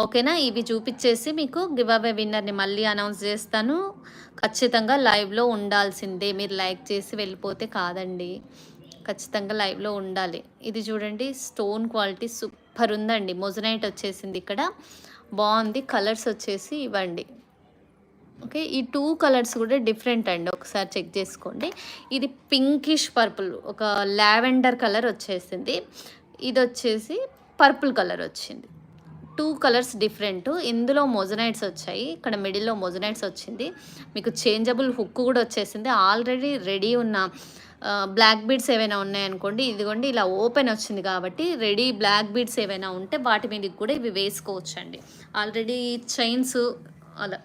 ఓకేనా? ఇవి చూపిచ్చేసి మీకు గివ్ అవే విన్నర్‌ని మళ్ళీ అనౌన్స్ చేస్తాను. ఖచ్చితంగా లైవ్‌లో ఉండాల్సిందే. మీరు లైక్ చేసి వెళ్ళిపోతే కాదండి. ఖచ్చితంగా లైవ్‌లో ఉండాలి. ఇది చూడండి స్టోన్ క్వాలిటీ సూపర్ ఉందండి. మొజనైట్ వచ్చేసింది ఇక్కడ. బాగుంది. కలర్స్ వచ్చేసి ఇవ్వండి. ఓకే. ఈ 2 కలర్స్ కూడా డిఫరెంట్ అండి. ఒకసారి చెక్ చేసుకోండి. ఇది పింకిష్ పర్పుల్ ఒక లావెండర్ కలర్ వచ్చేసింది. ఇదొచ్చేసి పర్పుల్ కలర్ వచ్చింది. 2 కలర్స్ డిఫరెంట్. ఇందులో మొజనైట్స్ వచ్చాయి. ఇక్కడ మిడిల్‌లో మొజనైట్స్ వచ్చింది. మీకు చేంజబుల్ హుక్ కూడా వచ్చేసింది. ఆల్రెడీ రెడీ ఉన్న బ్లాక్ బీడ్స్ ఏవైనా ఉన్నాయనుకోండి, ఇదిగోండి ఇలా ఓపెన్ వచ్చింది కాబట్టి రెడీ బ్లాక్ బీడ్స్ ఏవైనా ఉంటే వాటి మీదకి కూడా ఇవి వేసుకోవచ్చండి. ఆల్రెడీ చైన్స్ అలా.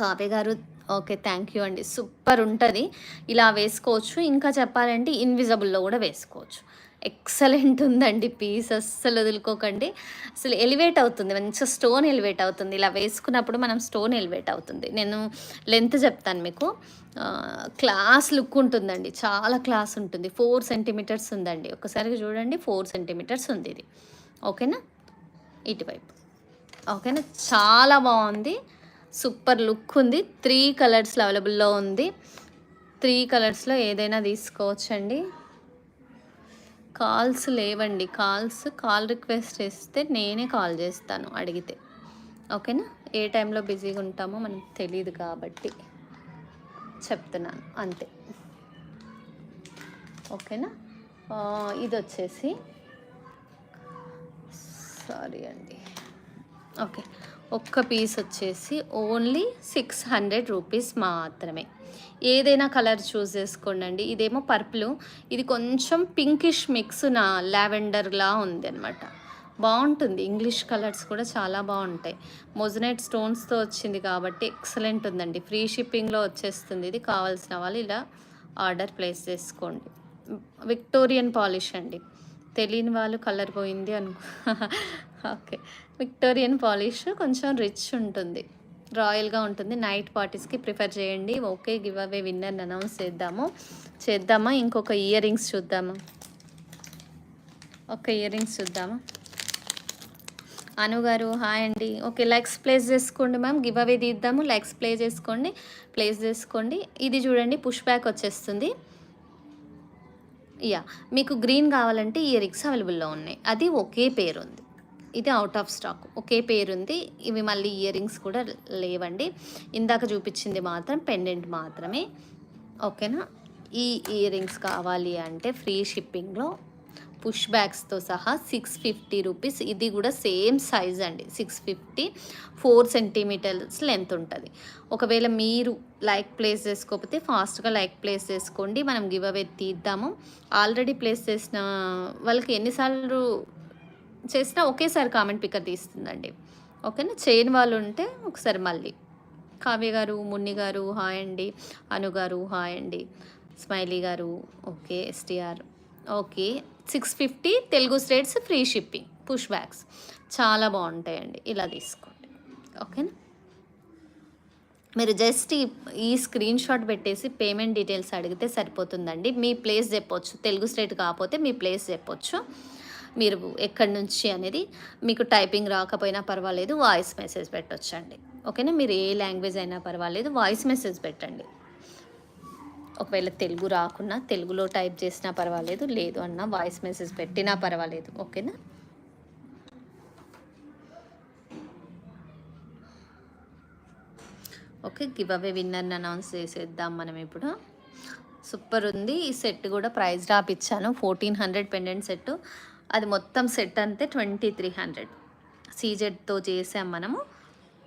కావ్య గారు ఓకే. థ్యాంక్ యూ అండి. సూపర్ ఉంటుంది. ఇలా వేసుకోవచ్చు. ఇంకా చెప్పాలంటే ఇన్విజిబుల్‌లో కూడా వేసుకోవచ్చు. ఎక్సలెంట్ ఉందండి పీస్. అస్సలు వదులుకోకండి. అసలు ఎలివేట్ అవుతుంది. మంచిగా స్టోన్ ఎలివేట్ అవుతుంది. ఇలా వేసుకున్నప్పుడు మనం స్టోన్ ఎలివేట్ అవుతుంది. నేను లెంత్ చెప్తాను మీకు. క్లాస్ లుక్ ఉంటుందండి. చాలా క్లాస్ ఉంటుంది. 4 సెంటీమీటర్స్ ఉందండి. ఒక్కసారిగా చూడండి 4 సెంటీమీటర్స్ ఉంది ఇది. ఓకేనా? ఇటువైపు. ఓకేనా? చాలా బాగుంది. సూపర్ లుక్ ఉంది. 3 కలర్స్‌లో అవైలబుల్‌లో ఉంది. 3 కలర్స్‌లో ఏదైనా తీసుకోవచ్చండి. కాల్స్ లేవండి. కాల్ రిక్వెస్ట్ చేస్తే నేనే కాల్ చేస్తాను అడిగితే. ఓకేనా? ఏ టైంలో బిజీగా ఉంటామో మనకు తెలీదు కాబట్టి చెప్తున్నాను అంతే. ఓకేనా? ఇదొచ్చేసి సారీ అండి. ఓకే. ఒక్క పీస్ వచ్చేసి ఓన్లీ 600 రూపీస్ మాత్రమే. ఏదైనా కలర్ చూస్ చేసుకోండి. ఇదేమో పర్పుల్, ఇది కొంచెం పింకిష్ మిక్స్ లావెండర్లా ఉంది అనమాట. బాగుంటుంది. ఇంగ్లీష్ కలర్స్ కూడా చాలా బాగుంటాయి. మొజనైట్ స్టోన్స్తో వచ్చింది కాబట్టి ఎక్సలెంట్ ఉందండి. ఫ్రీ షిప్పింగ్లో వచ్చేస్తుంది. ఇది కావాల్సిన వాళ్ళు ఇలా ఆర్డర్ ప్లేస్ చేసుకోండి. విక్టోరియన్ పాలిష్ అండి. తెలియని వాళ్ళు కలర్ పోయింది ఓకే. విక్టోరియన్ పాలిష్ కొంచెం రిచ్ ఉంటుంది, రాయల్గా ఉంటుంది. నైట్ పార్టీస్కి ప్రిఫర్ చేయండి. ఓకే, గివ్ అవే విన్నర్ని అనౌన్స్ చేద్దామా? ఇంకొక ఇయర్ రింగ్స్ చూద్దామా? ఒక ఇయర్ రింగ్స్ చూద్దామా? అను గారు హాయ్ అండి. ఓకే, లైక్స్ ప్లేస్ చేసుకోండి మ్యామ్. గివ్ అవే తీద్దాము. లైక్స్ ప్లేస్ చేసుకోండి. ఇది చూడండి, పుష్ బ్యాక్ వచ్చేస్తుంది. మీకు గ్రీన్ కావాలంటే ఇయర్ రింగ్స్ అవైలబుల్లో ఉన్నాయి. అది ఒకే పేరు ఉంది, ఇది అవుట్ ఆఫ్ స్టాక్. ఒకే పేరు ఉంది. ఇవి మళ్ళీ ఇయర్ రింగ్స్ కూడా లేవండి. ఇందాక చూపించింది మాత్రం పెండెంట్ మాత్రమే. ఓకేనా? ఈ ఇయర్ రింగ్స్ కావాలి అంటే ఫ్రీ షిప్పింగ్లో పుష్ బ్యాగ్స్తో సహా 650 రూపీస్. ఇది కూడా సేమ్ సైజ్ అండి, 650, 4 సెంటీమీటర్స్ లెంత్ ఉంటుంది. ఒకవేళ మీరు లైక్ ప్లేస్ చేసుకోకపోతే ఫాస్ట్గా లైక్ ప్లేస్ చేసుకోండి. మనం గివ్ అవే తీద్దాము. ఆల్రెడీ ప్లేస్ చేసిన వాళ్ళకి ఎన్నిసార్లు చేసినా ఒకేసారి కామెంట్ పిక్కర్ తీస్తుందండి. ఓకేనా? చేయని వాళ్ళు ఉంటే ఒకసారి మళ్ళీ. కావ్య గారు, మున్ని గారు హాయ్ అండి. అను గారు హాయ్ అండి. స్మైలీ గారు okay. STR okay. 650 Telugu states free shipping push bags చాలా బాగుంటాయండి. ఇలా తీసుకోండి. ఓకేనా? మీరు జస్ట్ ఈ స్క్రీన్ షాట్ పెట్టేసి పేమెంట్ డీటెయిల్స్ అడిగితే సరిపోతుందండి. మీ ప్లేస్ చెప్పొచ్చు, తెలుగు స్టేట్ కాకపోతే మీ ప్లేస్ చెప్పొచ్చు, మీరు ఎక్కడి నుంచి అనేది. మీకు టైపింగ్ రాకపోయినా పర్వాలేదు, వాయిస్ మెసేజ్ పెట్టొచ్చండి. ఓకేనా? మీరు ఏ లాంగ్వేజ్ అయినా పర్వాలేదు, వాయిస్ మెసేజ్ పెట్టండి. ఒకవేళ తెలుగు రాకున్నా తెలుగులో టైప్ చేసినా పర్వాలేదు, లేదు అన్న వాయిస్ మెసేజ్ పెట్టినా పర్వాలేదు. ఓకేనా? ఓకే, గివ్ అవే విన్నర్ని అనౌన్స్ చేసేద్దాం మనం ఇప్పుడు. సూపర్ ఉంది ఈ సెట్ కూడా. ప్రైస్ డ్రాప్ ఇచ్చాను, 1400 పెండెంట్ సెట్. అది మొత్తం సెట్ అంతే 2300. సీజెడ్తో చేసాం మనము.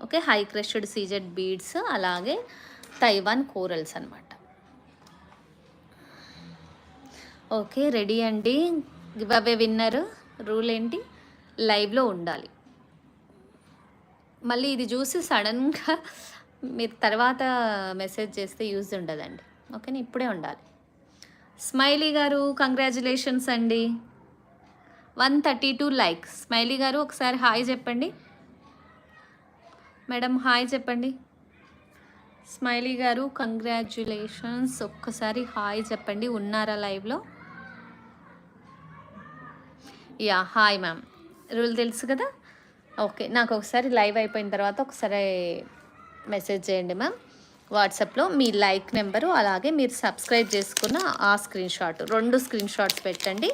Okay, high crushed CZ beads, అలాగే తైవాన్ కోరల్స్ అనమాట. ఓకే, రెడీ అండి. గివ్ అవే విన్నర్ రూల్ ఏంటి? లైవ్లో ఉండాలి. మళ్ళీ ఇది చూసి సడన్గా మీరు తర్వాత మెసేజ్ చేస్తే యూజ్ ఉండదండి. ఓకేనా? ఇప్పుడే ఉండాలి. స్మైలీ గారు కంగ్రాచులేషన్స్ అండి, 132 లైక్స్. స్మైలీ గారు ఒకసారి హాయ్ చెప్పండి. మేడం హాయ్ చెప్పండి. స్మైలీ గారు కంగ్రాచులేషన్స్, ఒక్కసారి హాయ్ చెప్పండి. ఉన్నారా లైవ్లో? Hi ma'am. రూల్ తెలుసు కదా? ఓకే, నాకు ఒకసారి లైవ్ అయిపోయిన తర్వాత ఒకసారి మెసేజ్ చేయండి మ్యామ్ వాట్సాప్లో. మీ లైక్ నెంబరు అలాగే మీరు సబ్స్క్రైబ్ చేసుకున్న ఆ స్క్రీన్ షాట్, 2 స్క్రీన్ షాట్స్ పెట్టండి.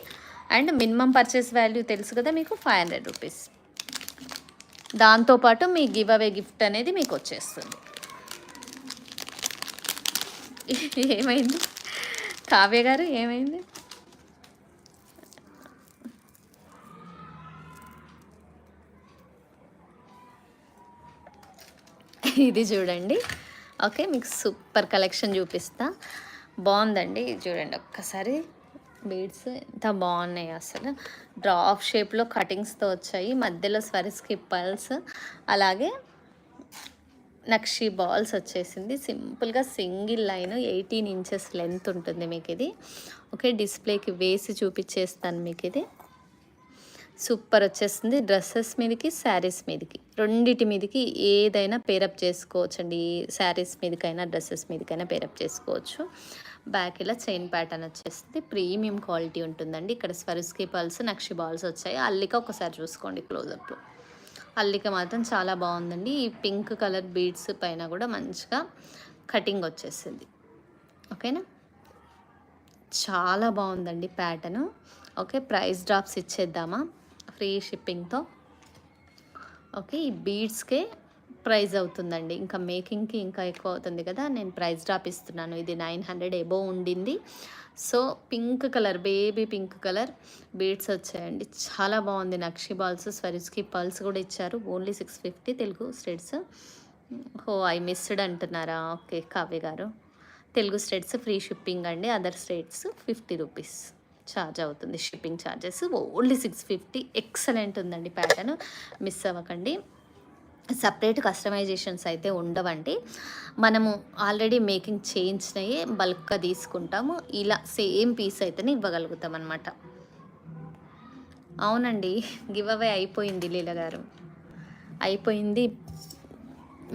అండ్ మినిమం పర్చేస్ వాల్యూ తెలుసు కదా మీకు, 500 రూపీస్. దాంతోపాటు మీ గివ్ అవే గిఫ్ట్ అనేది మీకు వచ్చేస్తుంది. ఏమైంది కావ్య గారు, ఏమైంది? ఇది చూడండి. ఓకే, మీకు సూపర్ కలెక్షన్ చూపిస్తా. బాగుందండి, చూడండి ఒక్కసారి. బీడ్స్ ఎంత బాగున్నాయి అసలు. డ్రాప్ షేప్లో కటింగ్స్తో వచ్చాయి, మధ్యలో స్వరిస్కి పల్స్, అలాగే నక్షి బాల్స్ వచ్చేసింది. సింపుల్గా సింగిల్ లైన్, 18 ఇంచెస్ లెంత్ ఉంటుంది మీకు ఇది. ఓకే, డిస్ప్లేకి వేసి చూపించేస్తాను మీకు ఇది. సూపర్ వచ్చేస్తుంది. డ్రెస్సెస్ మీదకి, శారీస్ మీదకి, రెండిటి మీదకి ఏదైనా పేరప్ చేసుకోవచ్చు అండి. శారీస్ మీదకైనా డ్రెస్సెస్ మీదకైనా పేరప్ చేసుకోవచ్చు. బ్యాక్ ఇలా చైన్ ప్యాటర్న్ వచ్చేస్తుంది, ప్రీమియం క్వాలిటీ ఉంటుందండి. ఇక్కడ స్వరిస్కి పల్స్, నక్షి బాల్స్ వచ్చాయి. అల్లిక ఒకసారి చూసుకోండి క్లోజప్లో. అల్లిక మాత్రం చాలా బాగుందండి. ఈ పింక్ కలర్ బీడ్స్ పైన కూడా మంచిగా కటింగ్ వచ్చేసింది. ఓకేనా? చాలా బాగుందండి ప్యాటర్ను. ఓకే, ప్రైస్ డ్రాప్స్ ఇచ్చేద్దామా ఫ్రీ షిప్పింగ్తో? ఓకే, ఈ బీడ్స్కే ప్రైస్ అవుతుందండి, ఇంకా మేకింగ్కి ఇంకా ఎక్కువ అవుతుంది కదా. నేను ప్రైస్ డ్రాప్ ఇస్తున్నాను. ఇది 900 ఎబో ఉండింది. So pink colour, baby pink colour beads వచ్చాయండి. చాలా బాగుంది. నక్షి బాల్స్, స్వరిస్కి పల్స్ కూడా ఇచ్చారు. Only 650 Telugu states. I missed అంటున్నారా? ఓకే కావ్య గారు, తెలుగు స్టేట్స్ ఫ్రీ షిప్పింగ్ అండి. అదర్ స్టేట్స్ 50 రూపీస్ ఛార్జ్ అవుతుంది షిప్పింగ్ ఛార్జెస్. ఓన్లీ 650. ఎక్సలెంట్ ఉందండి ప్యాటర్న్, మిస్ అవ్వకండి. సపరేట్ కస్టమైజేషన్స్ అయితే ఉండవండి. మనము ఆల్రెడీ మేకింగ్ చేయించినవి బల్క్గా తీసుకుంటాము. ఇలా సేమ్ పీస్ అయితేనే ఇవ్వగలుగుతాం అనమాట. అవునండి. గివ్ అవే అయిపోయింది లీల గారు. అయిపోయింది.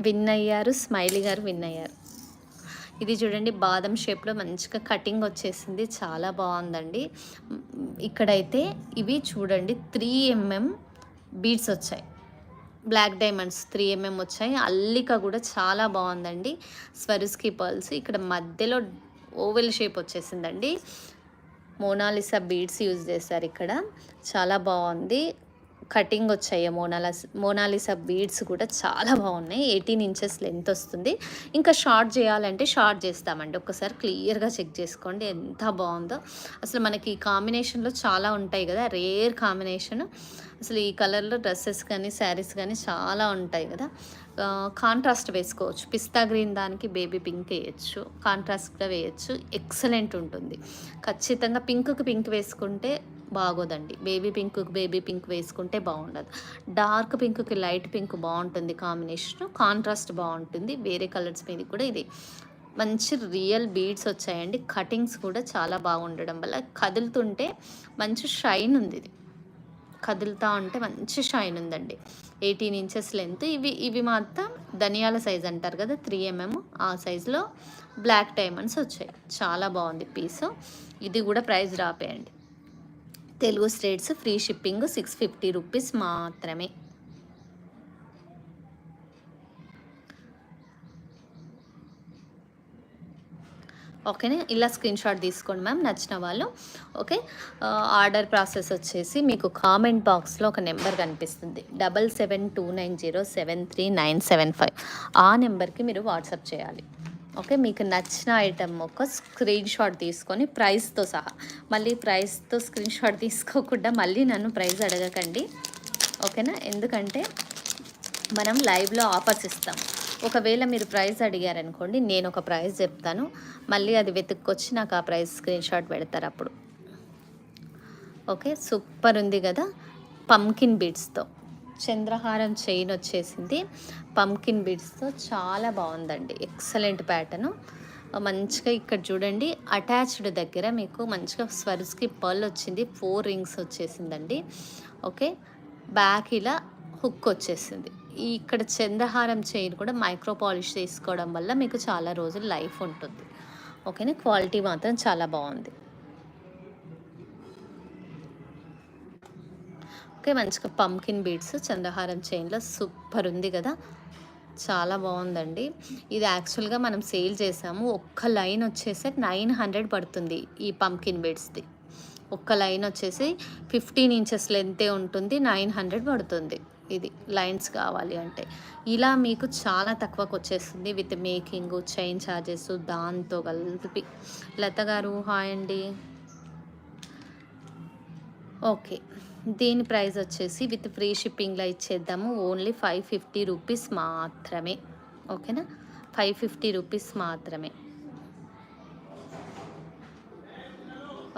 విన్ అయ్యారు. స్మైలీ గారు విన్ అయ్యారు. ఇది చూడండి బాదం షేప్‌లో మంచిగా కటింగ్ వచ్చేసింది. చాలా బావుందండి. ఇక్కడైతే ఇవి చూడండి 3 ఎంఎం బీడ్స్ వచ్చాయి. బ్లాక్ డైమండ్స్ 3 ఎంఎం వచ్చాయి. అల్లిక కూడా చాలా బావుందండి. స్వరిస్కి పర్ల్స్ ఇక్కడ మధ్యలో ఓవెల్ షేప్ వచ్చేసిందండి. మోనాలిసా బీడ్స్ యూజ్ చేశారు ఇక్కడ. చాలా బావుంది. కటింగ్ వచ్చాయి మోనాలిసా బీడ్స్ కూడా చాలా బాగున్నాయి. 18 ఇంచెస్ లెంత్ వస్తుంది. ఇంకా షార్ట్ చేయాలంటే షార్ట్ చేస్తామండి. ఒక్కసారి క్లియర్గా చెక్ చేసుకోండి ఎంత బాగుందో. అసలు మనకి ఈ కాంబినేషన్లో చాలా ఉంటాయి కదా, రేర్ కాంబినేషన్. అసలు ఈ కలర్లో డ్రెస్సెస్ కానీ శారీస్ కానీ చాలా ఉంటాయి కదా. కాంట్రాస్ట్ వేసుకోవచ్చు. పిస్తా గ్రీన్ దానికి బేబీ పింక్ వేయచ్చు, కాంట్రాస్ట్గా వేయచ్చు. ఎక్సలెంట్ ఉంటుంది. ఖచ్చితంగా పింక్కి పింక్ వేసుకుంటే బాగోదండి. బేబీ పింక్ వేసుకుంటే బాగుండదు. డార్క్ పింక్కి లైట్ పింక్ బాగుంటుంది కాంబినేషన్. కాంట్రాస్ట్ బాగుంటుంది. వేరే కలర్స్ మీద కూడా ఇది మంచి రియల్ బీడ్స్ వచ్చాయండి. కటింగ్స్ కూడా చాలా బాగుండడం వల్ల కదులుతుంటే మంచి షైన్ ఉంది. ఇది కదులుతూ ఉంటే మంచి షైన్ ఉందండి. 18 ఇంచెస్ లెంత్. ఇవి మాత్రం ధనియాల సైజ్ అంటారు కదా, 3 ఎంఎం ఆ సైజులో బ్లాక్ డైమండ్స్ వచ్చాయి. చాలా బాగుంది పీసు. ఇది కూడా ప్రైస్ రాపేయండి. Telugu states free shipping 650 rupees మాత్రమే. ఓకేనా. ఇలా స్క్రీన్ షాట్ తీసుకోండి మ్యామ్ నచ్చిన వాళ్ళు. ఓకే. ఆర్డర్ ప్రాసెస్ వచ్చేసి మీకు కామెంట్ బాక్స్లో ఒక నెంబర్ కనిపిస్తుంది 7729073975. ఆ నెంబర్కి మీరు వాట్సాప్ చేయాలి. ఓకే. మీకు నచ్చిన ఐటమ్ ఒక స్క్రీన్ షాట్ తీసుకొని ప్రైస్తో సహా, మళ్ళీ ప్రైస్తో స్క్రీన్ షాట్ తీసుకోకుండా మళ్ళీ నన్ను ప్రైస్ అడగకండి. ఓకేనా. ఎందుకంటే మనం లైవ్లో ఆఫర్స్ ఇస్తాం. ఒకవేళ మీరు ప్రైస్ అడిగారనుకోండి, నేను ఒక ప్రైస్ చెప్తాను, మళ్ళీ అది వెతుక్కొచ్చి నాకు ఆ ప్రైస్ స్క్రీన్ షాట్ పెడతారు అప్పుడు. ఓకే. సూపర్ ఉంది కదా. పంకిన్ బీడ్స్తో చంద్రహారం చైన్ వచ్చేసింది. పంకిన్ బీడ్స్తో చాలా బాగుందండి. Excellent pattern. మంచిగా ఇక్కడ చూడండి అటాచ్డ్ దగ్గర మీకు మంచిగా స్వర్స్కి పర్ల్ వచ్చింది. 4 రింగ్స్ వచ్చేసిందండి. ఓకే. బ్యాక్ ఇలా హుక్ వచ్చేసింది. ఇక్కడ చంద్రహారం చైన్ కూడా మైక్రో పాలిష్ చేసుకోవడం వల్ల మీకు చాలా రోజులు లైఫ్ ఉంటుంది. ఓకేనా. క్వాలిటీ మాత్రం చాలా బాగుంది. ఓకే. మంచిగా పంకిన్ బీడ్స్ చంద్రహారం చైన్లో సూపర్ ఉంది కదా. చాలా బాగుందండి. ఇది యాక్చువల్గా మనం సేల్ చేసాము. ఒక్క లైన్ వచ్చేసి 900 పడుతుంది ఈ పంకిన్ బీడ్స్ది. ఒక్క లైన్ వచ్చేసి 15 ఇంచెస్ లెంతే ఉంటుంది. 900 పడుతుంది. ఇది లైన్స్ కావాలి అంటే ఇలా మీకు చాలా తక్కువకు వచ్చేస్తుంది విత్ మేకింగ్, చైన్ ఛార్జెస్ దాంతో కలిపి. లత గారు హాయ్ అండి. ఓకే. దీని ప్రైస్ వచ్చేసి విత్ ఫ్రీ షిప్పింగ్లో ఇచ్చేద్దాము. ఓన్లీ 550 రూపీస్ మాత్రమే. ఓకేనా. 550 రూపీస్ మాత్రమే.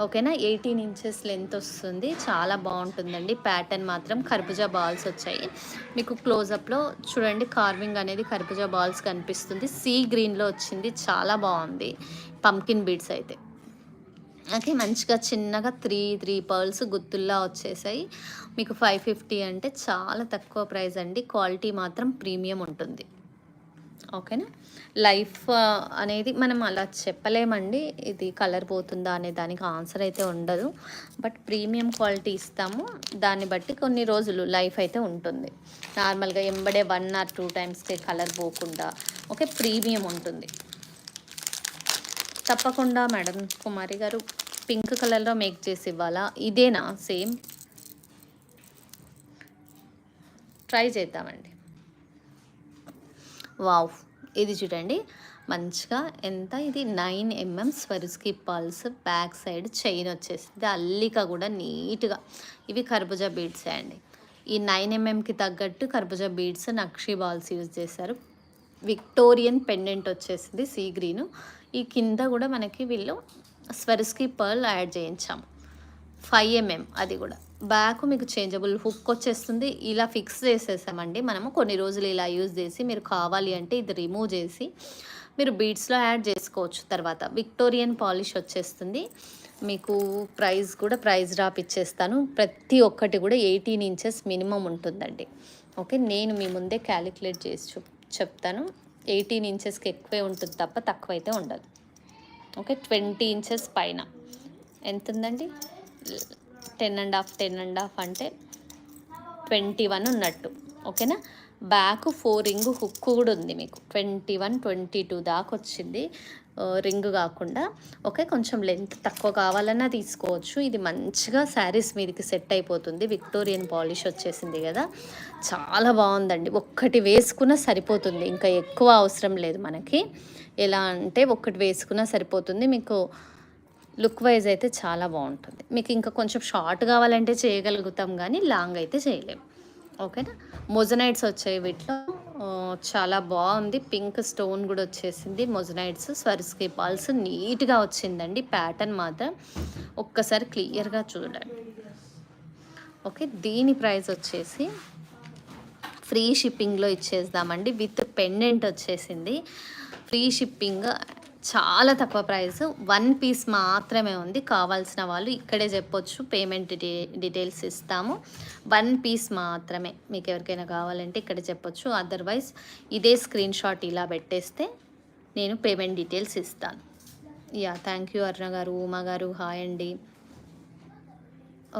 ఓకేనా. 18 ఇంచెస్ లెంత్ వస్తుంది. చాలా బాగుంటుందండి. ప్యాటర్న్ మాత్రం కర్బూజా బాల్స్ వచ్చాయి. మీకు క్లోజప్లో చూడండి కార్వింగ్ అనేది కర్బూజా బాల్స్ కనిపిస్తుంది. సీ గ్రీన్లో వచ్చింది. చాలా బాగుంది పంకిన్ బీడ్స్ అయితే. ఓకే. మంచిగా చిన్నగా 3 పర్ల్స్ గుత్తుల్లా వచ్చేసాయి. మీకు 550 అంటే చాలా తక్కువ ప్రైస్ అండి. క్వాలిటీ మాత్రం ప్రీమియం ఉంటుంది. ఓకేనా. లైఫ్ అనేది మనం అలా చెప్పలేమండి. ఇది కలర్ పోతుందా అనే దానికి ఆన్సర్ అయితే ఉండదు. బట్ ప్రీమియం క్వాలిటీ ఇస్తాము. దాన్ని బట్టి కొన్ని రోజులు లైఫ్ అయితే ఉంటుంది. నార్మల్గా ఎంబడే 1 or 2 టైమ్స్కే కలర్ పోకుండా ఓకే ప్రీమియం ఉంటుంది. తప్పకుండా మేడం కుమారి గారు పింక్ కలర్లో మేక్ చేసి ఇవ్వాలా? ఇదేనా సేమ్? ట్రై చేద్దామండి. వావ్. ఇది చూడండి మంచిగా ఎంత ఇది 9 mm Swarovski pearls. Back side chain వచ్చేసింది. అల్లిక కూడా నీట్గా. ఇవి కర్బూజా బీడ్సే అండి. ఈ 9 mmకి తగ్గట్టు కర్బూజా బీడ్స్ నక్షి బాల్స్ యూజ్ చేశారు. విక్టోరియన్ పెండెంట్ వచ్చేసింది సీ గ్రీను. ఈ కింద కూడా మనకి వీళ్ళు స్వరిస్కి పర్ల్ యాడ్ చేయించాము. 5 mm అది కూడా. బ్యాక్ మీకు చేంజబుల్ హుక్ వచ్చేస్తుంది. ఇలా ఫిక్స్ చేసేసామండి మనము. కొన్ని రోజులు ఇలా యూజ్ చేసి మీరు కావాలి అంటే ఇది రిమూవ్ చేసి మీరు బీడ్స్లో యాడ్ చేసుకోవచ్చు. తర్వాత విక్టోరియన్ పాలిష్ వచ్చేస్తుంది. మీకు ప్రైస్ డ్రాప్ ఇచ్చేస్తాను. ప్రతి ఒక్కటి కూడా 18 ఇంచెస్ మినిమం ఉంటుందండి. ఓకే, నేను మీ ముందే క్యాలిక్యులేట్ చేసి చెప్తాను. 18 ఇంచెస్కి ఎక్కువే ఉంటుంది తప్ప తక్కువైతే ఉండదు. ఓకే, 20 ఇంచెస్ పైన ఎంత ఉందండి? 10.5 అంటే 21 ఉన్నట్టు. ఓకేనా, బ్యాక్ 4 రింగ్ హుక్ కూడా ఉంది మీకు. 21, 22 దాకా వచ్చింది రింగ్ కాకుండా. ఓకే, కొంచెం లెంత్ తక్కువ కావాలన్నా తీసుకోవచ్చు. ఇది మంచిగా శారీస్ మీదకి సెట్ అయిపోతుంది. విక్టోరియన్ పాలిష్ వచ్చేసింది కదా, చాలా బాగుందండి. ఒక్కటి వేసుకున్నా సరిపోతుంది, ఇంకా ఎక్కువ అవసరం లేదు మనకి. ఎలా అంటే ఒక్కటి వేసుకున్నా సరిపోతుంది. మీకు లుక్ వైజ్ అయితే చాలా బాగుంటుంది. మీకు ఇంకా కొంచెం షార్ట్ కావాలంటే చేయగలుగుతాం, కానీ లాంగ్ అయితే చేయలేము. ఓకేనా, మొజనైట్స్ వచ్చాయి వీటిలో. చాలా బాగుంది. పింక్ స్టోన్ కూడా వచ్చేసింది. మొజనైట్స్ స్వరిస్కి పాల్స్ నీట్గా వచ్చిందండి. ప్యాటర్న్ మాత్రం ఒక్కసారి క్లియర్గా చూడండి. ఓకే, దీని ప్రైస్ వచ్చేసి ఫ్రీ షిప్పింగ్లో ఇచ్చేద్దామండి. విత్ పెండెంట్ వచ్చేసింది. ఫ్రీ షిప్పింగ్, చాలా తక్కువ ప్రైస్. 1 పీస్ మాత్రమే ఉంది. కావాల్సిన వాళ్ళు ఇక్కడే చెప్పొచ్చు, పేమెంట్ డీటెయిల్స్ ఇస్తాము. 1 పీస్ మాత్రమే. మీకు ఎవరికైనా కావాలంటే ఇక్కడ చెప్పొచ్చు. అదర్వైజ్ ఇదే స్క్రీన్ షాట్ ఇలా పెట్టేస్తే నేను పేమెంట్ డీటెయిల్స్ ఇస్తాను. థ్యాంక్ యూ అరుణ గారు, ఉమా గారు, హాయ్ అండి.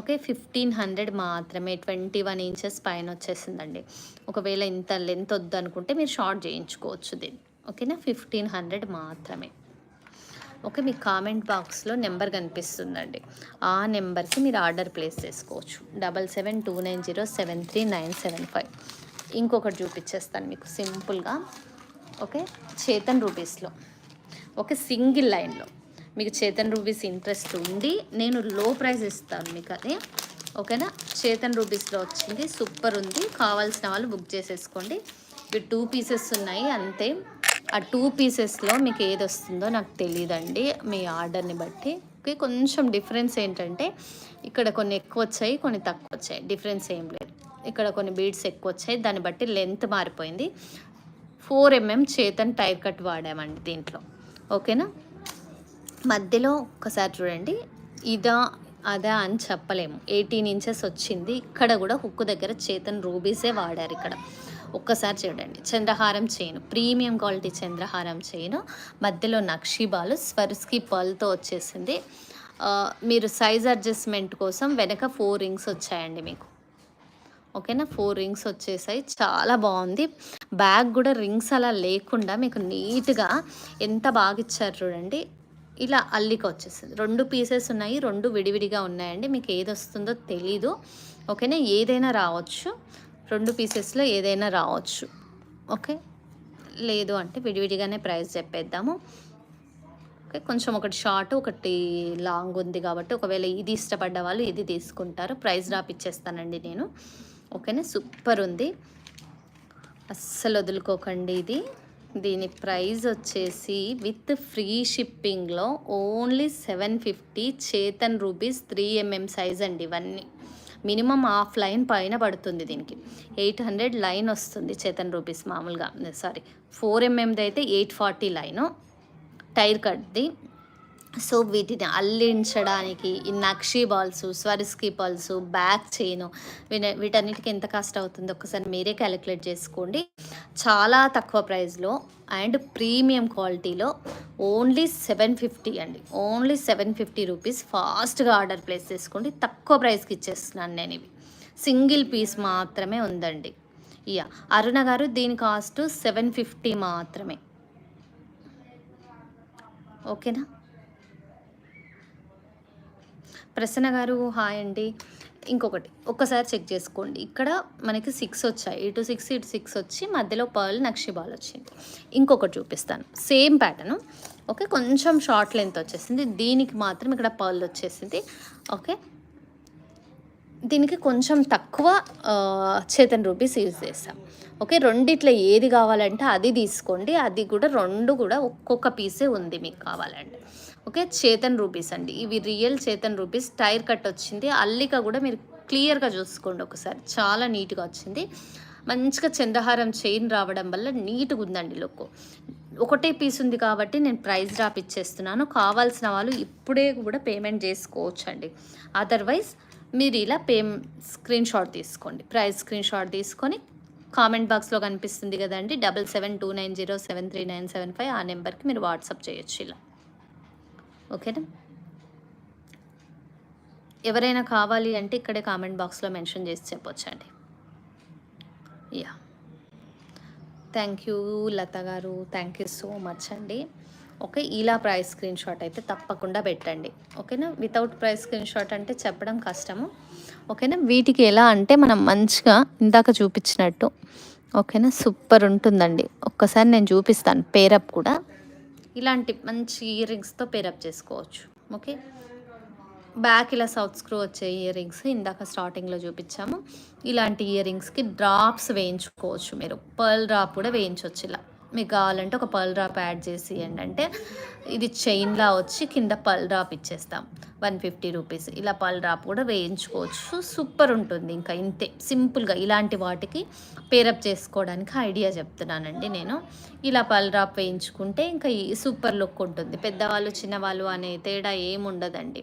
ఓకే, 1500 మాత్రమే. 21 ఇంచెస్ పైన వచ్చేసిందండి. ఒకవేళ ఇంత లెంత్ వద్దు అనుకుంటే మీరు షార్ట్ చేయించుకోవచ్చు దీన్ని. ఓకేనా, 1500 మాత్రమే. ఓకే, మీ కామెంట్ బాక్స్లో నెంబర్ కనిపిస్తుందండి, ఆ నెంబర్కి మీరు ఆర్డర్ ప్లేస్ చేసుకోవచ్చు. 7729073975. ఇంకొకటి చూపించేస్తాను మీకు సింపుల్గా. ఓకే, చేతన్ రూపీస్లో. ఓకే, సింగిల్ లైన్లో మీకు చేతన్ రూపీస్ ఇంట్రెస్ట్ ఉండి నేను లో ప్రైస్ ఇస్తాను మీకు అది. ఓకేనా, చేతన్ రూపీస్లో వచ్చింది, సూపర్ ఉంది. కావాల్సిన వాళ్ళు బుక్ చేసేసుకోండి. ఇవి 2 పీసెస్ ఉన్నాయి అంతే. ఆ 2 పీసెస్లో మీకు ఏది వస్తుందో నాకు తెలియదండి, మీ ఆర్డర్ని బట్టి. ఓకే, కొంచెం డిఫరెన్స్ ఏంటంటే ఇక్కడ కొన్ని ఎక్కువ వచ్చాయి, కొన్ని తక్కువ వచ్చాయి. డిఫరెన్స్ ఏం లేదు. ఇక్కడ కొన్ని బీడ్స్ ఎక్కువ వచ్చాయి, దాన్ని బట్టి లెంత్ మారిపోయింది. 4mm చేతన్ టైర్ కట్ వాడామండి దీంట్లో. ఓకేనా, మధ్యలో ఒక్కసారి చూడండి. అదా అని చెప్పలేము. 18 ఇంచెస్ వచ్చింది. ఇక్కడ కూడా హుక్కు దగ్గర చేతన్ రూబీసే వాడారు. ఇక్కడ ఒక్కసారి చూడండి. చంద్రహారం చైన్, ప్రీమియం క్వాలిటీ చంద్రహారం చైన్, మధ్యలో నక్షీబాలు స్వరిస్కి పర్ల్తో వచ్చేసింది. మీరు సైజ్ అడ్జస్ట్మెంట్ కోసం వెనక 4 రింగ్స్ వచ్చాయండి మీకు. ఓకేనా, 4 రింగ్స్ వచ్చేసాయి. చాలా బాగుంది. బ్యాగ్ కూడా రింగ్స్ అలా లేకుండా మీకు నీట్గా ఎంత బాగా ఇచ్చారు చూడండి. ఇలా అల్లిక వచ్చేసింది. 2 పీసెస్ ఉన్నాయి, 2 విడివిడిగా ఉన్నాయండి. మీకు ఏది వస్తుందో తెలీదు. ఓకేనా, ఏదైనా రావచ్చు, 2 పీసెస్లో ఏదైనా రావచ్చు. ఓకే, లేదు అంటే విడివిడిగానే ప్రైస్ చెప్పేద్దాము. ఓకే, కొంచెం ఒకటి షార్ట్ ఒకటి లాంగ్ ఉంది కాబట్టి ఒకవేళ ఇది ఇష్టపడ్డ వాళ్ళు ఇది తీసుకుంటారు. ప్రైస్ డ్రాప్ ఇచ్చేస్తానండి నేను. ఓకేనా, సూపర్ ఉంది, అస్సలు వదులుకోకండి ఇది. దీని ప్రైస్ వచ్చేసి విత్ ఫ్రీ షిప్పింగ్లో ఓన్లీ 750 చేతన్ రూపీస్. 3mm సైజ్ అండి ఇవన్నీ. మినిమం హాఫ్ లైన్ పైన పడుతుంది దీనికి. 800 లైన్ వస్తుంది చేతన్ రూపీస్ మామూలుగా. 4mmది అయితే 840 లైను టైర్ కట్ది. సో వీటిని అల్లించడానికి ఈ నక్షీ balls, Swarovski pearls, back chain, వీటన్నిటికి ఎంత కాస్ట్ అవుతుందో ఒకసారి మీరే క్యాలిక్యులేట్ చేసుకోండి. చాలా తక్కువ ప్రైస్లో అండ్ ప్రీమియం క్వాలిటీలో ఓన్లీ 750 అండి. Only 750 rupees. ఫాస్ట్గా ఆర్డర్ ప్లేస్ చేసుకోండి. తక్కువ ప్రైస్కి ఇచ్చేస్తున్నాను నేను. ఇవి సింగిల్ పీస్ మాత్రమే ఉందండి. అరుణ గారు, దీని కాస్ట్ 750 మాత్రమే. ఓకేనా, ప్రసన్న గారు హాయ్ అండి. ఇంకొకటి ఒక్కసారి చెక్ చేసుకోండి. ఇక్కడ మనకి 6 వచ్చాయి, ఇటు 6 ఇటు 6 వచ్చి మధ్యలో పర్ల్ నక్షి బాల్ వచ్చింది. ఇంకొకటి చూపిస్తాను, సేమ్ ప్యాటర్న్. ఓకే, కొంచెం షార్ట్ లెంత్ వచ్చేసింది. దీనికి మాత్రం ఇక్కడ పర్ల్ వచ్చేసింది. ఓకే, దీనికి కొంచెం తక్కువ చేతన్ రూపీస్ యూజ్ చేస్తాం. ఓకే, రెండిట్లో ఏది కావాలంటే అది తీసుకోండి. అది కూడా 2 కూడా ఒక్కొక్క పీసే ఉంది మీకు కావాలంటే. ఓకే, చేతన్ రూపీస్ అండి ఇవి. Real Chetan rubies. Tier cut వచ్చింది. అల్లిక కూడా మీరు క్లియర్గా చూసుకోండి ఒకసారి, చాలా నీట్గా వచ్చింది. మంచిగా చంద్రహారం చైన్ రావడం వల్ల నీట్గా ఉందండి లుక్. ఒకటే పీస్ ఉంది కాబట్టి నేను ప్రైస్ డ్రాప్ ఇచ్చేస్తున్నాను. కావాల్సిన వాళ్ళు ఇప్పుడే కూడా పేమెంట్ చేసుకోవచ్చు అండి. అదర్వైజ్ మీరు ఇలా స్క్రీన్ షాట్ తీసుకోండి. ప్రైస్ స్క్రీన్ షాట్ తీసుకొని కామెంట్ బాక్స్లో కనిపిస్తుంది కదండి 7729073975 ఆ నెంబర్కి మీరు వాట్సాప్ చేయొచ్చు ఇలా. ఓకేనా? ఎవరైనా కావాలి అంటే ఇక్కడే కామెంట్ బాక్స్లో మెన్షన్ చేసి చెప్పొచ్చండి. యా, థ్యాంక్ యూ లత గారు, థ్యాంక్ యూ సో మచ్ అండి. ఓకే, ఇలా ప్రైస్ స్క్రీన్ షాట్ అయితే తప్పకుండా పెట్టండి. ఓకేనా? వితౌట్ ప్రైస్ స్క్రీన్ షాట్ అంటే చెప్పడం కష్టము. ఓకేనా? వీటికి ఎలా అంటే మనం మంచిగా ఇందాక చూపించినట్టు ఓకేనా సూపర్ ఉంటుందండి. ఒక్కసారి నేను చూపిస్తాను పేరప్ కూడా. ఇలాంటి మంచి ఇయర్ రింగ్స్తో పేరప్ చేసుకోవచ్చు. ఓకే, బ్యాక్ ఇలా సౌత్ స్క్రూ వచ్చే ఇయర్ రింగ్స్ ఇందాక స్టార్టింగ్లో చూపించాము. ఇలాంటి ఇయర్ రింగ్స్కి డ్రాప్స్ వేయించుకోవచ్చు. మీరు పర్ల్ డ్రాప్ కూడా వేయించవచ్చు. ఇలా మీకు కావాలంటే ఒక పర్ల్ డ్రాప్ యాడ్ చేసి ఏంటంటే ఇది చైన్లా వచ్చి కింద పర్ల్ డ్రాప్ ఇచ్చేస్తాం 150 రూపీస్. ఇలా పర్ల్ డ్రాప్ కూడా వేయించుకోవచ్చు. సూపర్ ఉంటుంది. ఇంకా ఇంతే సింపుల్గా ఇలాంటి వాటికి పేరప్ చేసుకోవడానికి ఐడియా చెప్తున్నానండి నేను. ఇలా పర్ల్ డ్రాప్ వేయించుకుంటే ఇంకా ఈ సూపర్ లుక్ ఉంటుంది. పెద్దవాళ్ళు చిన్నవాళ్ళు అనే తేడా ఏముండదండి.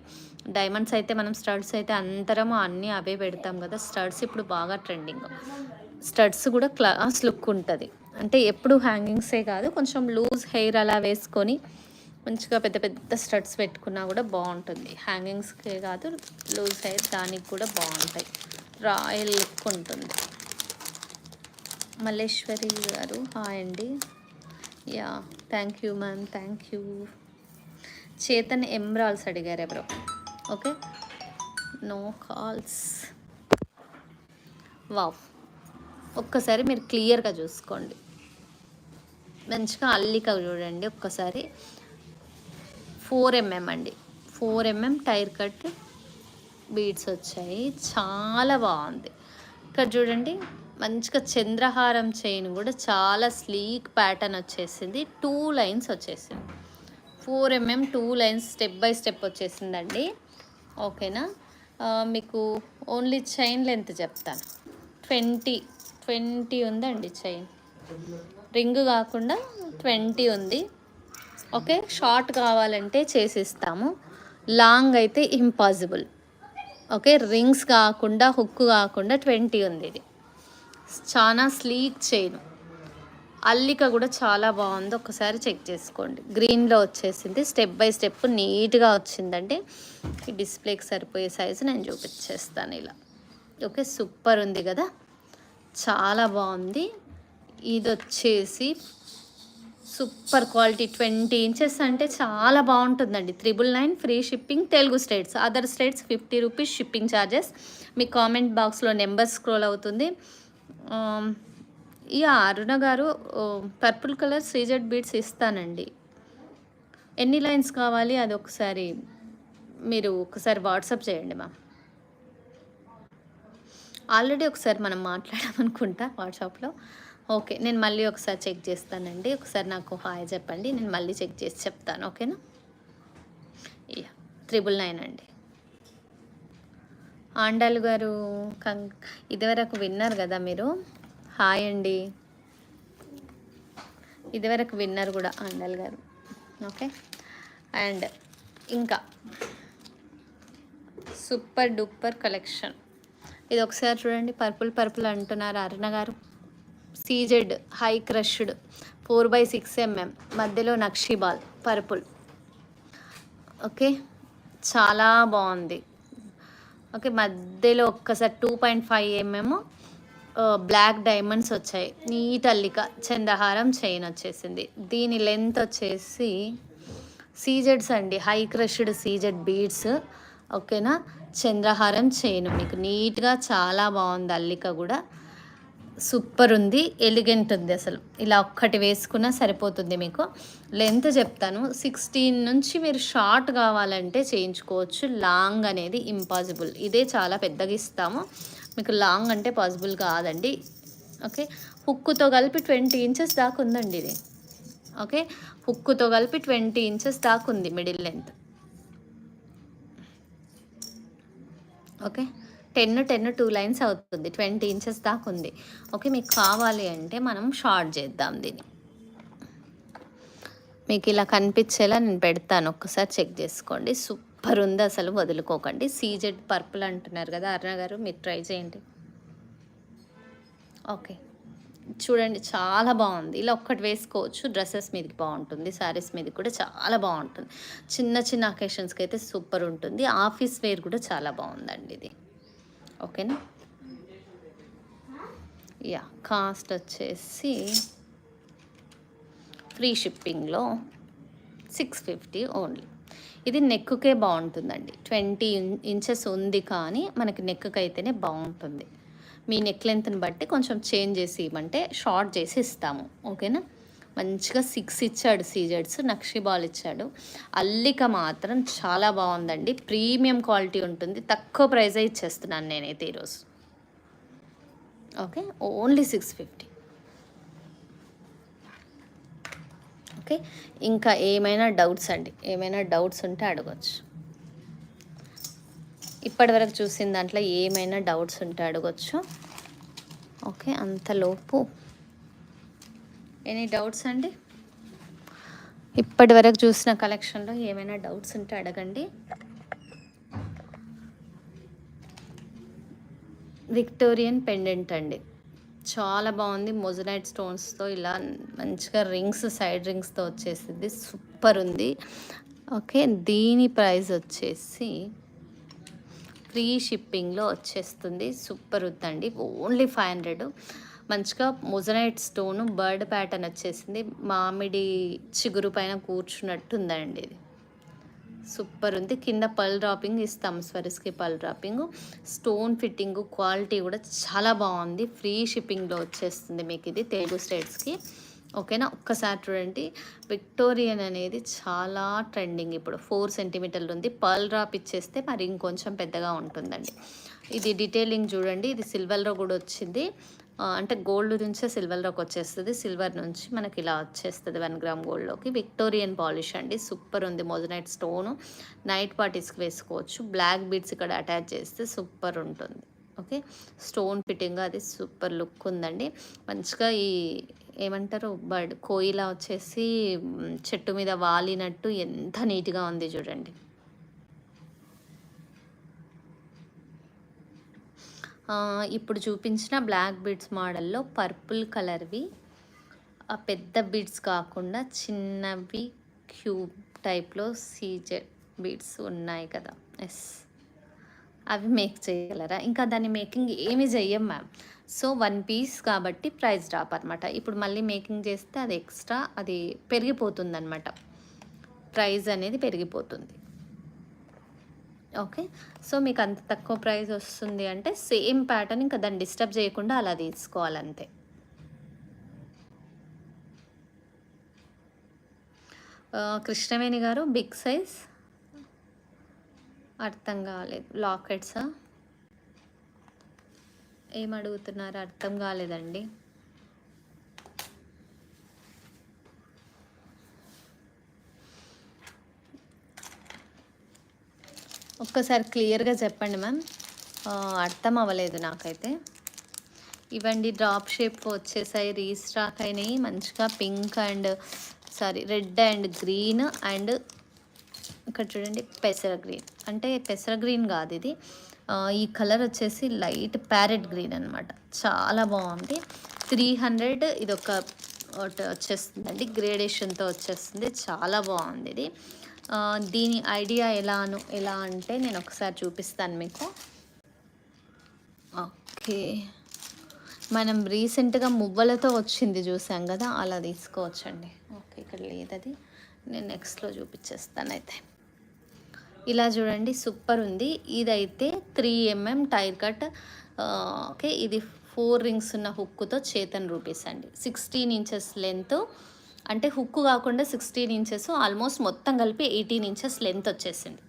డైమండ్స్ అయితే మనం స్టడ్స్ అయితే అంతరము అన్నీ అవే పెడతాం కదా. స్టడ్స్ ఇప్పుడు బాగా ట్రెండింగ్. స్టడ్స్ కూడా క్లాస్ లుక్ ఉంటుంది. అంటే ఎప్పుడు హ్యాంగింగ్సే కాదు, కొంచెం లూజ్ హెయిర్ అలా వేసుకొని మంచిగా పెద్ద పెద్ద స్టడ్స్ పెట్టుకున్నా కూడా బాగుంటుంది. హ్యాంగింగ్స్కే కాదు, లూజ్ హెయిర్ దానికి కూడా బాగుంటాయి. రాయల్ లుక్ ఉంటుంది. మల్లేశ్వరి గారు హాయ్ అండి. Yeah, thank you ma'am, thank you. Chetan emeralds అడిగారు ఎవరో. Okay, no calls. వావ్, ఒక్కసారి మీరు క్లియర్గా చూసుకోండి. మంచిగా అల్లిక చూడండి ఒక్కసారి. 4mm అండి, 4mm టైర్ కట్ బీడ్స్ వచ్చాయి. చాలా బాగుంది. ఇక్కడ చూడండి మంచిగా చంద్రహారం చైన్ కూడా చాలా స్లీక్ ప్యాటర్న్ వచ్చేసింది. 2 లైన్స్ వచ్చేసింది. 4mm 2 lines step by step వచ్చేసిందండి. ఓకేనా? మీకు ఓన్లీ చైన్ లెంత్ చెప్తాను. 20 ఉందండి చైన్. రింగ్ కాకుండా 20 ఉంది. ఓకే, షార్ట్ కావాలంటే చేసిస్తాము, లాంగ్ అయితే ఇంపాసిబుల్. ఓకే, రింగ్స్ కాకుండా హుక్ కాకుండా 20 ఉంది. ఇది చాలా స్లీక్ చైన్. అల్లిక కూడా చాలా బాగుంది. ఒకసారి చెక్ చేసుకోండి. గ్రీన్లో వచ్చేసింది. స్టెప్ బై స్టెప్ నీట్గా వచ్చిందండి. ఈ డిస్ప్లేకి సరిపోయే సైజు నేను చూపించేస్తాను ఇలా. ఓకే, సూపర్ ఉంది కదా, చాలా బాగుంది. ఇది వచ్చేసి సూపర్ క్వాలిటీ 20 ఇంచెస్ అంటే చాలా బాగుంటుందండి. 999 free shipping. Telugu states, other states 50 rupees shipping charges. మీ కామెంట్ బాక్స్లో నెంబర్ స్క్రోల్ అవుతుంది. Yeah, Aruna garu purple colour CZ beads ఇస్తానండి. ఎన్ని లైన్స్ కావాలి అది ఒకసారి మీరు వాట్సాప్ చేయండి మ్యామ్. ఆల్రెడీ ఒకసారి మనం మాట్లాడామనుకుంటా వాట్సాప్లో. ఓకే, నేను మళ్ళీ ఒకసారి చెక్ చేస్తానండి. ఒకసారి నాకు హాయ్ చెప్పండి, నేను మళ్ళీ చెక్ చేసి చెప్తాను. ఓకేనా? యా, 999 అండి. ఆండాలు గారు ఇదివరకు విన్నారు కదా మీరు. హాయ్ అండి, ఇదివరకు విన్నారు కూడా ఆండాల్ గారు. ఓకే, అండ్ ఇంకా సూపర్ డూపర్ కలెక్షన్. ఇది ఒకసారి చూడండి. పర్పుల్ అంటున్నారు అరుణ గారు. సీజెడ్ హై క్రష్డ్ 4/6mm మధ్యలో నక్షిబాల్ పర్పుల్. ఓకే, చాలా బాగుంది. ఓకే, మధ్యలో ఒక్కసారి 2.5mm బ్లాక్ డైమండ్స్ వచ్చాయి. నీట్ అల్లిక చంద్రహారం చైన్ వచ్చేసింది. దీని లెంత్ వచ్చేసి సీజెడ్స్ అండి, హై క్రష్డ్ సీజెడ్ బీడ్స్. ఓకేనా? చంద్రహారం చైన్ మీకు నీట్గా చాలా బాగుంది. అల్లిక కూడా సూపర్ ఉంది, ఎలిగెంట్ ఉంది. అసలు ఇలా ఒక్కటి వేసుకున్నా సరిపోతుంది. మీకు లెంత్ చెప్తాను. 16 నుంచి మీరు షార్ట్ కావాలంటే చేయించుకోవచ్చు. లాంగ్ అనేది ఇంపాసిబుల్. ఇదే చాలా పెద్దగా ఇస్తాము, మీకు లాంగ్ అంటే పాసిబుల్ కాదండి. ఓకే, హుక్కుతో కలిపి 20 ఇంచెస్ దాకా ఉందండి ఇది. ఓకే, హుక్కుతో కలిపి 20 ఇంచెస్ దాకా ఉంది మిడిల్ లెంత్. ఓకే, 10 2 లైన్స్ అవుతుంది. 20 ఇంచెస్ దాకా ఉంది. ఓకే, మీకు కావాలి అంటే మనం షార్ట్ చేద్దాం దీన్ని. మీకు ఇలా కనిపించేలా నేను పెడతాను, ఒక్కసారి చెక్ చేసుకోండి. సూపర్ ఉంది అసలు, వదులుకోకండి. సీజెడ్ పర్పుల్ అంటున్నారు కదా అరుణ గారు, మీరు ట్రై చేయండి. ఓకే, చూడండి చాలా బాగుంది. ఇలా ఒక్కటి వేసుకోవచ్చు, డ్రెస్సెస్ మీదకి బాగుంటుంది, శారీస్ మీదకి కూడా చాలా బాగుంటుంది. చిన్న చిన్న అకేషన్స్కి అయితే సూపర్ ఉంటుంది. ఆఫీస్ వేర్ కూడా చాలా బాగుందండి ఇది. ఓకేనా? యా, కాస్ట్ వచ్చేసి ఫ్రీ షిప్పింగ్లో 650 ఓన్లీ. ఇది నెక్కే బాగుంటుందండి. 20 ఇంచెస్ ఉంది కానీ మనకి నెక్కి అయితేనే బాగుంటుంది. మీ నెక్ లెంత్ని బట్టి కొంచెం చేంజ్ చేసి ఇవ్వమంటే షార్ట్ చేసి ఇస్తాము. ఓకేనా? మంచిగా 6 ఇచ్చాడు సీజెడ్స్, నక్షి బాల్ ఇచ్చాడు. అల్లిక మాత్రం చాలా బాగుందండి, ప్రీమియం క్వాలిటీ ఉంటుంది. తక్కువ ప్రైజే ఇచ్చేస్తున్నాను నేనైతే ఈరోజు. Okay, only 650. ఓకే, ఇంకా ఏమైనా డౌట్స్ అండి, ఏమైనా డౌట్స్ ఉంటే అడగచ్చు. ఇప్పటివరకు చూసిన దాంట్లో ఏమైనా డౌట్స్ ఉంటే అడగచ్చు. ఓకే, అంతలోపు ఎనీ డౌట్స్ అండి? ఇప్పటి వరకు చూసిన కలెక్షన్లో ఏమైనా డౌట్స్ ఉంటే అడగండి. విక్టోరియన్ పెండెంట్ అండి, చాలా బాగుంది. మొజనైట్ స్టోన్స్తో ఇలా మంచిగా రింగ్స్, సైడ్ రింగ్స్తో వచ్చేసింది, సూపర్ ఉంది. ఓకే, దీని ప్రైస్ వచ్చేసి ఫ్రీ షిప్పింగ్లో వచ్చేస్తుంది. సూపర్ ఉందండి, ఓన్లీ 500. మంచిగా మొజనైట్ స్టోను బర్డ్ ప్యాటర్న్ వచ్చేసింది, మామిడి చిగురు పైన కూర్చున్నట్టు ఉందండి. ఇది సూపర్ ఉంది. కింద పల్ డ్రాపింగ్ ఇస్తాం, స్వరిస్కి పల్ డ్రాపింగ్, స్టోన్ ఫిట్టింగ్ క్వాలిటీ కూడా చాలా బాగుంది. ఫ్రీ షిప్పింగ్లో వచ్చేస్తుంది మీకు ఇది తెలుగు స్టేట్స్కి. ఓకేనా? ఒక్కసారి చూడండి. విక్టోరియన్ అనేది చాలా ట్రెండింగ్ ఇప్పుడు. 4 సెంటీమీటర్లు ఉంది, పర్ల్ డ్రాప్ ఇచ్చేస్తే మరి ఇంకొంచెం పెద్దగా ఉంటుందండి. ఇది డీటెయిలింగ్ చూడండి, ఇది సిల్వర్లో కూడా వచ్చింది. అంటే గోల్డ్ నుంచే సిల్వర్లోకి వచ్చేస్తుంది, సిల్వర్ నుంచి మనకి ఇలా వచ్చేస్తుంది 1 గ్రామ్ గోల్డ్లోకి. విక్టోరియన్ పాలిష్ అండి, సూపర్ ఉంది. మొజనైట్ స్టోను నైట్ పార్టీస్కి వేసుకోవచ్చు. బ్లాక్ బీడ్స్ ఇక్కడ అటాచ్ చేస్తే సూపర్ ఉంటుంది. ఓకే, స్టోన్ ఫిట్టింగ్ అది సూపర్ లుక్ ఉందండి. మంచిగా ఈ ఏమంటారు బర్డ్ కోయిలా వచ్చేసి చెట్టు మీద వాలినట్టు ఎంత నీట్గా ఉంది చూడండి. ఇప్పుడు చూపించిన బ్లాక్ బీడ్స్ మోడల్లో పర్పుల్ కలర్వి, ఆ పెద్ద బీడ్స్ కాకుండా చిన్నవి క్యూబ్ టైప్లో సీజెడ్ బీడ్స్ ఉన్నాయి కదా, ఎస్, అవి మేక్ చేయగలరా? ఇంకా దాన్ని మేకింగ్ ఏమి చెయ్యం మ్యామ్. సో 1 పీస్ కాబట్టి ప్రైస్ డ్రాప్ అనమాట. ఇప్పుడు మళ్ళీ మేకింగ్ చేస్తే అది ఎక్స్ట్రా, అది పెరిగిపోతుంది అనమాట, ప్రైస్ అనేది పెరిగిపోతుంది. ఓకే, సో మీకు అంత తక్కువ ప్రైస్ వస్తుంది అంటే సేమ్ ప్యాటర్న్, ఇంకా దాన్ని డిస్టర్బ్ చేయకుండా అలా తీసుకోవాలంతే. కృష్ణవేణి గారు బిగ్ సైజ్ అర్థం కాలేదు. లాకెట్సా ఏం అడుగుతున్నారు? అర్థం కాలేదండి. ఒక్కసారి క్లియర్గా చెప్పండి మ్యామ్, అర్థం అవ్వలేదు నాకైతే. ఇవండి డ్రాప్ షేప్ వచ్చేసాయి, రీస్టాక్ అయినాయి మంచిగా. Pink and red and green and ఇక్కడ చూడండి పెసర గ్రీన్, అంటే పెసర గ్రీన్ కాదు ఇది, ఈ కలర్ వచ్చేసి లైట్ ప్యారెట్ గ్రీన్ అనమాట. చాలా బాగుంది. 300 ఇది ఒక వచ్చేస్తుందండి, గ్రేడేషన్తో వచ్చేస్తుంది, చాలా బాగుంది ఇది. దీని ఐడియా ఎలా అంటే నేను ఒకసారి చూపిస్తాను మీకు. ఓకే, మనం రీసెంట్గా మువ్వలతో వచ్చింది చూసాం కదా, అలా తీసుకోవచ్చండి. ఓకే, ఇక్కడ లేదు అది, నేను నెక్స్ట్లో చూపించేస్తాను. అయితే ఇలా చూడండి, సూపర్ ఉంది. ఇదైతే 3 mm టైర్ కట్. ఓకే, ఇది 4 రింగ్స్ ఉన్న హుక్కుతో చేతన్ రూపీస్ అండి. 16 ఇంచెస్ లెంత్, అంటే హుక్కు కాకుండా 16 ఇంచెస్, ఆల్మోస్ట్ మొత్తం కలిపి 18 ఇంచెస్ లెంత్ వచ్చేసింది.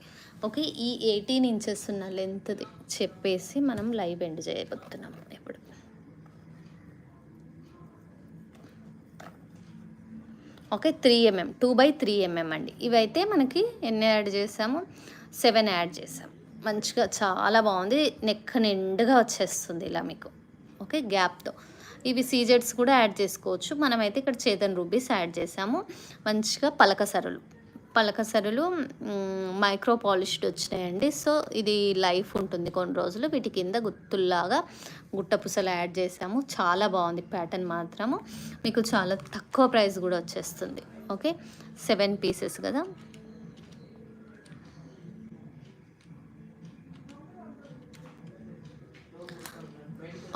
ఓకే, ఈ 18 ఇంచెస్ ఉన్న లెంత్ది చెప్పేసి మనం లైవ్ ఎండ్ చేయబోతున్నాం ఇప్పుడు. ఓకే, 3 mm 2/3 mm అండి. ఇవైతే మనకి ఎన్ని యాడ్ చేసాము? 7 యాడ్ చేసాము. మంచిగా చాలా బాగుంది, నెక్ నిండుగా వచ్చేస్తుంది ఇలా మీకు. ఓకే, గ్యాప్తో ఇవి సీజెడ్స్ కూడా యాడ్ చేసుకోవచ్చు. మనమైతే ఇక్కడ చేతన్ రూబీస్ యాడ్ చేసాము. మంచిగా పలక సరులు మైక్రో పాలిష్డ్ వచ్చినాయండి. సో ఇది లైఫ్ ఉంటుంది కొన్ని రోజులు. వీటి కింద గుత్తుల్లాగా గుట్టపూసలు యాడ్ చేసాము. చాలా బాగుంది ప్యాటర్న్ మాత్రము. మీకు చాలా తక్కువ ప్రైస్ కూడా వచ్చేస్తుంది. ఓకే, 7 పీసెస్ కదా.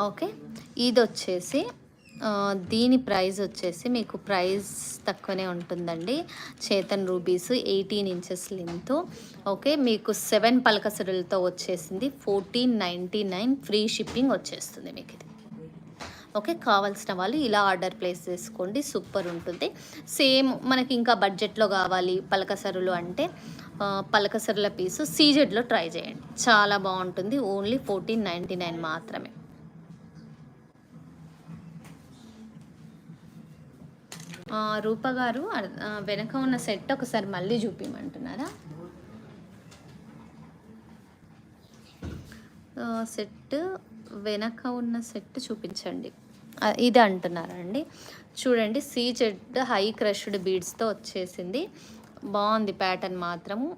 ఓకే, ఇది వచ్చేసి దీని ప్రైస్ వచ్చేసి మీకు ప్రైస్ తక్కువనే ఉంటుందండి. Chetan rubies 18 inches length. Okay, మీకు 7 పలకసరులతో వచ్చేసింది 1499 ఫ్రీ షిప్పింగ్ వచ్చేస్తుంది మీకు ఇది. ఓకే, కావాల్సిన వాళ్ళు ఇలా ఆర్డర్ ప్లేస్ చేసుకోండి. సూపర్ ఉంటుంది. సేమ్ మనకి ఇంకా బడ్జెట్లో కావాలి పలకసరులు అంటే పలకసరుల పీసు సీజెడ్లో ట్రై చేయండి. చాలా బాగుంటుంది. ఓన్లీ 1499 మాత్రమే. రూప గారు వెనక ఉన్న సెట్ ఒకసారి మళ్ళీ చూపించమంటున్నారా? సెట్ వెనక ఉన్న సెట్ చూపించండి. ఇది అంటున్నారా అండి? చూడండి, సీజెడ్ హై క్రష్డ్ బీడ్స్తో వచ్చేసింది. బాగుంది ప్యాటర్న్ మాత్రము.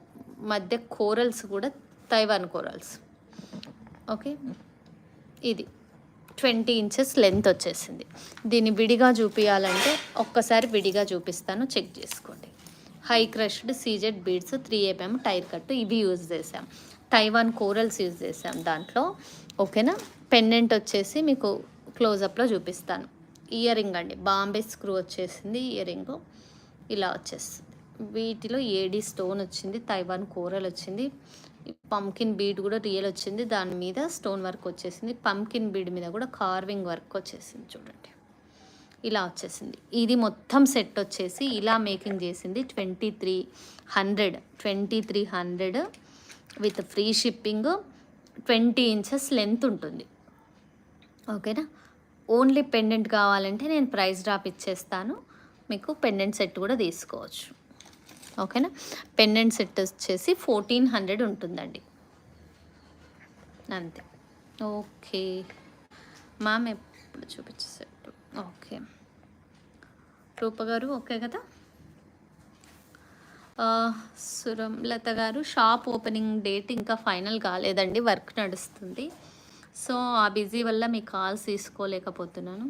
మధ్య కోరల్స్ కూడా తైవాన్ కోరల్స్. ఓకే, ఇది 20 ఇంచెస్ లెంత్ వచ్చేసింది. దీన్ని విడిగా చూపించాలంటే ఒక్కసారి విడిగా చూపిస్తాను, చెక్ చేసుకోండి. High crushed CZ beads 3mm tier cut ఇవి యూజ్ చేసాం. తైవాన్ కోరల్స్ యూజ్ చేసాం దాంట్లో. ఓకేనా. పెండెంట్ వచ్చేసి మీకు క్లోజప్లో చూపిస్తాను. ఇయర్ రింగ్ అండి, బాంబే స్క్రూ వచ్చేసింది. ఇయర్ రింగ్ ఇలా వచ్చేస్తుంది. వీటిలో ఏడీ స్టోన్ వచ్చింది, తైవాన్ కోరల్ వచ్చింది, పంకిన్ బీడ్ కూడా రియల్ వచ్చింది. దాని మీద స్టోన్ వర్క్ వచ్చేసింది. పంకిన్ బీడ్ మీద కూడా కార్వింగ్ వర్క్ వచ్చేసింది. చూడండి, ఇలా వచ్చేసింది. ఇది మొత్తం సెట్ వచ్చేసి ఇలా మేకింగ్ చేసింది 2300 with free shipping. 20 inches length ఉంటుంది. ఓకేనా. ఓన్లీ పెండెంట్ కావాలంటే నేను ప్రైస్ డ్రాప్ ఇచ్చేస్తాను. మీకు పెండెంట్ సెట్ కూడా తీసుకోవచ్చు. ఓకేనా. పెండెంట్ సెట్ వచ్చేసి 1400 ఉంటుందండి, అంతే. ఓకే మ్యామ్, ఎప్పుడు చూపించే సెట్. ఓకే రూప గారు ఓకే కదా. సురంలత గారు, షాప్ ఓపెనింగ్ డేట్ ఇంకా ఫైనల్ కాలేదండి, వర్క్ నడుస్తుంది. సో ఆ బిజీ వల్ల మీ కాల్స్ తీసుకోలేకపోతున్నాను.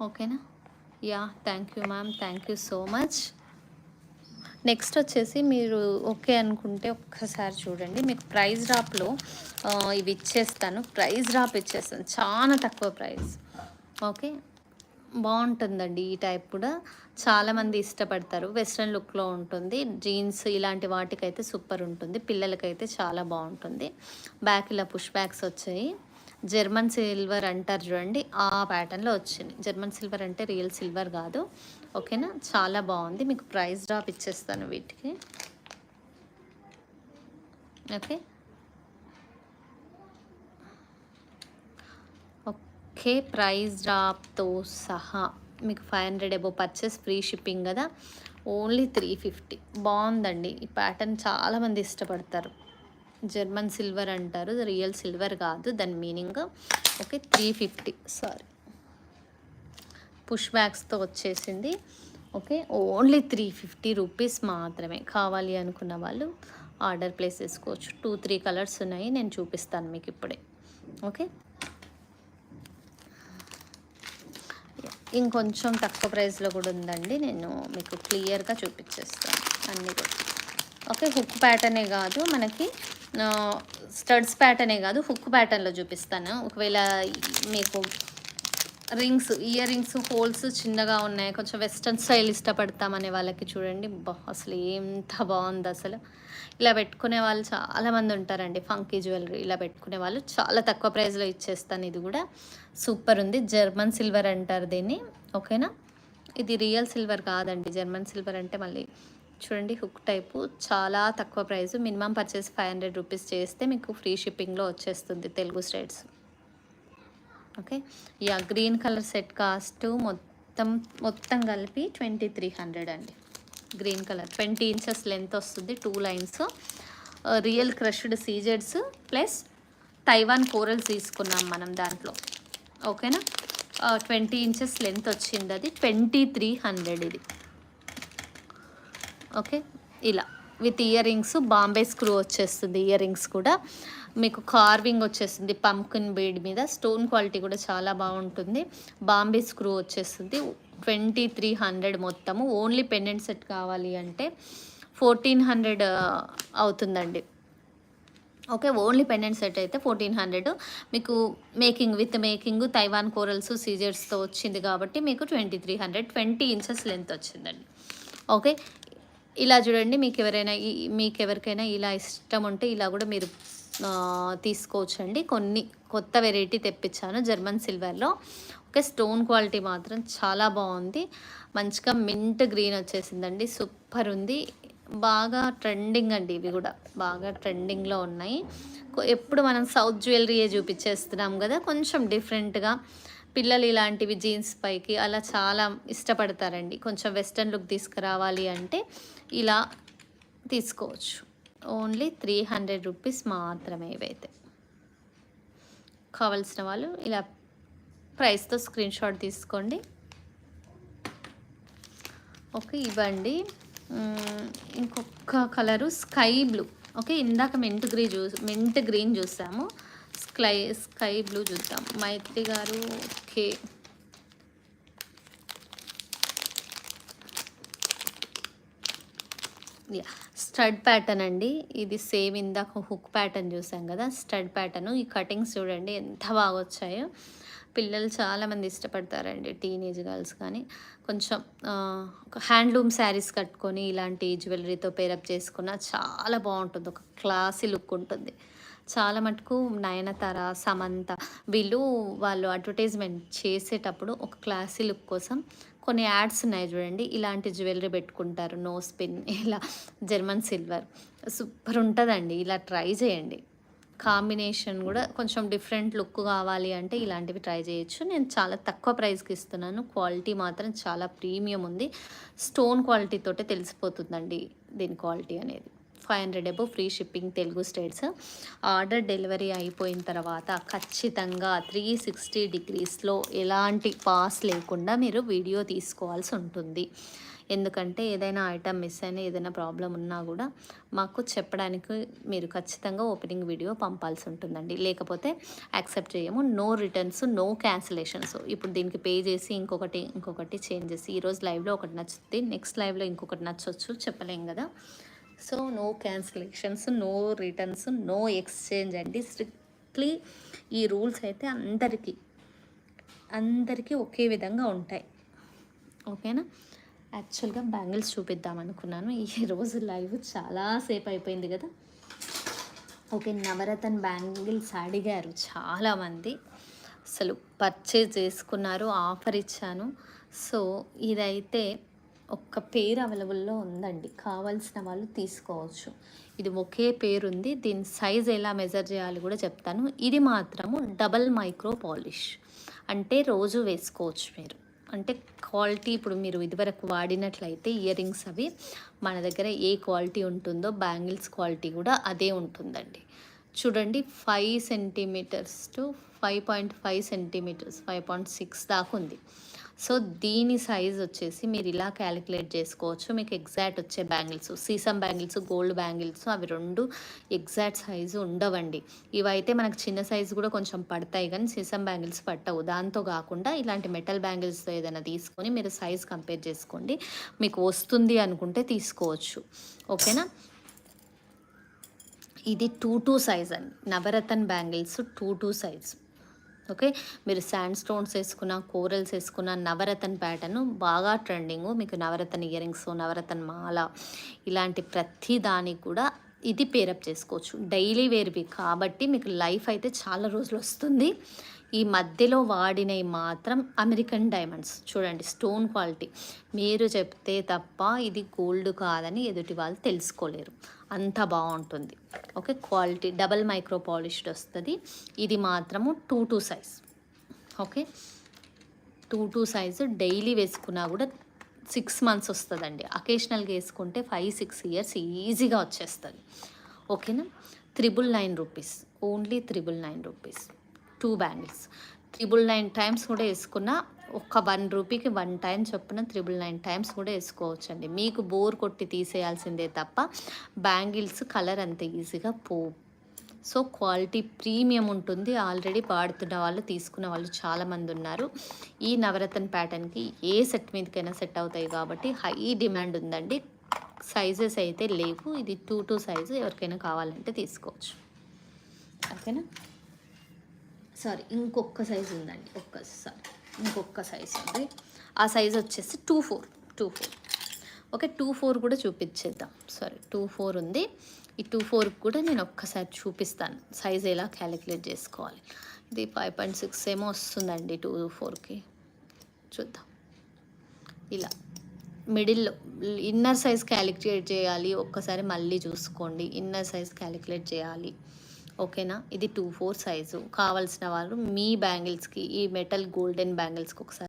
ఓకేనా. Yeah, thank you ma'am, thank you so much. Next వచ్చేసి మీరు ఓకే అనుకుంటే ఒక్కసారి చూడండి, మీకు ప్రైస్ డ్రాప్లో ఇవి ఇచ్చేస్తాను. ప్రైస్ డ్రాప్ ఇచ్చేస్తాను, చాలా తక్కువ ప్రైస్. ఓకే, బాగుంటుందండి. ఈ టైప్ కూడా చాలామంది ఇష్టపడతారు. వెస్ట్రన్ లుక్లో ఉంటుంది. జీన్స్ ఇలాంటి వాటికైతే సూపర్ ఉంటుంది. పిల్లలకైతే చాలా బాగుంటుంది. బ్యాక్ ఇలా పుష్ బ్యాక్స్ వచ్చాయి. జర్మన్ సిల్వర్ అంటారు చూడండి, ఆ ప్యాటర్న్లో వచ్చింది. జర్మన్ సిల్వర్ అంటే రియల్ సిల్వర్ కాదు. ఓకేనా, చాలా బాగుంది. మీకు ప్రైస్ డ్రాప్ ఇచ్చేస్తాను వీటికి. ఓకే ఓకే, ప్రైస్ డ్రాప్తో సహా మీకు 500 అబోవ్ పర్చేస్ ఫ్రీ షిప్పింగ్ కదా. ఓన్లీ 350. బాగుందండి ఈ ప్యాటర్న్, చాలామంది ఇష్టపడతారు. జర్మన్ సిల్వర్ అంటారు, రియల్ సిల్వర్ కాదు దాని మీనింగ్. ఓకే, 350. సారీ, పుష్ బ్యాగ్స్తో వచ్చేసింది. ఓకే, ఓన్లీ 350 రూపీస్ మాత్రమే. కావాలి అనుకున్న వాళ్ళు ఆర్డర్ ప్లేస్ చేసుకోవచ్చు. 2-3 కలర్స్ ఉన్నాయి, నేను చూపిస్తాను మీకు ఇప్పుడే. ఓకే, ఇంకొంచెం తక్కువ ప్రైస్లో కూడా ఉందండి, నేను మీకు క్లియర్గా చూపించేస్తాను అన్నీ కూడా. ఓకే, హుక్ ప్యాటర్నే కాదు మనకి, స్టడ్స్ ప్యాటర్నే కాదు, హుక్ ప్యాటర్న్లో చూపిస్తాను. ఒకవేళ మీకు రింగ్స్, ఇయర్ రింగ్స్ హోల్స్ చిన్నగా ఉన్నాయి, కొంచెం వెస్ట్రన్ స్టైల్ ఇష్టపడతామనే వాళ్ళకి చూడండి, అసలు ఎంత బాగుంది అసలు. ఇలా పెట్టుకునే వాళ్ళు చాలామంది ఉంటారండి. ఫంకీ జ్యువెలరీ ఇలా పెట్టుకునే వాళ్ళు చాలా తక్కువ ప్రైస్లో ఇచ్చేస్తాను. ఇది కూడా సూపర్ ఉంది. జర్మన్ సిల్వర్ అంటారు దీన్ని. ఓకేనా, ఇది రియల్ సిల్వర్ కాదండి. జర్మన్ సిల్వర్ అంటే మళ్ళీ చూడండి హుక్ టైపు, చాలా తక్కువ ప్రైస్. మినిమం పర్చేస్ 500 రూపీస్ చేస్తే మీకు ఫ్రీ షిప్పింగ్లో వచ్చేస్తుంది Telugu states. Okay, yeah, green colour set cost మొత్తం కలిపి 2300 అండి. గ్రీన్ కలర్ 20 ఇంచెస్ లెంత్ వస్తుంది, 2 లైన్స్. రియల్ క్రష్డ్ సీజెడ్స్ ప్లస్ తైవాన్ కోరల్స్ తీసుకున్నాం మనం దాంట్లో. ఓకేనా. 20 ఇంచెస్ లెంత్ వచ్చింది, అది 2300 ఇది. ఓకే, ఇలా with ear rings, Bombay screw వచ్చేస్తుంది. ఇయర్ రింగ్స్ కూడా మీకు కార్వింగ్ వచ్చేస్తుంది పంకిన్ బీడ్ మీద. స్టోన్ క్వాలిటీ కూడా చాలా బాగుంటుంది. బాంబే స్క్రూ వచ్చేస్తుంది. 2300 మొత్తము. ఓన్లీ పెండెంట్ సెట్ కావాలి అంటే 1400 అవుతుందండి. ఓకే, ఓన్లీ పెండెంట్ సెట్ అయితే 1400. మీకు విత్ మేకింగ్ తైవాన్ కోరల్స్ సీజర్స్తో వచ్చింది కాబట్టి మీకు 2300. 20 ఇంచెస్ లెంత్ వచ్చిందండి. ఓకే, ఇలా చూడండి. మీకు ఎవరికైనా ఇలా ఇష్టం ఉంటే ఇలా కూడా మీరు తీసుకోవచ్చండి. కొన్ని కొత్త వెరైటీ తెప్పించాను జర్మన్ సిల్వర్లో. ఓకే, స్టోన్ క్వాలిటీ మాత్రం చాలా బాగుంది. మంచిగా మింట్ గ్రీన్ వచ్చేసిందండి, సూపర్ ఉంది. బాగా ట్రెండింగ్ అండి, ఇవి కూడా బాగా ట్రెండింగ్లో ఉన్నాయి. ఎప్పుడు మనం సౌత్ జ్యువెలరీయే చూపించేస్తున్నాం కదా, కొంచెం డిఫరెంట్గా పిల్లలు ఇలాంటివి జీన్స్ పైకి అలా చాలా ఇష్టపడతారండి. కొంచెం వెస్ట్రన్ లుక్ తీసుకురావాలి అంటే ఇలా తీసుకోవచ్చు. ఓన్లీ 300 రూపీస్ మాత్రమే. ఇవైతే కావాల్సిన వాళ్ళు ఇలా ప్రైస్తో స్క్రీన్ షాట్ తీసుకోండి. ఓకే, ఇవ్వండి. ఇంకొక కలరు స్కై బ్లూ. ఓకే, ఇందాక మింట్ గ్రీన్ చూసాము. స్కై బ్లూ చూద్దాం. మైత్రి గారు. ఓకే, స్టడ్ ప్యాటర్న్ అండి ఇది. సేమ్ ఇందాక హుక్ ప్యాటర్న్ చూసాం కదా, స్టడ్ ప్యాటర్న్. ఈ కటింగ్స్ చూడండి ఎంత బాగా వచ్చాయో. పిల్లలు చాలామంది ఇష్టపడతారండి, టీనేజ్ గర్ల్స్ కానీ. కొంచెం హ్యాండ్లూమ్ శారీస్ కట్టుకొని ఇలాంటి జ్యువెలరీతో పేరప్ చేసుకున్న చాలా బాగుంటుంది. ఒక క్లాసీ లుక్ ఉంటుంది. చాలా మటుకు నయనతార, సమంత వాళ్ళు అడ్వర్టైజ్మెంట్ చేసేటప్పుడు ఒక క్లాసీ లుక్ కోసం కొన్ని యాడ్స్ ఉన్నాయి చూడండి, ఇలాంటి జ్యువెలరీ పెట్టుకుంటారు. నోస్ పిన్, ఇలా జర్మన్ సిల్వర్, సూపర్ ఉంటుందండి. ఇలా ట్రై చేయండి. కాంబినేషన్ కూడా కొంచెం డిఫరెంట్ లుక్ కావాలి అంటే ఇలాంటివి ట్రై చేయొచ్చు. నేను చాలా తక్కువ ప్రైస్కి ఇస్తున్నాను. క్వాలిటీ మాత్రం చాలా ప్రీమియం ఉంది. స్టోన్ క్వాలిటీతోటే తెలిసిపోతుందండి దీని క్వాలిటీ అనేది. 500 above, free shipping Telugu states. Order delivery అయిపోయిన తర్వాత ఖచ్చితంగా 360 డిగ్రీస్లో ఎలాంటి పాస్ లేకుండా మీరు వీడియో తీసుకోవాల్సి ఉంటుంది. ఎందుకంటే ఏదైనా ఐటమ్ మిస్ అయినా, ఏదైనా ప్రాబ్లం ఉన్నా కూడా మాకు చెప్పడానికి మీరు ఖచ్చితంగా ఓపెనింగ్ వీడియో పంపాల్సి ఉంటుందండి. లేకపోతే యాక్సెప్ట్ చేయము. No returns, no cancellations. ఇప్పుడు దీనికి పే చేసి ఇంకొకటి చేంజ్ చేసి ఈరోజు లైవ్లో ఒకటి నచ్చుతుంది, నెక్స్ట్ లైవ్లో ఇంకొకటి నచ్చవచ్చు, చెప్పలేం కదా. So no cancellations, no returns, no exchange అండి. స్ట్రిక్ట్లీ ఈ రూల్స్ అయితే అందరికీ ఒకే విధంగా ఉంటాయి. ఓకేనా. యాక్చువల్గా బ్యాంగిల్స్ చూపిద్దాం అనుకున్నాను. ఈరోజు లైవ్ చాలాసేపు అయిపోయింది కదా. ఓకే, నవరత్న బ్యాంగిల్స్ అడిగారు చాలామంది, అసలు పర్చేజ్ చేసుకున్నారు, ఆఫర్ ఇచ్చాను. సో ఇదైతే ఒక్క పేరు అవైలబుల్లో ఉందండి, కావాల్సిన వాళ్ళు తీసుకోవచ్చు. ఇది ఒకే పేరు ఉంది. దీని సైజ్ ఎలా మెజర్ చేయాలి కూడా చెప్తాను. ఇది మాత్రము డబల్ మైక్రో పాలిష్, అంటే రోజు వేసుకోవచ్చు మీరు. అంటే క్వాలిటీ ఇప్పుడు మీరు ఇదివరకు వాడినట్లయితే ఇయర్ రింగ్స్ అవి మన దగ్గర ఏ క్వాలిటీ ఉంటుందో బ్యాంగిల్స్ క్వాలిటీ కూడా అదే ఉంటుందండి. చూడండి, 5 సెంటీమీటర్స్ టు 5.5 సెంటీమీటర్స్, 5.6 దాకా ఉంది. సో దీని సైజ్ వచ్చేసి మీరు ఇలా క్యాలిక్యులేట్ చేసుకోవచ్చు. మీకు ఎగ్జాక్ట్ వచ్చే bangles, sesame bangles, gold bangles, అవి రెండు ఎగ్జాక్ట్ సైజు ఉండవండి. ఇవైతే మనకు చిన్న సైజు కూడా కొంచెం పడతాయి, కానీ సీసం బ్యాంగిల్స్ పట్టవు. దాంతో కాకుండా ఇలాంటి మెటల్ బ్యాంగిల్స్తో ఏదైనా తీసుకొని మీరు సైజ్ కంపేర్ చేసుకోండి. మీకు వస్తుంది అనుకుంటే తీసుకోవచ్చు. ఓకేనా. ఇది 2-2 సైజ్ అండి. నవరత్న బ్యాంగిల్స్ 2-2 సైజ్. ఓకే, మీరు శాండ్ స్టోన్స్ వేసుకున్న, కోరల్స్ వేసుకున్న, నవరత్న ప్యాటర్న్ బాగా ట్రెండింగ్. మీకు నవరత్న ఇయర్ రింగ్స్, నవరత్న మాల, ఇలాంటి ప్రతి దానికి కూడా ఇది పేరప్ చేసుకోవచ్చు. డైలీ వేర్వి కాబట్టి మీకు లైఫ్ అయితే చాలా రోజులు వస్తుంది. ఈ మధ్యలో వాడినవి మాత్రం అమెరికన్ డైమండ్స్. చూడండి, స్టోన్ క్వాలిటీ. మీరు చెప్తే తప్ప ఇది గోల్డ్ కాదని ఎదుటి వాళ్ళు తెలుసుకోలేరు, అంత బాగుంటుంది. Okay, quality double micro polished వస్తుంది. ఇది మాత్రము 2-2 సైజ్. Okay, 2-2 size. డైలీ వేసుకున్నా కూడా 6 మంత్స్ వస్తుందండి. అకేషనల్గా వేసుకుంటే 5-6 ఇయర్స్ ఈజీగా వచ్చేస్తుంది. ఓకేనా. 999 rupees, only 999 rupees. 2 bangles 999 times కూడా వేసుకున్న ఒక్క 1 రూపీకి 1 టైమ్ చొప్పున 999 టైమ్స్ కూడా వేసుకోవచ్చండి. మీకు బోర్ కొట్టి తీసేయాల్సిందే తప్ప బ్యాంగిల్స్ కలర్ అంత ఈజీగా పోవు. సో క్వాలిటీ ప్రీమియం ఉంటుంది. ఆల్రెడీ వాడుతున్న వాళ్ళు, తీసుకున్న వాళ్ళు చాలామంది ఉన్నారు. ఈ నవరత్న ప్యాటర్న్కి ఏ సెట్ మీదకైనా సెట్ అవుతాయి కాబట్టి హై డిమాండ్ ఉందండి. సైజెస్ అయితే లేవు. ఇది 2 సైజు, ఎవరికైనా కావాలంటే తీసుకోవచ్చు. ఓకేనా. సారీ, ఇంకొక సైజు ఉందండి. ఇంకొక సైజు ఉంది. ఆ సైజు వచ్చేసి 24. ఓకే, 24 కూడా చూపించేద్దాం. సారీ, 24 ఉంది. ఈ 24 కూడా నేను ఒక్కసారి చూపిస్తాను సైజ్ ఎలా క్యాలిక్యులేట్ చేసుకోవాలి. ఇది 5.6 ఏమో వస్తుందండి 24కి. చూద్దాం. ఇలా మిడిల్లో ఇన్నర్ సైజ్ క్యాలిక్యులేట్ చేయాలి. ఒక్కసారి మళ్ళీ చూసుకోండి. ఇన్నర్ సైజ్ క్యాలిక్యులేట్ చేయాలి. ఓకేనా. ఇది 24 సైజు. కావాల్సిన వాళ్ళు మీ బ్యాంగిల్స్కి, ఈ మెటల్ గోల్డెన్ బ్యాంగిల్స్కి ఒకసారి